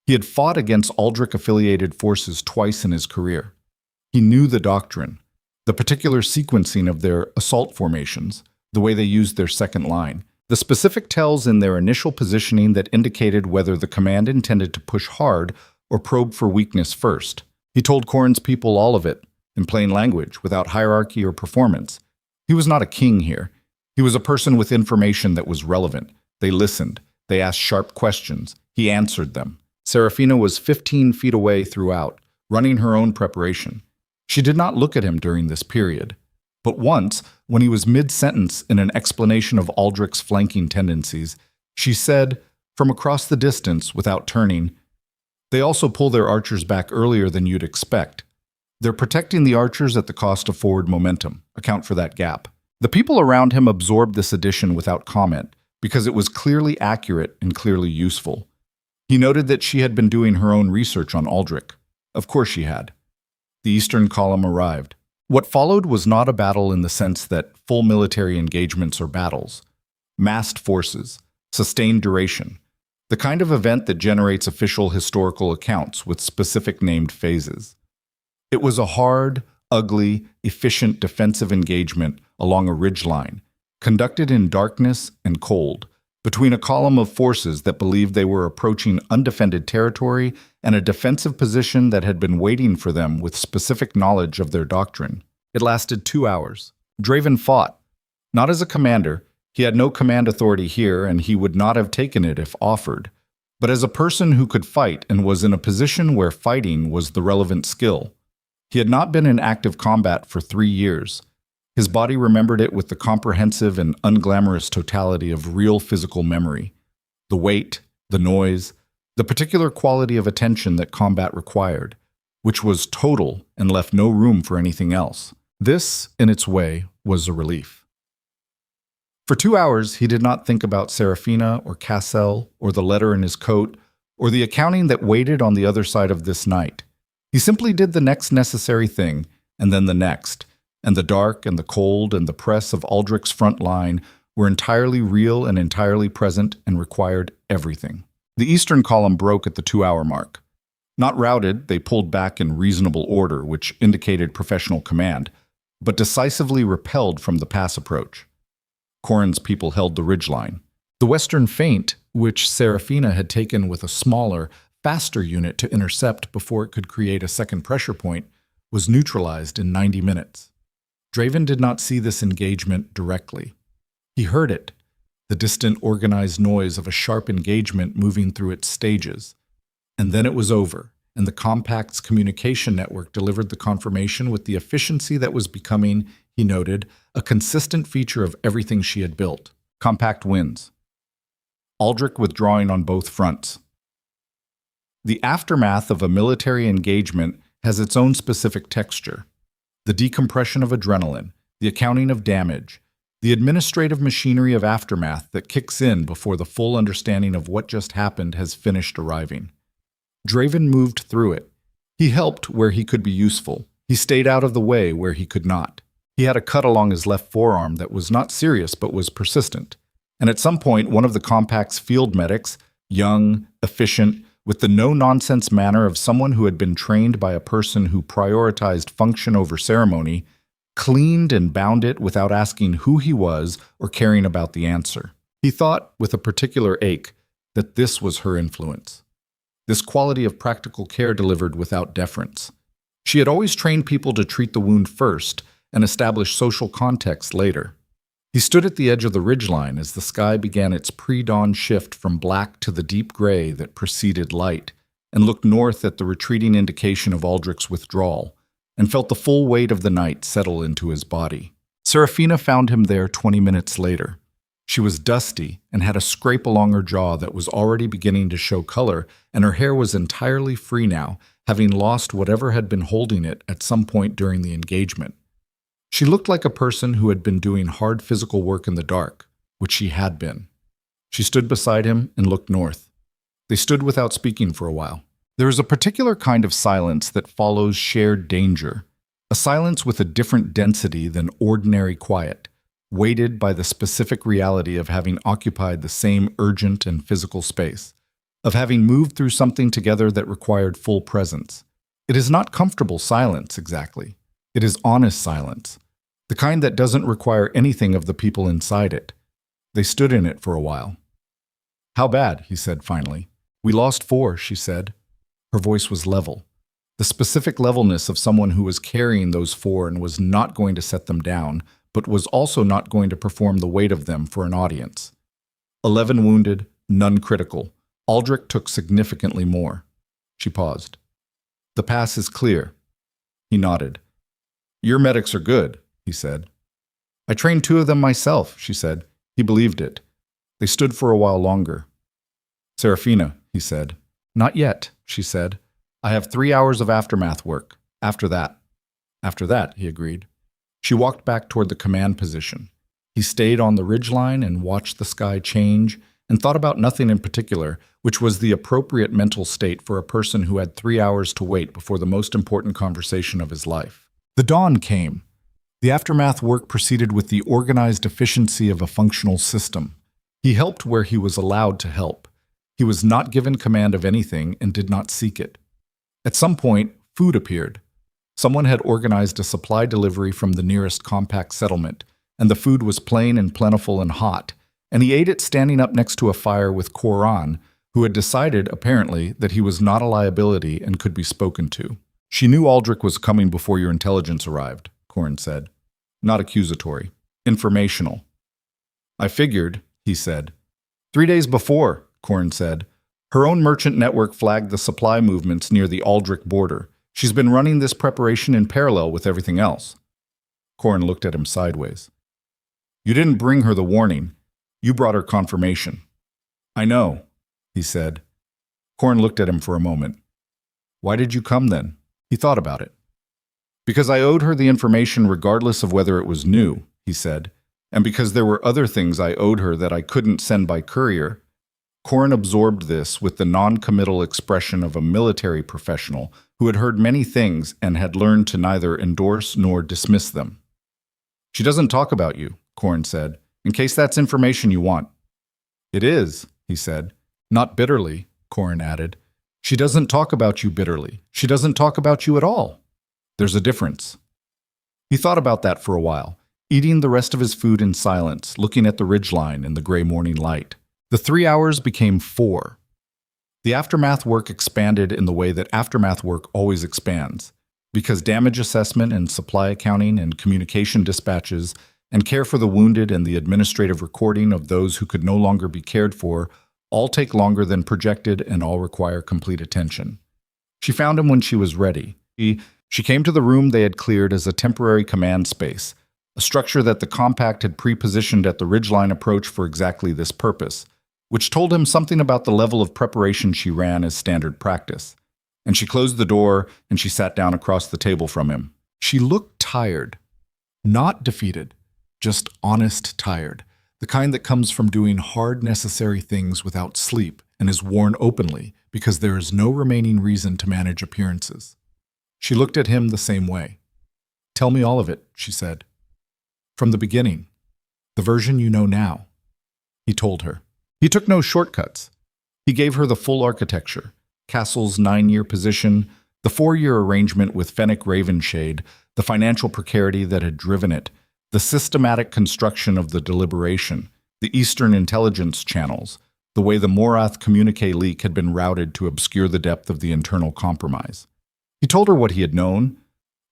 He had fought against Aldrich-affiliated forces twice in his career. He knew the doctrine, the particular sequencing of their assault formations, the way they used their second line, the specific tells in their initial positioning that indicated whether the command intended to push hard or probe for weakness first. He told Koran's people all of it, in plain language, without hierarchy or performance. He was not a king here. He was a person with information that was relevant. They listened. They asked sharp questions. He answered them. Seraphina was 15 feet away throughout, running her own preparation. She did not look at him during this period. But once, when he was mid-sentence in an explanation of Aldrich's flanking tendencies, she said, from across the distance without turning, "They also pull their archers back earlier than you'd expect. They're protecting the archers at the cost of forward momentum. Account for that gap." The people around him absorbed this addition without comment, because it was clearly accurate and clearly useful. He noted that she had been doing her own research on Aldrich. Of course she had. The Eastern Column arrived. What followed was not a battle in the sense that full military engagements are battles. Massed forces, sustained duration, the kind of event that generates official historical accounts with specific named phases. It was a hard, ugly, efficient defensive engagement along a ridgeline, conducted in darkness and cold, between a column of forces that believed they were approaching undefended territory and a defensive position that had been waiting for them with specific knowledge of their doctrine. It lasted 2 hours. Draven fought. Not as a commander. He had no command authority here, and he would not have taken it if offered. But as a person who could fight and was in a position where fighting was the relevant skill. He had not been in active combat for 3 years. His body remembered it with the comprehensive and unglamorous totality of real physical memory. The weight, the noise, the particular quality of attention that combat required, which was total and left no room for anything else. This, in its way, was a relief. For 2 hours, he did not think about Seraphina or Cassel or the letter in his coat or the accounting that waited on the other side of this night. He simply did the next necessary thing, and then the next, and the dark and the cold and the press of Aldrich's front line were entirely real and entirely present and required everything. The Eastern Column broke at the 2-hour mark. Not routed, they pulled back in reasonable order, which indicated professional command, but decisively repelled from the pass approach. Corrin's people held the ridgeline. The western feint, which Seraphina had taken with a smaller, faster unit to intercept before it could create a second pressure point, was neutralized in 90 minutes. Draven did not see this engagement directly. He heard it, the distant organized noise of a sharp engagement moving through its stages. And then it was over, and the Compact's communication network delivered the confirmation with the efficiency that was becoming, he noted, a consistent feature of everything she had built. Compact wins. Aldrich withdrawing on both fronts. The aftermath of a military engagement has its own specific texture. The decompression of adrenaline, the accounting of damage, the administrative machinery of aftermath that kicks in before the full understanding of what just happened has finished arriving. Draven moved through it. He helped where he could be useful. He stayed out of the way where he could not. He had a cut along his left forearm that was not serious but was persistent. And at some point, one of the Compact's field medics, young, efficient, with the no-nonsense manner of someone who had been trained by a person who prioritized function over ceremony, cleaned and bound it without asking who he was or caring about the answer. He thought, with a particular ache, that this was her influence. This quality of practical care delivered without deference. She had always trained people to treat the wound first and establish social context later. He stood at the edge of the ridgeline as the sky began its pre-dawn shift from black to the deep gray that preceded light, and looked north at the retreating indication of Aldrich's withdrawal, and felt the full weight of the night settle into his body. Seraphina found him there 20 minutes later. She was dusty and had a scrape along her jaw that was already beginning to show color, and her hair was entirely free now, having lost whatever had been holding it at some point during the engagement. She looked like a person who had been doing hard physical work in the dark, which she had been. She stood beside him and looked north. They stood without speaking for a while. There is a particular kind of silence that follows shared danger, a silence with a different density than ordinary quiet, weighted by the specific reality of having occupied the same urgent and physical space, of having moved through something together that required full presence. It is not comfortable silence, exactly. It is honest silence, the kind that doesn't require anything of the people inside it. They stood in it for a while. "How bad?" he said finally. "We lost 4, she said. Her voice was level, the specific levelness of someone who was carrying those 4 and was not going to set them down, but was also not going to perform the weight of them for an audience. 11 wounded, none critical. Aldrich took significantly more. She paused. "The pass is clear." He nodded. "Your medics are good," he said. "I trained 2 of them myself," she said. He believed it. They stood for a while longer. "Seraphina," he said. "Not yet," she said. "I have 3 hours of aftermath work. After that." "After that," he agreed. She walked back toward the command position. He stayed on the ridgeline and watched the sky change and thought about nothing in particular, which was the appropriate mental state for a person who had 3 hours to wait before the most important conversation of his life. The dawn came. The aftermath work proceeded with the organized efficiency of a functional system. He helped where he was allowed to help. He was not given command of anything and did not seek it. At some point, food appeared. Someone had organized a supply delivery from the nearest compact settlement, and the food was plain and plentiful and hot, and he ate it standing up next to a fire with Koran, who had decided, apparently, that he was not a liability and could be spoken to. "She knew Aldrich was coming before your intelligence arrived," Koran said. Not accusatory. Informational. "I figured," he said. 3 days before," Koran said. "Her own merchant network flagged the supply movements near the Aldrich border. She's been running this preparation in parallel with everything else." Koran looked at him sideways. "You didn't bring her the warning. You brought her confirmation." "I know," he said. Koran looked at him for a moment. "Why did you come then?" He thought about it. "Because I owed her the information regardless of whether it was new," he said, "and because there were other things I owed her that I couldn't send by courier." Koran absorbed this with the non-committal expression of a military professional who had heard many things and had learned to neither endorse nor dismiss them. "She doesn't talk about you," Koran said, "in case that's information you want." "It is," he said. "Not bitterly," Koran added. "She doesn't talk about you bitterly. She doesn't talk about you at all. There's a difference." He thought about that for a while, eating the rest of his food in silence, looking at the ridgeline in the gray morning light. The 3 hours became 4. The aftermath work expanded in the way that aftermath work always expands, because damage assessment and supply accounting and communication dispatches and care for the wounded and the administrative recording of those who could no longer be cared for all take longer than projected and all require complete attention. She found him when she was ready. She came to the room they had cleared as a temporary command space, a structure that the compact had pre-positioned at the ridgeline approach for exactly this purpose, which told him something about the level of preparation she ran as standard practice. And she closed the door and she sat down across the table from him. She looked tired, not defeated, just honest tired, the kind that comes from doing hard, necessary things without sleep and is worn openly because there is no remaining reason to manage appearances. She looked at him the same way. "Tell me all of it," she said. "From the beginning, the version you know now," he told her. He took no shortcuts. He gave her the full architecture, Castle's 9-year position, the 4-year arrangement with Fennec Ravenshade, the financial precarity that had driven it, the systematic construction of the deliberation, the Eastern intelligence channels, the way the Morath communique leak had been routed to obscure the depth of the internal compromise. He told her what he had known,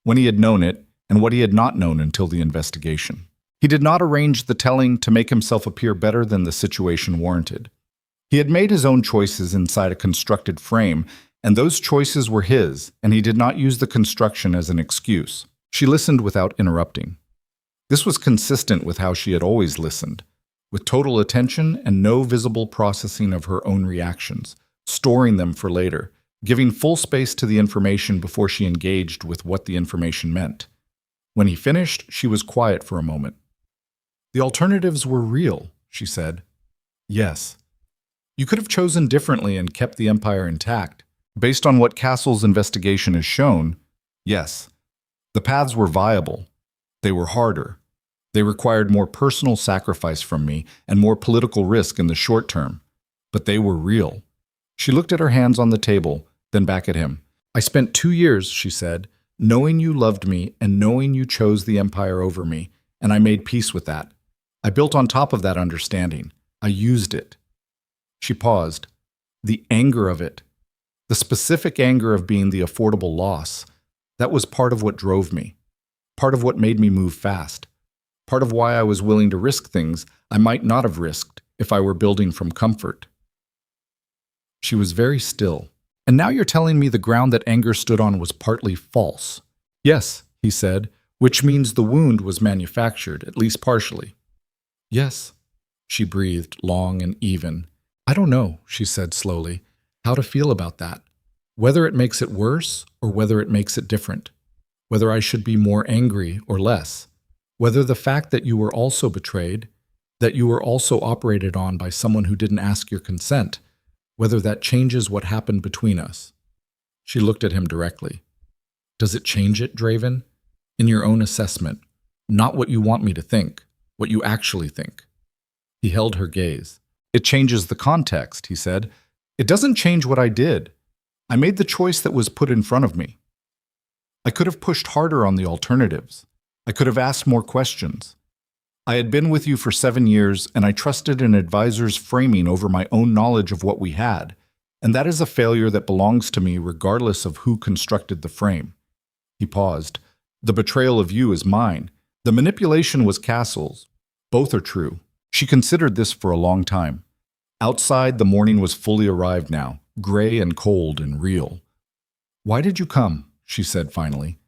when he had known it, and what he had not known until the investigation. He did not arrange the telling to make himself appear better than the situation warranted. He had made his own choices inside a constructed frame, and those choices were his, and he did not use the construction as an excuse. She listened without interrupting. This was consistent with how she had always listened, with total attention and no visible processing of her own reactions, storing them for later, giving full space to the information before she engaged with what the information meant. When he finished, she was quiet for a moment. "The alternatives were real," she said. "Yes. You could have chosen differently and kept the Empire intact. Based on what Castle's investigation has shown, yes. The paths were viable. They were harder. They required more personal sacrifice from me and more political risk in the short term. But they were real." She looked at her hands on the table, then back at him. "I spent 2 years," she said, "knowing you loved me and knowing you chose the Empire over me, and I made peace with that. I built on top of that understanding. I used it." She paused. The anger of it, the specific anger of being the affordable loss, that was part of what drove me, part of what made me move fast, part of why I was willing to risk things I might not have risked if I were building from comfort. She was very still. "And now you're telling me the ground that anger stood on was partly false." "Yes," he said, "which means the wound was manufactured, at least partially." "Yes," she breathed, long and even. "I don't know," she said slowly, "how to feel about that. Whether it makes it worse or whether it makes it different. Whether I should be more angry or less. Whether the fact that you were also betrayed, that you were also operated on by someone who didn't ask your consent, whether that changes what happened between us. She looked at him directly. Does it change it, Draven? In your own assessment, not what you want me to think, what you actually think. He held her gaze. It changes the context, he said. It doesn't change what I did. I made the choice that was put in front of me. I could have pushed harder on the alternatives. I could have asked more questions. I had been with you for 7 years, and I trusted an advisor's framing over my own knowledge of what we had, and that is a failure that belongs to me regardless of who constructed the frame. He paused. The betrayal of you is mine. The manipulation was Castle's. Both are true. She considered this for a long time. Outside, the morning was fully arrived now, gray and cold and real. Why did you come? She said finally.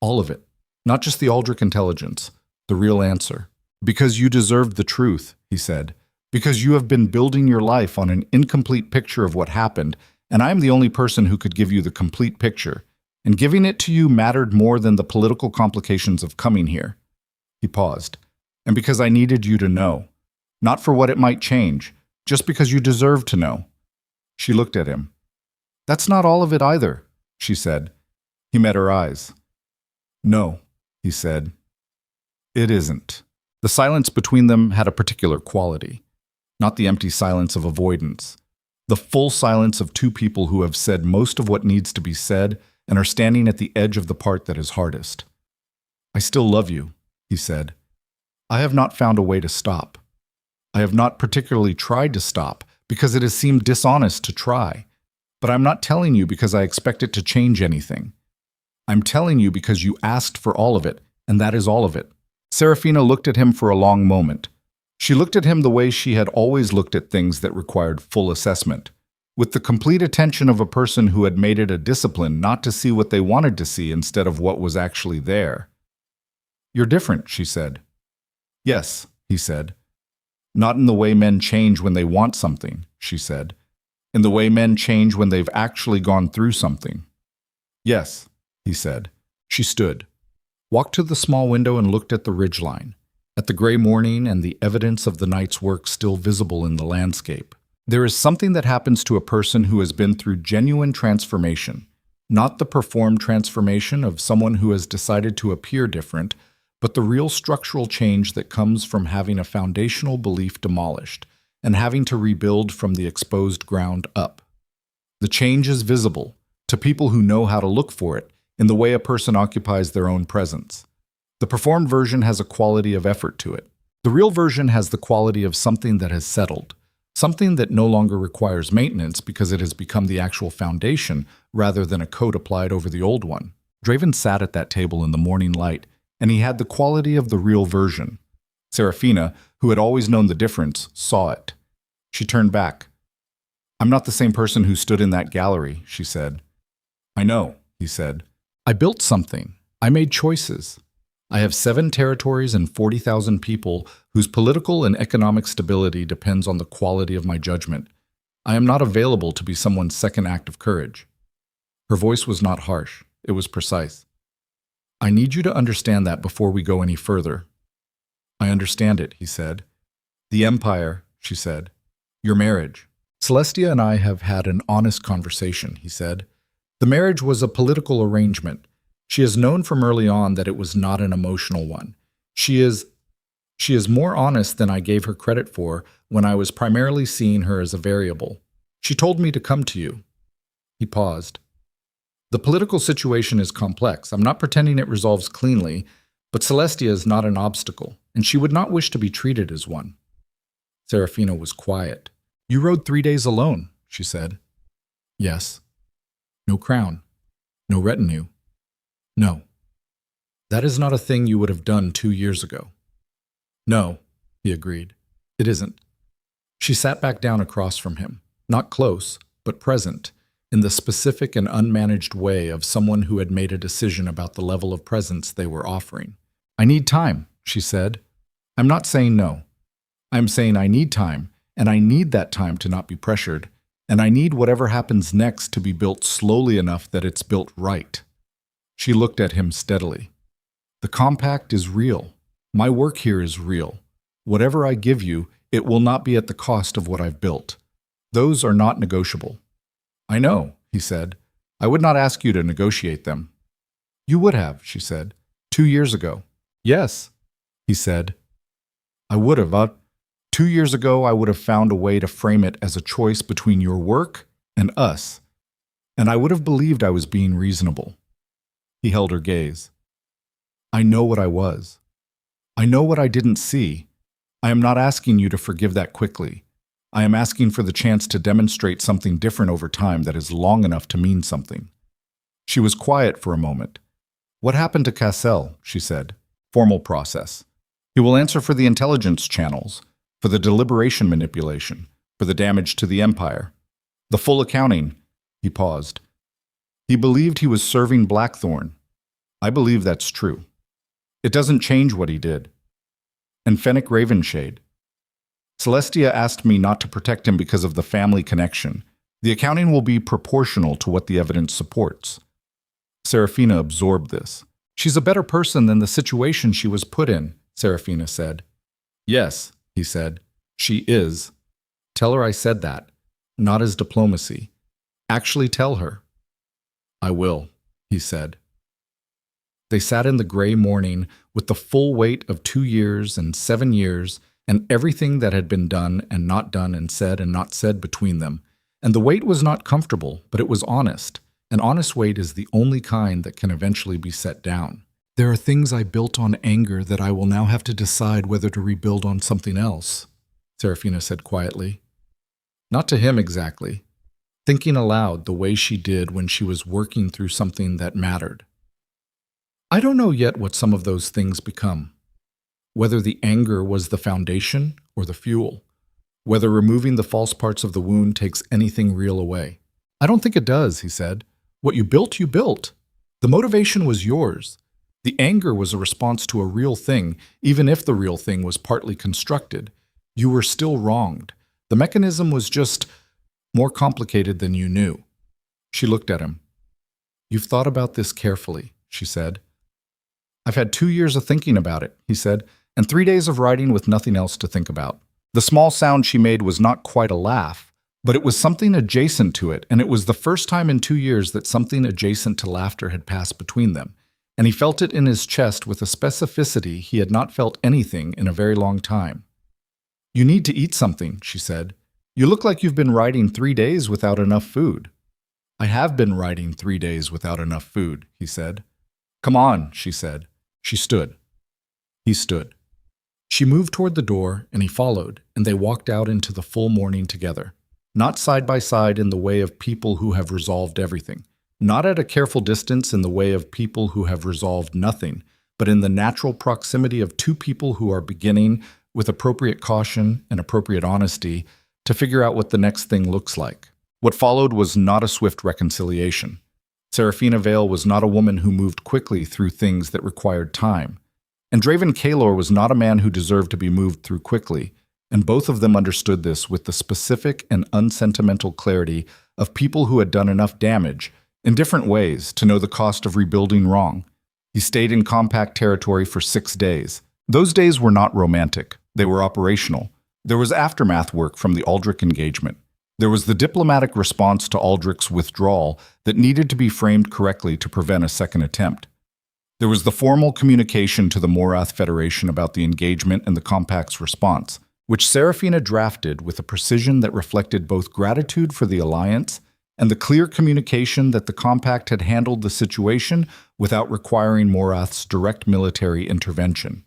All of it. Not just the Aldrich intelligence. The real answer. Because you deserved the truth, he said. Because you have been building your life on an incomplete picture of what happened, and I am the only person who could give you the complete picture. And giving it to you mattered more than the political complications of coming here. He paused. And because I needed you to know. Not for what it might change, just because you deserve to know. She looked at him. That's not all of it either, she said. He met her eyes. No, he said. It isn't. The silence between them had a particular quality. Not the empty silence of avoidance. The full silence of two people who have said most of what needs to be said and are standing at the edge of the part that is hardest. I still love you, he said. I have not found a way to stop. I have not particularly tried to stop because it has seemed dishonest to try. But I'm not telling you because I expect it to change anything. I'm telling you because you asked for all of it, and that is all of it. Seraphina looked at him for a long moment. She looked at him the way she had always looked at things that required full assessment, with the complete attention of a person who had made it a discipline not to see what they wanted to see instead of what was actually there. You're different, she said. Yes, he said. Not in the way men change when they want something, she said. In the way men change when they've actually gone through something. Yes, he said. She stood, walked to the small window and looked at the ridgeline, at the gray morning and the evidence of the night's work still visible in the landscape. There is something that happens to a person who has been through genuine transformation, not the performed transformation of someone who has decided to appear different, but the real structural change that comes from having a foundational belief demolished and having to rebuild from the exposed ground up. The change is visible to people who know how to look for it in the way a person occupies their own presence. The performed version has a quality of effort to it. The real version has the quality of something that has settled, something that no longer requires maintenance because it has become the actual foundation rather than a coat applied over the old one. Draven sat at that table in the morning light, and he had the quality of the real version. Seraphina, who had always known the difference, saw it. She turned back. I'm not the same person who stood in that gallery, she said. I know, he said. I built something. I made choices. I have 7 territories and 40,000 people whose political and economic stability depends on the quality of my judgment. I am not available to be someone's second act of courage. Her voice was not harsh. It was precise. I need you to understand that before we go any further. I understand it, he said. The Empire, she said. Your marriage. Celestia and I have had an honest conversation, he said. The marriage was a political arrangement. She has known from early on that it was not an emotional one. She is more honest than I gave her credit for when I was primarily seeing her as a variable. She told me to come to you. He paused. The political situation is complex. I'm not pretending it resolves cleanly, but Celestia is not an obstacle, and she would not wish to be treated as one. Seraphina was quiet. You rode 3 days alone, she said. Yes. No crown. No retinue. No. That is not a thing you would have done 2 years ago. No, he agreed. It isn't. She sat back down across from him, not close, but present, in the specific and unmanaged way of someone who had made a decision about the level of presence they were offering. I need time, she said. I'm not saying no. I'm saying I need time, and I need that time to not be pressured, and I need whatever happens next to be built slowly enough that it's built right. She looked at him steadily. The compact is real. My work here is real. Whatever I give you, it will not be at the cost of what I've built. Those are not negotiable. I know, he said. I would not ask you to negotiate them. You would have, she said, 2 years ago. Yes, he said. I would have. 2 years ago, I would have found a way to frame it as a choice between your work and us, and I would have believed I was being reasonable. He held her gaze. I know what I was. I know what I didn't see. I am not asking you to forgive that quickly. I am asking for the chance to demonstrate something different over time that is long enough to mean something. She was quiet for a moment. What happened to Cassel? She said. Formal process. He will answer for the intelligence channels, for the deliberation manipulation, for the damage to the Empire. The full accounting. He paused. He believed he was serving Blackthorn. I believe that's true. It doesn't change what he did. And Fennec Ravenshade. Celestia asked me not to protect him because of the family connection. The accounting will be proportional to what the evidence supports. Seraphina absorbed this. She's a better person than the situation she was put in, Seraphina said. Yes, he said. She is. Tell her I said that, not as diplomacy. Actually tell her. I will, he said. They sat in the gray morning with the full weight of 2 years and 7 years and everything that had been done and not done and not said between them. And the weight was not comfortable, but it was honest. An honest weight is the only kind that can eventually be set down. There are things I built on anger that I will now have to decide whether to rebuild on something else, Seraphina said quietly. Not to him exactly, thinking aloud the way she did when she was working through something that mattered. I don't know yet what some of those things become. Whether the anger was the foundation or the fuel. Whether removing the false parts of the wound takes anything real away. I don't think it does, he said. What you built, you built. The motivation was yours. The anger was a response to a real thing, even if the real thing was partly constructed. You were still wronged. The mechanism was just more complicated than you knew. She looked at him. You've thought about this carefully, she said. I've had 2 years of thinking about it, he said, and 3 days of writing with nothing else to think about. The small sound she made was not quite a laugh, but it was something adjacent to it, and it was the first time in 2 years that something adjacent to laughter had passed between them, and he felt it in his chest with a specificity he had not felt anything in a very long time. You need to eat something, she said. You look like you've been riding 3 days without enough food. I have been riding 3 days without enough food, he said. Come on, she said. She stood. He stood. She moved toward the door, and he followed, and they walked out into the full morning together. Not side by side in the way of people who have resolved everything. Not at a careful distance in the way of people who have resolved nothing, but in the natural proximity of two people who are beginning, with appropriate caution and appropriate honesty, to figure out what the next thing looks like. What followed was not a swift reconciliation. Seraphina Vale was not a woman who moved quickly through things that required time. And Draven Kaelor was not a man who deserved to be moved through quickly, and both of them understood this with the specific and unsentimental clarity of people who had done enough damage, in different ways, to know the cost of rebuilding wrong. He stayed in compact territory for 6 days. Those days were not romantic. They were operational. There was aftermath work from the Aldrich engagement. There was the diplomatic response to Aldrich's withdrawal that needed to be framed correctly to prevent a second attempt. There was the formal communication to the Morath Federation about the engagement and the Compact's response, which Seraphina drafted with a precision that reflected both gratitude for the alliance and the clear communication that the Compact had handled the situation without requiring Morath's direct military intervention.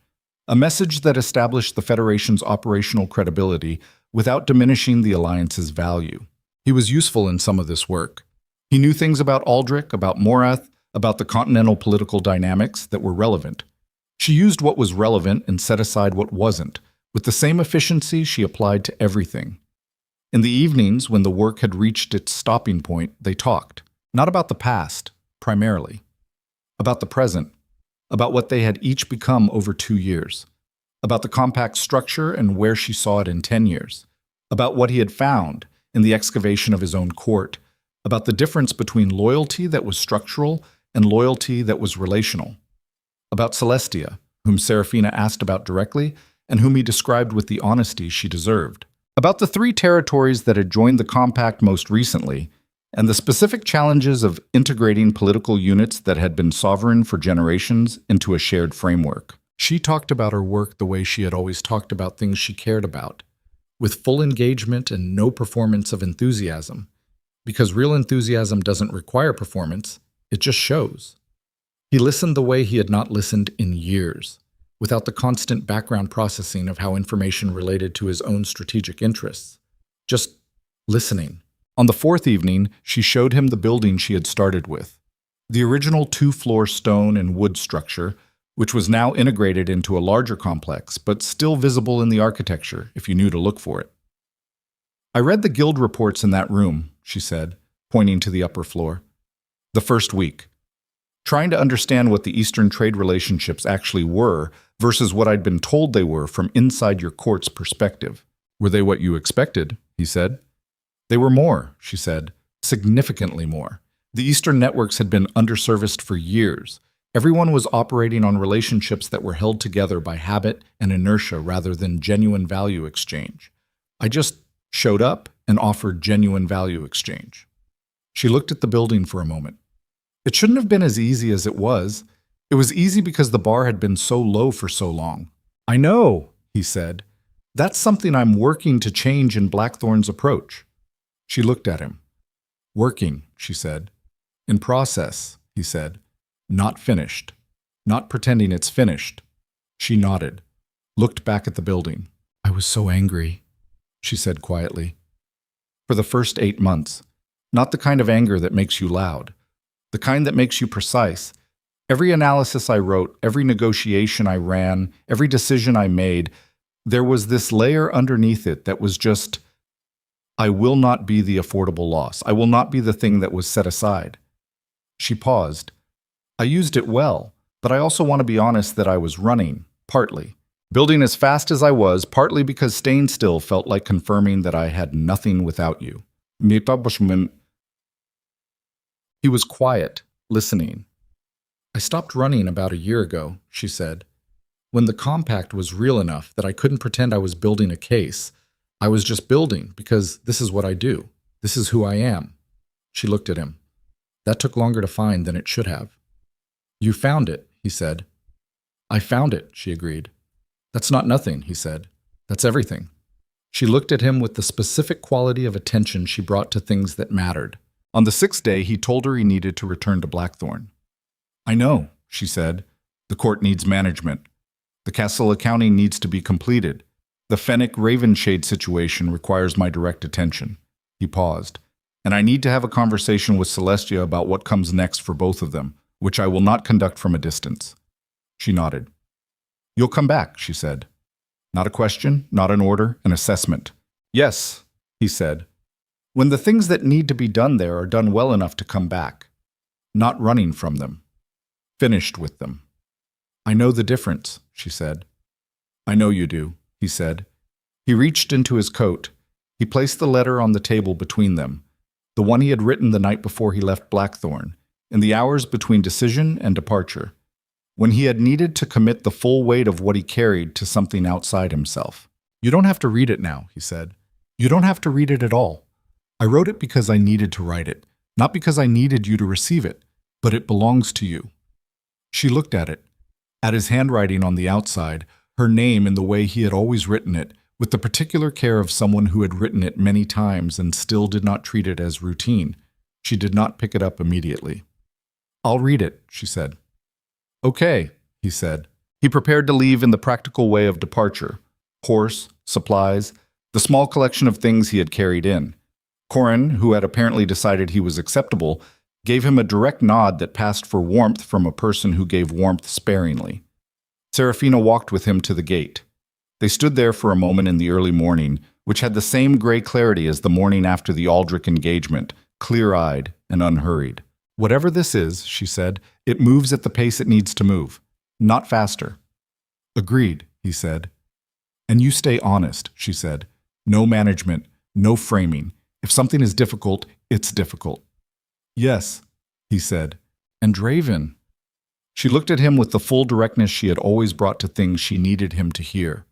A message that established the Federation's operational credibility without diminishing the alliance's value. He was useful in some of this work. He knew things about Aldrich, about Morath, about the continental political dynamics that were relevant. She used what was relevant and set aside what wasn't, with the same efficiency she applied to everything. In the evenings, when the work had reached its stopping point, they talked, not about the past, primarily, about the present, about what they had each become over 2 years, about the Compact's structure and where she saw it in 10 years, about what he had found in the excavation of his own court, about the difference between loyalty that was structural and loyalty that was relational, about Celestia, whom Seraphina asked about directly, and whom he described with the honesty she deserved. About the 3 territories that had joined the compact most recently, and the specific challenges of integrating political units that had been sovereign for generations into a shared framework. She talked about her work the way she had always talked about things she cared about, with full engagement and no performance of enthusiasm, because real enthusiasm doesn't require performance, it just shows. He listened the way he had not listened in years, without the constant background processing of how information related to his own strategic interests. Just listening. On the 4th evening, she showed him the building she had started with. The original 2-floor stone and wood structure, which was now integrated into a larger complex, but still visible in the architecture if you knew to look for it. "I read the guild reports in that room," she said, pointing to the upper floor. "The first week. Trying to understand what the Eastern trade relationships actually were versus what I'd been told they were from inside your court's perspective." "Were they what you expected?" he said. "They were more," she said, "significantly more. The Eastern networks had been underserviced for years. Everyone was operating on relationships that were held together by habit and inertia rather than genuine value exchange. I just showed up and offered genuine value exchange." She looked at the building for a moment. "It shouldn't have been as easy as it was. It was easy because the bar had been so low for so long." "I know," he said. "That's something I'm working to change in Blackthorn's approach." She looked at him. "Working," she said. "In process," he said. "Not finished. Not pretending it's finished." She nodded, looked back at the building. "I was so angry," she said quietly. "For the first 8 months. Not the kind of anger that makes you loud. The kind that makes you precise. Every analysis I wrote, every negotiation I ran, every decision I made, there was this layer underneath it that was just, I will not be the affordable loss. I will not be the thing that was set aside." She paused. "I used it well, but I also want to be honest that I was running, partly. Building as fast as I was, partly because staying still felt like confirming that I had nothing without you." He was quiet, listening. "I stopped running about a year ago," she said. "When the compact was real enough that I couldn't pretend I was building a case. I was just building because this is what I do. This is who I am." She looked at him. "That took longer to find than it should have." "You found it," he said. "I found it," she agreed. "That's not nothing," he said. "That's everything." She looked at him with the specific quality of attention she brought to things that mattered. On the 6th day, he told her he needed to return to Blackthorn. "I know," she said. "The court needs management. The castle accounting needs to be completed. The Fennec Ravenshade situation requires my direct attention." He paused. "And I need to have a conversation with Celestia about what comes next for both of them, which I will not conduct from a distance." She nodded. "You'll come back," she said. "Not a question, not an order, an assessment." "Yes," he said. "When the things that need to be done there are done well enough to come back. Not running from them. Finished with them." "I know the difference," she said. "I know you do," he said. He reached into his coat. He placed the letter on the table between them, the one he had written the night before he left Blackthorn, in the hours between decision and departure, when he had needed to commit the full weight of what he carried to something outside himself. "You don't have to read it now," he said. "You don't have to read it at all. I wrote it because I needed to write it, not because I needed you to receive it, but it belongs to you." She looked at his handwriting on the outside, her name in the way he had always written it, with the particular care of someone who had written it many times and still did not treat it as routine. She did not pick it up immediately. "I'll read it," she said. "Okay," he said. He prepared to leave in the practical way of departure. Horse, supplies, the small collection of things he had carried in. Corin, who had apparently decided he was acceptable, gave him a direct nod that passed for warmth from a person who gave warmth sparingly. Seraphina walked with him to the gate. They stood there for a moment in the early morning, which had the same gray clarity as the morning after the Aldrich engagement, clear-eyed and unhurried. "Whatever this is," she said, "it moves at the pace it needs to move. Not faster." "Agreed," he said. "And you stay honest," she said. "No management, no framing. If something is difficult, it's difficult." "Yes," he said. "And Draven." She looked at him with the full directness she had always brought to things she needed him to hear.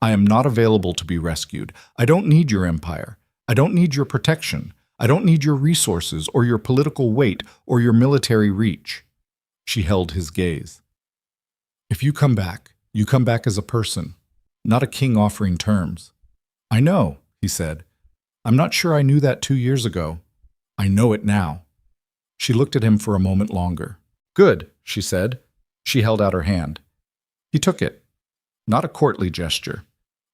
I am not available to be rescued. I don't need your empire. I don't need your protection. I don't need your resources or your political weight or your military reach. She held his gaze. If you come back as a person, not a king offering terms. I know, he said. I'm not sure I knew that 2 years ago. I know it now. She looked at him for a moment longer. Good, she said. She held out her hand. He took it. Not a courtly gesture.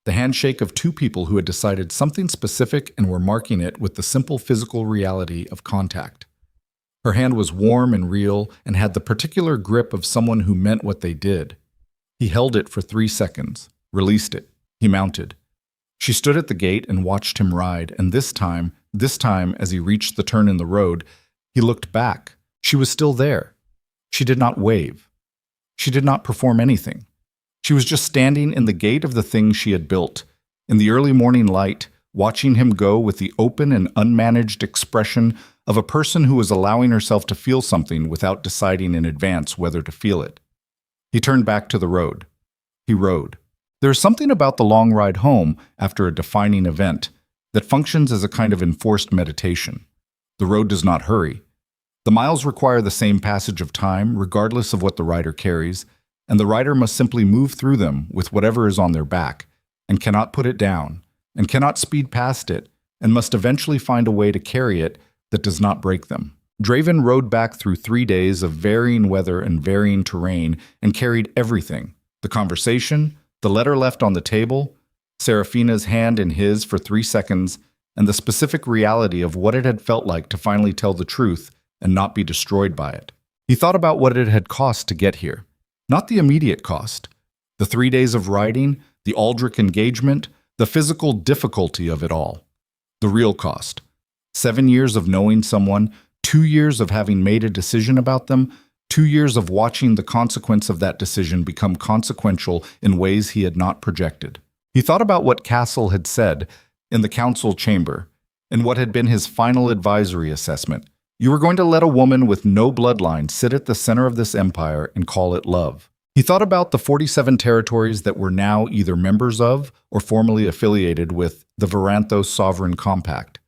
The handshake of two people who had decided something specific and were marking it with the simple physical reality of contact. Her hand was warm and real and had the particular grip of someone who meant what they did. He held it for 3 seconds, released it. He mounted. She stood at the gate and watched him ride, and this time, as he reached the turn in the road, he looked back. She was still there. She did not wave. She did not perform anything. She was just standing in the gate of the thing she had built, in the early morning light, watching him go with the open and unmanaged expression of a person who was allowing herself to feel something without deciding in advance whether to feel it. He turned back to the road. He rode. There is something about the long ride home after a defining event that functions as a kind of enforced meditation. The road does not hurry. The miles require the same passage of time, regardless of what the rider carries, and the rider must simply move through them with whatever is on their back, and cannot put it down, and cannot speed past it, and must eventually find a way to carry it that does not break them. Draven rode back through 3 days of varying weather and varying terrain and carried everything: the conversation, the letter left on the table, Seraphina's hand in his for 3 seconds, and the specific reality of what it had felt like to finally tell the truth and not be destroyed by it. He thought about what it had cost to get here. Not the immediate cost. The 3 days of riding, the Aldrich engagement, the physical difficulty of it all. The real cost. 7 years of knowing someone, 2 years of having made a decision about them, 2 years of watching the consequence of that decision become consequential in ways he had not projected. He thought about what Castle had said in the council chamber, and what had been his final advisory assessment. You were going to let a woman with no bloodline sit at the center of this empire and call it love. He thought about the 47 territories that were now either members of or formally affiliated with the Varanthos Sovereign Compact,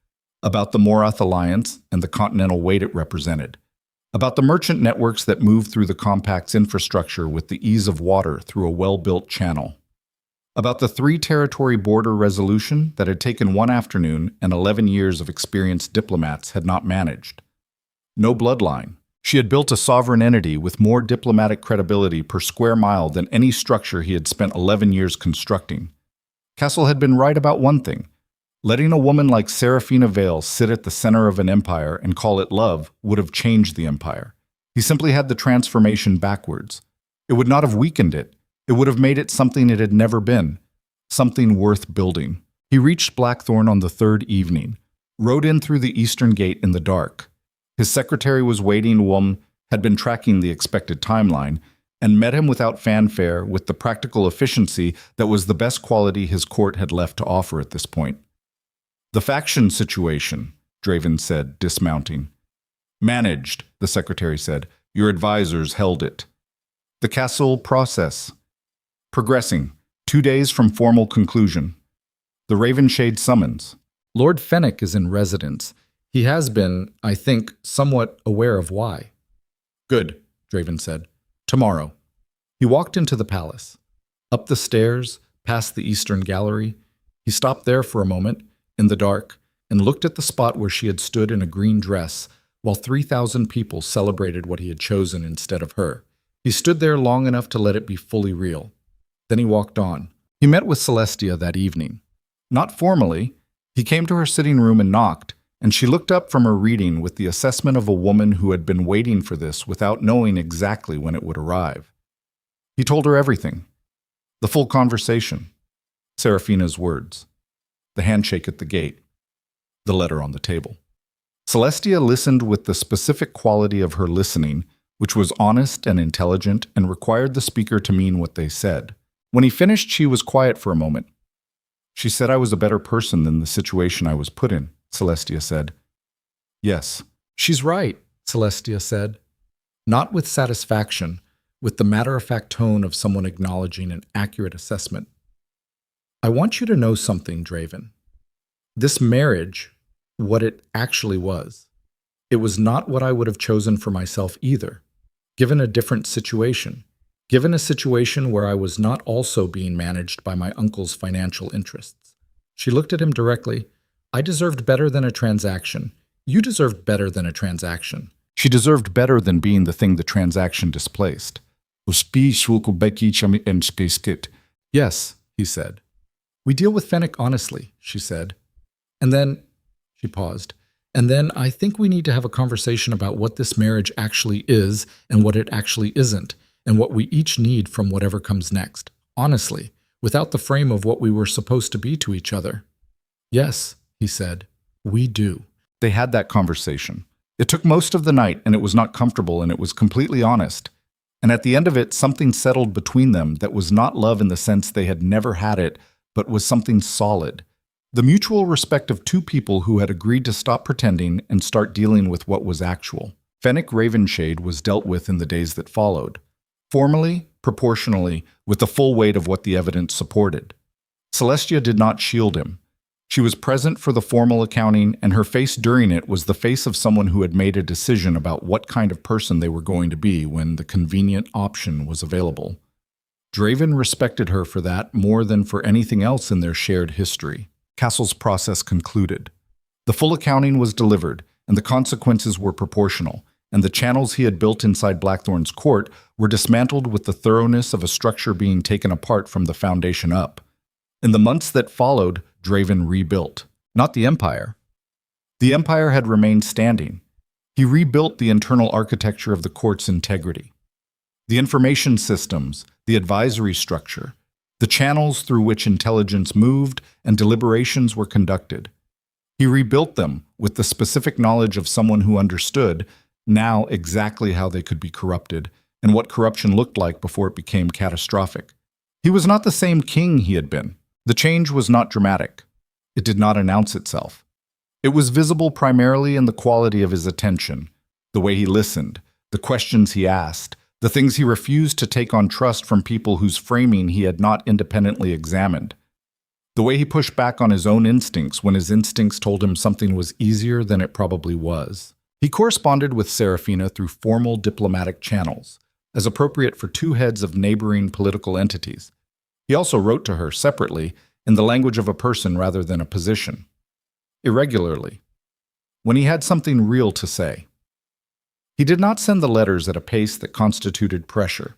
about the Morath Alliance and the continental weight it represented, about the merchant networks that moved through the Compact's infrastructure with the ease of water through a well-built channel, about the 3-territory border resolution that had taken 1 afternoon and 11 years of experienced diplomats had not managed. No bloodline. She had built a sovereign entity with more diplomatic credibility per square mile than any structure he had spent 11 years constructing. Castle had been right about one thing. Letting a woman like Seraphina Vale sit at the center of an empire and call it love would have changed the empire. He simply had the transformation backwards. It would not have weakened it. It would have made it something it had never been. Something worth building. He reached Blackthorn on the 3rd evening, rode in through the eastern gate in the dark. His secretary was waiting, had been tracking the expected timeline, and met him without fanfare with the practical efficiency that was the best quality his court had left to offer at this point. The faction situation, Draven said, dismounting. Managed, the secretary said. Your advisors held it. The castle process. Progressing. 2 days from formal conclusion. The Ravenshade summons. Lord Fennec is in residence. He has been, I think, somewhat aware of why. Good, Draven said. Tomorrow. He walked into the palace. Up the stairs, past the eastern gallery. He stopped there for a moment, in the dark, and looked at the spot where she had stood in a green dress, while 3,000 people celebrated what he had chosen instead of her. He stood there long enough to let it be fully real. Then he walked on. He met with Celestia that evening. Not formally. He came to her sitting room and knocked, and she looked up from her reading with the assessment of a woman who had been waiting for this without knowing exactly when it would arrive. He told her everything. The full conversation. Seraphina's words. The handshake at the gate. The letter on the table. Celestia listened with the specific quality of her listening, which was honest and intelligent and required the speaker to mean what they said. When he finished, she was quiet for a moment. She said I was a better person than the situation I was put in, Celestia said. Yes. She's right, Celestia said. Not with satisfaction, with the matter-of-fact tone of someone acknowledging an accurate assessment. I want you to know something, Draven. This marriage, what it actually was, it was not what I would have chosen for myself either, given a different situation, given a situation where I was not also being managed by my uncle's financial interests. She looked at him directly. I deserved better than a transaction. You deserved better than a transaction. She deserved better than being the thing the transaction displaced. Yes, he said. We deal with Fennec honestly, she said. And then, she paused, and then I think we need to have a conversation about what this marriage actually is and what it actually isn't, and what we each need from whatever comes next. Honestly, without the frame of what we were supposed to be to each other. Yes, he said, we do. They had that conversation. It took most of the night, and it was not comfortable, and it was completely honest. And at the end of it, something settled between them that was not love in the sense they had never had it, but was something solid. The mutual respect of two people who had agreed to stop pretending and start dealing with what was actual. Fennec Ravenshade was dealt with in the days that followed. Formally, proportionally, with the full weight of what the evidence supported. Celestia did not shield him. She was present for the formal accounting, and her face during it was the face of someone who had made a decision about what kind of person they were going to be when the convenient option was available. Draven respected her for that more than for anything else in their shared history. Castle's process concluded. The full accounting was delivered, and the consequences were proportional, and the channels he had built inside Blackthorn's court were dismantled with the thoroughness of a structure being taken apart from the foundation up. In the months that followed, Draven rebuilt. Not the Empire. The Empire had remained standing. He rebuilt the internal architecture of the court's integrity. The information systems, the advisory structure, the channels through which intelligence moved and deliberations were conducted. He rebuilt them with the specific knowledge of someone who understood now exactly how they could be corrupted and what corruption looked like before it became catastrophic. He was not the same king he had been. The change was not dramatic. It did not announce itself. It was visible primarily in the quality of his attention, the way he listened, the questions he asked, the things he refused to take on trust from people whose framing he had not independently examined, the way he pushed back on his own instincts when his instincts told him something was easier than it probably was. He corresponded with Seraphina through formal diplomatic channels, as appropriate for two heads of neighboring political entities. He also wrote to her separately in the language of a person rather than a position. Irregularly, when he had something real to say. He did not send the letters at a pace that constituted pressure.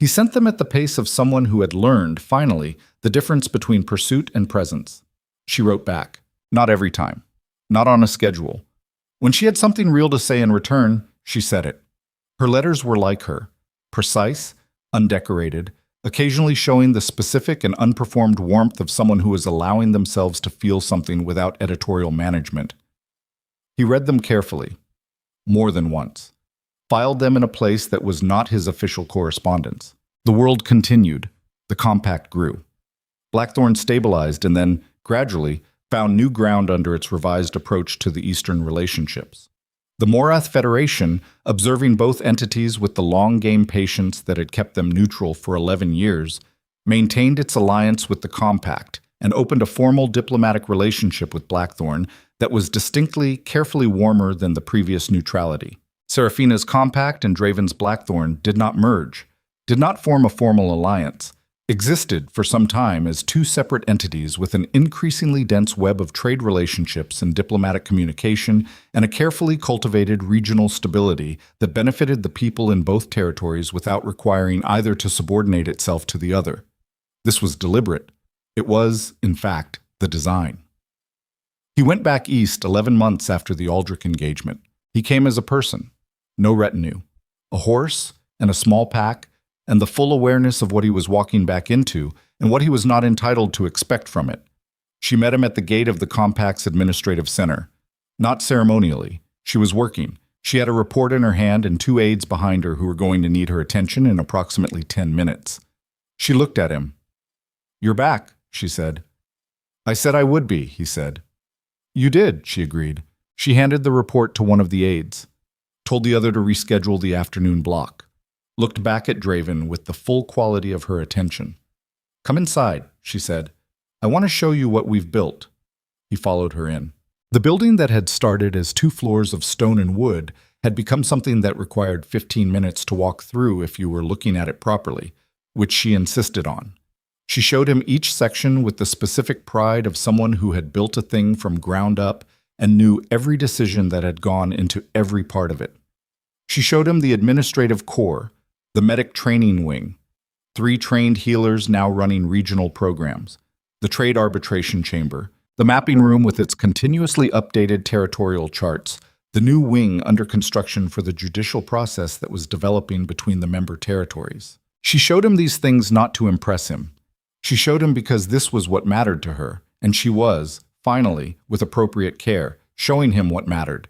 He sent them at the pace of someone who had learned, finally, the difference between pursuit and presence. She wrote back, not every time, not on a schedule. When she had something real to say in return, she said it. Her letters were like her, precise, undecorated, occasionally showing the specific and unperformed warmth of someone who is allowing themselves to feel something without editorial management. He read them carefully, more than once, filed them in a place that was not his official correspondence. The world continued. The compact grew. Blackthorn stabilized and then, gradually, found new ground under its revised approach to the Eastern relationships. The Morath Federation, observing both entities with the long-game patience that had kept them neutral for 11 years, maintained its alliance with the Compact and opened a formal diplomatic relationship with Blackthorn that was distinctly, carefully warmer than the previous neutrality. Seraphina's Compact and Draven's Blackthorn did not merge, did not form a formal alliance, existed for some time as two separate entities with an increasingly dense web of trade relationships and diplomatic communication and a carefully cultivated regional stability that benefited the people in both territories without requiring either to subordinate itself to the other. This was deliberate. It was, in fact, the design. He went back east 11 months after the Aldrich engagement. He came as a person, no retinue, a horse and a small pack, and the full awareness of what he was walking back into and what he was not entitled to expect from it. She met him at the gate of the Compact's administrative center. Not ceremonially. She was working. She had a report in her hand and 2 aides behind her who were going to need her attention in approximately 10 minutes. She looked at him. "You're back," she said. "I said I would be," he said. "You did," she agreed. She handed the report to one of the aides, told the other to reschedule the afternoon block. Looked back at Draven with the full quality of her attention. "Come inside," she said. I want to show you what we've built." He followed her in. The building that had started as 2 floors of stone and wood had become something that required 15 minutes to walk through if you were looking at it properly, which she insisted on. She showed him each section with the specific pride of someone who had built a thing from ground up and knew every decision that had gone into every part of it. She showed him the administrative core, the medic training wing, 3 trained healers now running regional programs, the trade arbitration chamber, the mapping room with its continuously updated territorial charts, the new wing under construction for the judicial process that was developing between the member territories. She showed him these things not to impress him. She showed him because this was what mattered to her, and she was, finally, with appropriate care, showing him what mattered.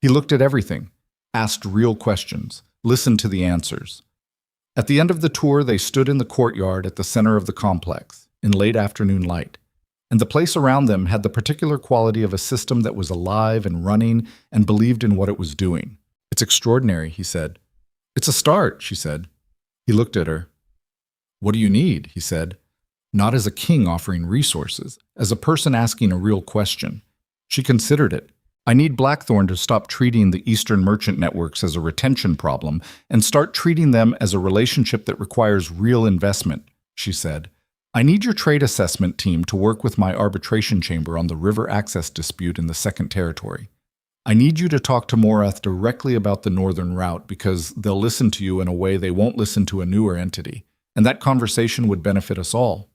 He looked at everything, asked real questions, listened to the answers. At the end of the tour, they stood in the courtyard at the center of the complex, in late afternoon light, and the place around them had the particular quality of a system that was alive and running and believed in what it was doing. "It's extraordinary," he said. "It's a start," she said. He looked at her. "What do you need?" he said. Not as a king offering resources, as a person asking a real question. She considered it. "I need Blackthorn to stop treating the Eastern merchant networks as a retention problem and start treating them as a relationship that requires real investment," she said. "I need your trade assessment team to work with my arbitration chamber on the river access dispute in the Second Territory. I need you to talk to Morath directly about the northern route because they'll listen to you in a way they won't listen to a newer entity, and that conversation would benefit us all."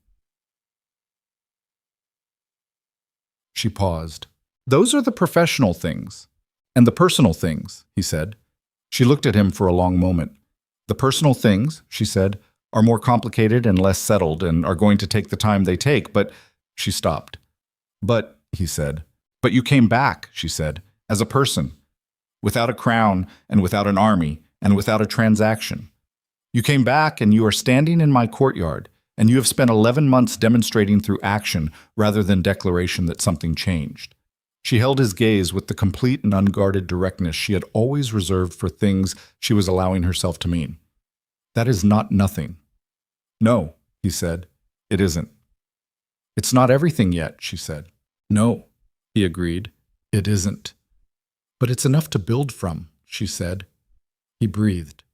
She paused. "Those are the professional things. And the personal things," he said. She looked at him for a long moment. "The personal things," she said, "are more complicated and less settled and are going to take the time they take, but—" She stopped. "But," he said. "But you came back," she said, "as a person, without a crown and without an army and without a transaction. You came back and you are standing in my courtyard, and you have spent 11 months demonstrating through action rather than declaration that something changed." She held his gaze with the complete and unguarded directness she had always reserved for things she was allowing herself to mean. "That is not nothing." "No," he said, "it isn't." "It's not everything yet," she said. "No," he agreed, "it isn't." "But it's enough to build from," she said. He breathed.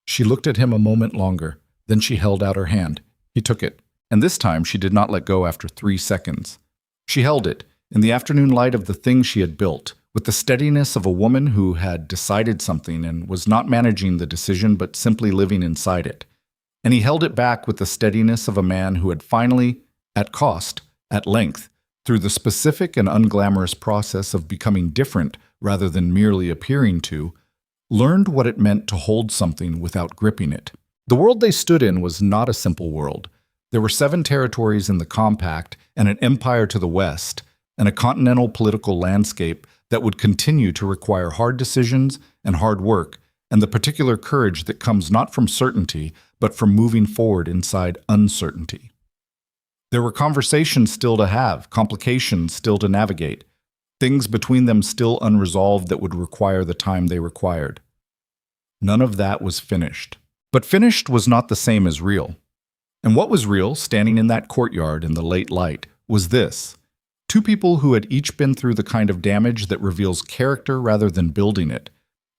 She looked at him a moment longer, then she held out her hand. He took it, and this time she did not let go after 3 seconds. She held it, in the afternoon light of the thing she had built, with the steadiness of a woman who had decided something and was not managing the decision but simply living inside it. And he held it back with the steadiness of a man who had finally, at cost, at length, through the specific and unglamorous process of becoming different rather than merely appearing to, learned what it meant to hold something without gripping it. The world they stood in was not a simple world. There were 7 territories in the compact and an empire to the west, and a continental political landscape that would continue to require hard decisions and hard work, and the particular courage that comes not from certainty, but from moving forward inside uncertainty. There were conversations still to have, complications still to navigate, things between them still unresolved that would require the time they required. None of that was finished. But finished was not the same as real. And what was real, standing in that courtyard in the late light, was this: 2 people who had each been through the kind of damage that reveals character rather than building it,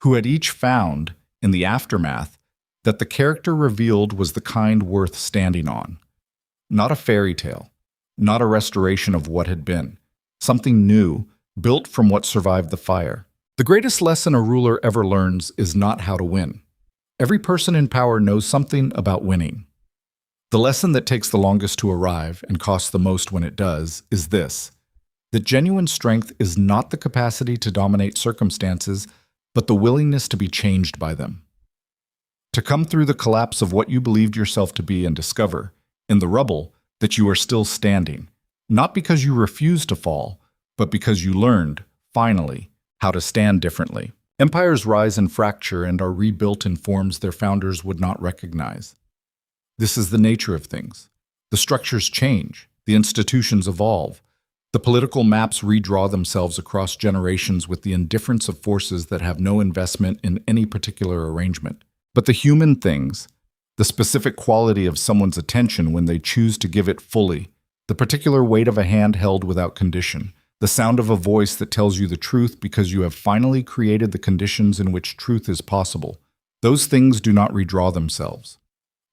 who had each found, in the aftermath, that the character revealed was the kind worth standing on. Not a fairy tale, not a restoration of what had been, something new, built from what survived the fire. The greatest lesson a ruler ever learns is not how to win. Every person in power knows something about winning. The lesson that takes the longest to arrive and costs the most when it does is this: that genuine strength is not the capacity to dominate circumstances, but the willingness to be changed by them. To come through the collapse of what you believed yourself to be and discover, in the rubble, that you are still standing, not because you refused to fall, but because you learned, finally, how to stand differently. Empires rise and fracture and are rebuilt in forms their founders would not recognize. This is the nature of things. The structures change, the institutions evolve, the political maps redraw themselves across generations with the indifference of forces that have no investment in any particular arrangement. But the human things, the specific quality of someone's attention when they choose to give it fully, The particular weight of a hand held without condition. The sound of a voice that tells you the truth because you have finally created the conditions in which truth is possible. Those things do not redraw themselves.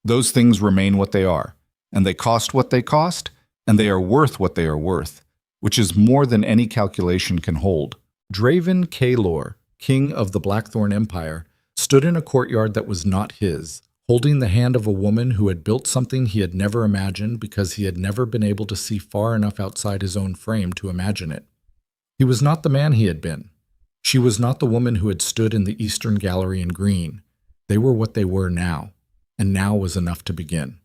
Those things remain what they are, and they cost what they cost, and they are worth what they are worth, which is more than any calculation can hold. Draven Kaelor, king of the Blackthorn Empire, stood in a courtyard that was not his, holding the hand of a woman who had built something he had never imagined because he had never been able to see far enough outside his own frame to imagine it. He was not the man he had been. She was not the woman who had stood in the Eastern Gallery in green. They were what they were now, and now was enough to begin.